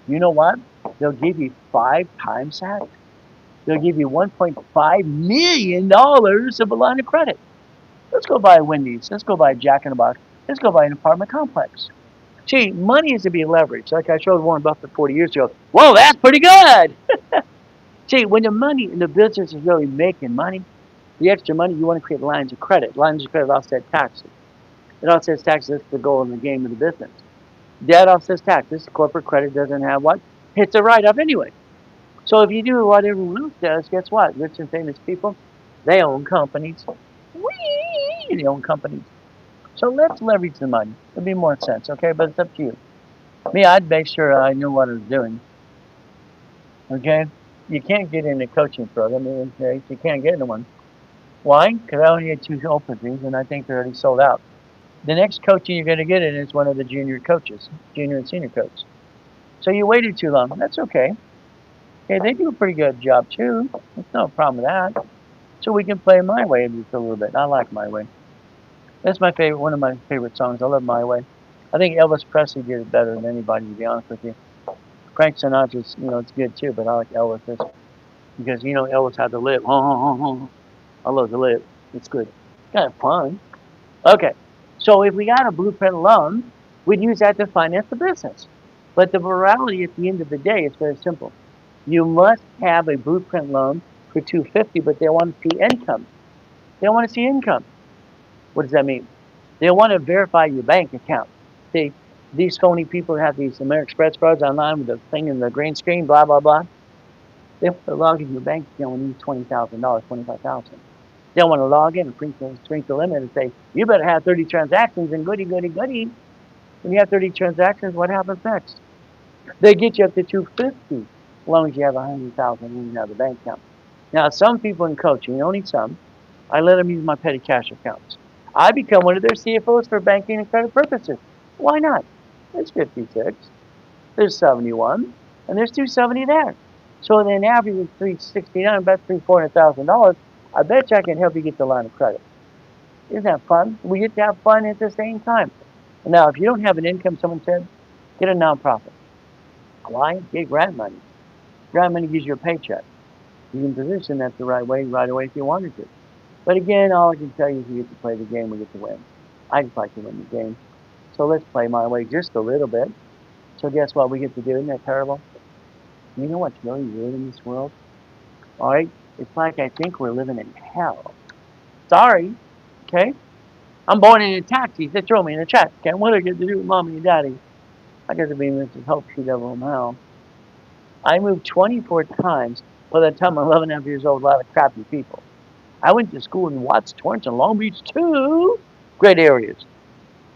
You know what? They'll give you 5 times that. They'll give you $1.5 million of a line of credit. Let's go buy a Wendy's. Let's go buy a Jack in the Box. Let's go buy an apartment complex. See, money is to be leveraged. Like I showed Warren Buffett 40 years ago. Whoa, that's pretty good. See, when the money in the business is really making money, the extra money, you want to create lines of credit. Lines of credit offset taxes. It offsets taxes. That's the goal in the game of the business. Debt offsets taxes. Corporate credit doesn't have what? It's a write-off anyway. So if you do what everyone else does, guess what? Rich and famous people, they own companies. Whee! They own companies. So let's leverage the money. It'll be more sense, okay? But it's up to you. Me, I'd make sure I knew what I was doing. Okay? You can't get in a coaching program. You can't get into one. Why? Because I only had 2 openings, and I think they're already sold out. The next coaching you're going to get in is one of the junior coaches, junior and senior coach. So you waited too long. That's okay. Okay, they do a pretty good job too. There's no problem with that. So we can play My Way just a little bit. I like My Way. That's my favorite, one of my favorite songs. I love My Way. I think Elvis Presley did it better than anybody, to be honest with you. Frank Sinatra's, it's good too, but I like Elvis because Elvis had to live. I love to live. It's good. Kind of fun. Okay. So if we got a blueprint loan, we'd use that to finance the business. But the morality at the end of the day is very simple. You must have a blueprint loan for $250, but they want to see income. They want to see income. What does that mean? They want to verify your bank account. See, these phony people have these American Express cards online with the thing in the green screen, blah, blah, blah. They want to log in your bank account when you need $20,000, $25,000. They want to log in and shrink the limit and say, you better have 30 transactions and goody, goody, goody. When you have 30 transactions, what happens next? They get you up to $250 as long as you have $100,000 in the bank account. Now, some people in coaching, only some, I let them use my petty cash accounts. I become one of their CFOs for banking and credit purposes. Why not? There's 56, there's 71, and there's 270 there. So then average is $369, about $400,000. I bet you I can help you get the line of credit. Isn't that fun? We get to have fun at the same time. Now, if you don't have an income, someone said, get a nonprofit. Why? Get grant money. Grant money gives you a paycheck. You can position that the right away if you wanted to. But again, all I can tell you is you get to play the game, we get to win. I just like to win the game. So let's play My Way just a little bit. So guess what we get to do? Isn't that terrible? You know what's really weird in this world? All right? It's like I think we're living in hell. Sorry. Okay? I'm born in a taxi. They throw me in a check. Okay? What do I get to do with mommy and daddy? I get to be Mrs. Hope, she devil in hell. I moved 24 times by the time I'm 11 and a half years old, a lot of crappy people. I went to school in Watts, Torrance, and Long Beach, too. Great areas.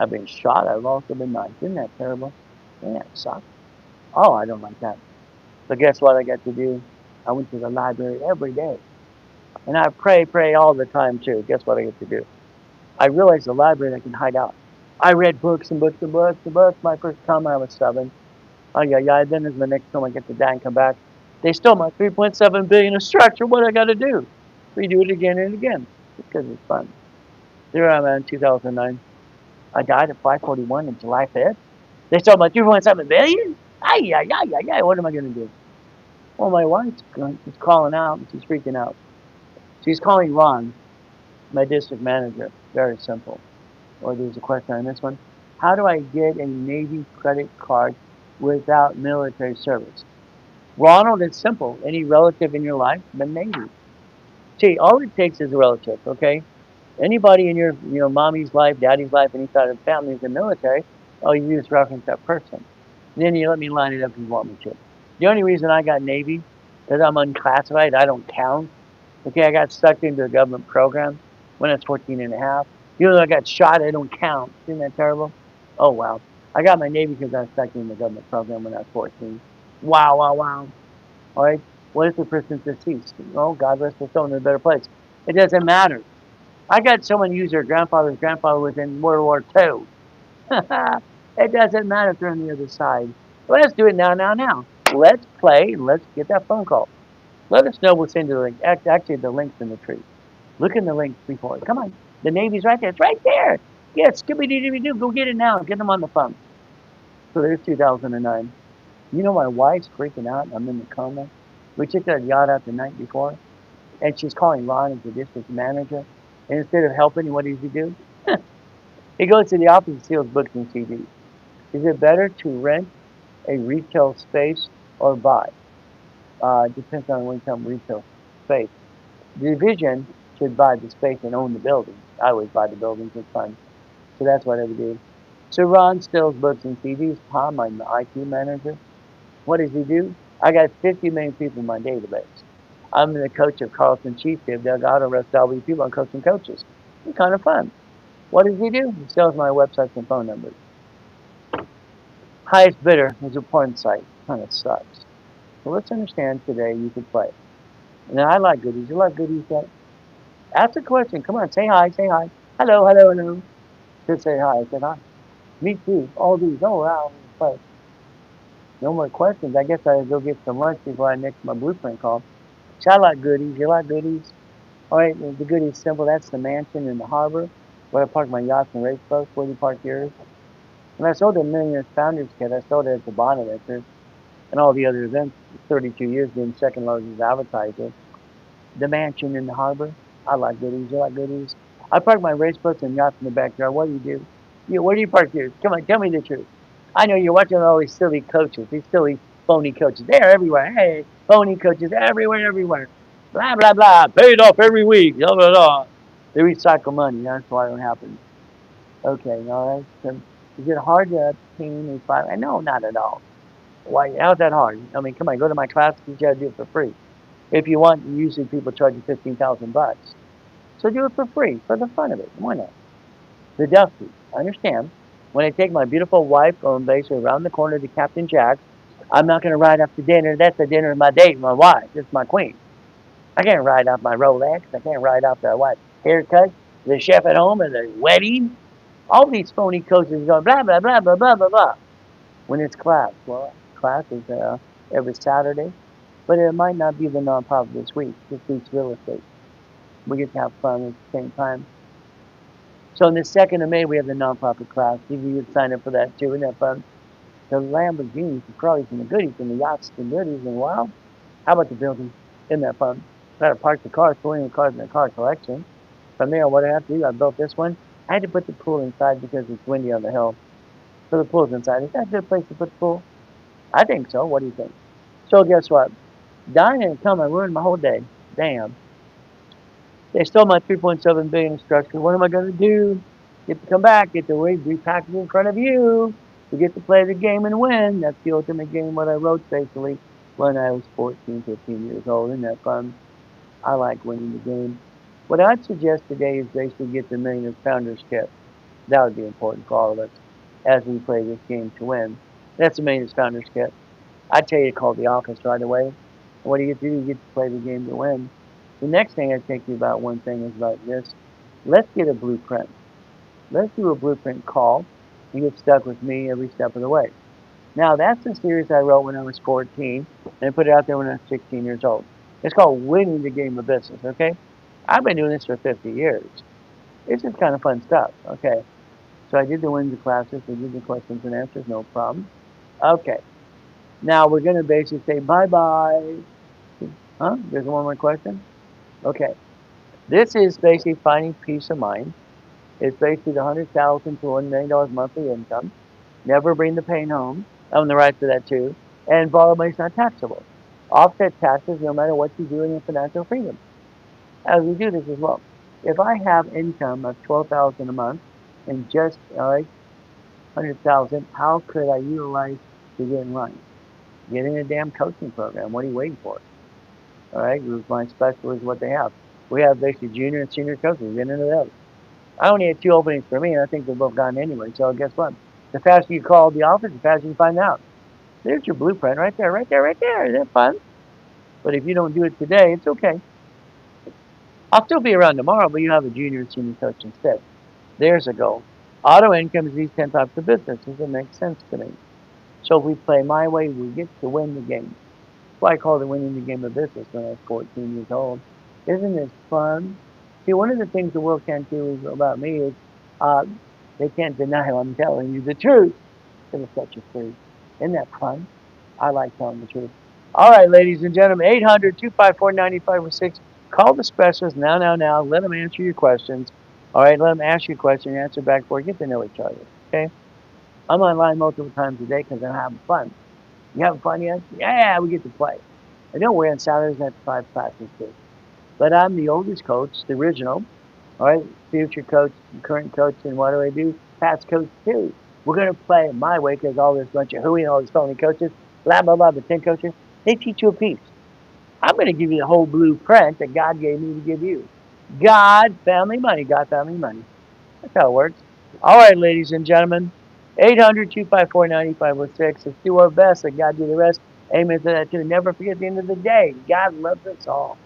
I've been shot. I've also been knifed. Isn't that terrible? Doesn't that suck? Oh, I don't like that. But guess what I got to do? I went to the library every day. And I pray all the time, too. Guess what I get to do? I realized the library I can hide out. I read books and books and books and books. My first time I was 7. Then as the next time I get to die and come back, they stole my $3.7 billion of structure. What do I got to do? Redo it again and again. Because it's fun. There I am in 2009. I died at 5:41 on July 5th. They stole my $3.7 billion? What am I going to do? Well, my wife's calling out and she's freaking out. She's calling Ron, my district manager. Very simple. Or there's a question on this one. How do I get a Navy credit card without military service? Ronald, it's simple. Any relative in your life, the Navy. See, all it takes is a relative, okay? Anybody in your, mommy's life, daddy's life, any side of the family is in the military, all you do is reference that person. And then you let me line it up if you want me to. The only reason I got Navy is I'm unclassified. I don't count. Okay, I got sucked into a government program when I was 14 and a half. Even though I got shot, I don't count. Isn't that terrible? Oh, wow. I got my Navy because I was sucked into the government program when I was 14. Wow, wow, wow. All right. What if the person's deceased? Oh, God rest their soul in a better place. It doesn't matter. I got someone use their grandfather's grandfather was in World War II. It doesn't matter if they're on the other side. Let's do it now. Let's play and let's get that phone call. Let us know what's in the link. Actually, the link's in the tree. Look in the links before. Come on. The Navy's right there. It's right there. Yeah, Scooby-Doo. Go get it now. Get them on the phone. So there's 2009. You know, my wife's freaking out. I'm in the coma. We took that yacht out the night before, and she's calling Ron as the district manager. And instead of helping, what does he do? He goes to the office and steals books and CDs. Is it better to rent a retail space or buy? Depends on when you come retail space. The division should buy the space and own the building. I always buy the buildings, it's fun. So that's what I would do. So Ron steals books and CDs. Tom, I'm the IT manager. What does he do? I got 50 million people in my database. I'm the coach of Carlson Chief Dib, Delgado, rest W people on coaching coaches. It's kind of fun. What does he do? He sells my websites and phone numbers. Highest bidder is a porn site. Kind of sucks. So let's understand today you could play. Now I like goodies. You like goodies yet? Ask a question. Come on, say hi. Hello. Just say hi. I said hi. Me too. All these. Oh wow. Play. No more questions. I guess I'll go get some lunch before I next my blueprint call. So I like goodies. You like goodies? All right, the goodies simple. That's the mansion in the harbor where I park my yachts and race boats. Where do you park yours? And I sold the Millionaires Founders Kit. I sold it at the Bonaventure and all the other events. 32 years being second largest advertiser. The mansion in the harbor. I like goodies. You like goodies? I park my race boats and yachts in the backyard. What do? Where do you park yours? Come on, tell me the truth. I know you're watching all these silly coaches, these silly phony coaches. They're everywhere. Hey, phony coaches everywhere. Blah, blah, blah. Paid off every week. Blah, blah, blah. They recycle money. That's why it happens. Okay, all right. So is it hard to obtain a 5? No, not at all. Why? How's that hard? I mean, come on, go to my class. You got to do it for free. If you want, usually people charge you $15,000. So do it for free, for the fun of it. Why not? The Dusty. I understand. When I take my beautiful wife going basically around the corner to Captain Jack's, I'm not going to ride off to dinner. That's the dinner of my date, my wife. It's my queen. I can't ride off my Rolex. I can't ride off the wife's haircut, the chef at home, and the wedding. All these phony coaches going blah, blah, blah, blah, blah, blah, blah. When it's class. Well, class is every Saturday. But it might not be the nonprofit this week. This week's real estate. We get to have fun at the same time. So on the 2nd of May, we have the nonprofit class. You can sign up for that too. Isn't that fun? The Lamborghinis, the Ferraris, and the goodies, and the yachts, and goodies, and wow. How about the building? Isn't that fun? I had to park the cars, put in the cars in the car collection. From there, what I have to do, I built this one. I had to put the pool inside because it's windy on the hill. So the pool's inside. Is that a good place to put the pool? I think so. What do you think? So guess what? Dying and coming ruined my whole day. Damn. They stole my $3.7 billion instructions. What am I going to do? Get to come back, get to repackage in front of you. We get to play the game and win. That's the ultimate game what I wrote basically when I was 14, 15 years old. Isn't that fun? I like winning the game. What I'd suggest today is basically get the Millionaires Founders Kit. That would be important for all of us as we play this game to win. That's the Millionaires Founders Kit. I'd tell you to call the office right away. And what do? You get to play the game to win. The next thing I'd take you about one thing is about this. Let's get a blueprint. Let's do a blueprint call. You get stuck with me every step of the way. Now, that's the series I wrote when I was 14, and I put it out there when I was 16 years old. It's called Winning the Game of Business, okay? I've been doing this for 50 years. It's just kind of fun stuff, okay? So I did the Wednesday classes, I did the questions and answers, no problem. Okay. Now, we're going to basically say bye-bye. Huh? There's one more question? Okay. This is basically finding peace of mind. It's basically the $100,000 to $1 million monthly income. Never bring the pain home. I own the right to that too. And borrowed money's not taxable. offset taxes no matter what you do in your financial freedom. As we do this as well. If I have income of $12,000 a month and just, all right, 100,000, how could I utilize to get in line? Get in a damn coaching program. What are you waiting for? All right, my special is what they have. We have basically junior and senior coaches. Get into those. I only had 2 openings for me, and I think they're both gone anyway. So guess what? The faster you call the office, the faster you find out. There's your blueprint right there, right there, right there. Isn't that fun? But if you don't do it today, it's okay. I'll still be around tomorrow, but you have a junior and senior coach instead. There's a goal. Auto income is these 10 types of businesses. It makes sense to me. So if we play my way, we get to win the game. That's why I called it winning the game of business when I was 14 years old. Isn't this fun? See, one of the things the world can't do about me is they can't deny I'm telling you the truth. It'll set you free. Isn't that fun? I like telling the truth. All right, ladies and gentlemen, 800-254-9506. Call the specialist now. Let them answer your questions. All right, let them ask you a question, answer back for you. Get to know each other, okay? I'm online multiple times a day because I'm having fun. You having fun yet? Yeah, we get to play. I don't worry, on Saturdays I have 5 classes too. But I'm the oldest coach, the original. All right, future coach, current coach, and what do? Past coach too. We're going to play my way because all this bunch of hooey and all these phony coaches, blah, blah, blah, the 10 coaches, they teach you a piece. I'm going to give you the whole blueprint that God gave me to give you. God, family, money. God, family, money. That's how it works. All right, ladies and gentlemen, 800-254-9506. Let's do our best. Let God do the rest. Amen to that too. Never forget, at the end of the day, God loves us all.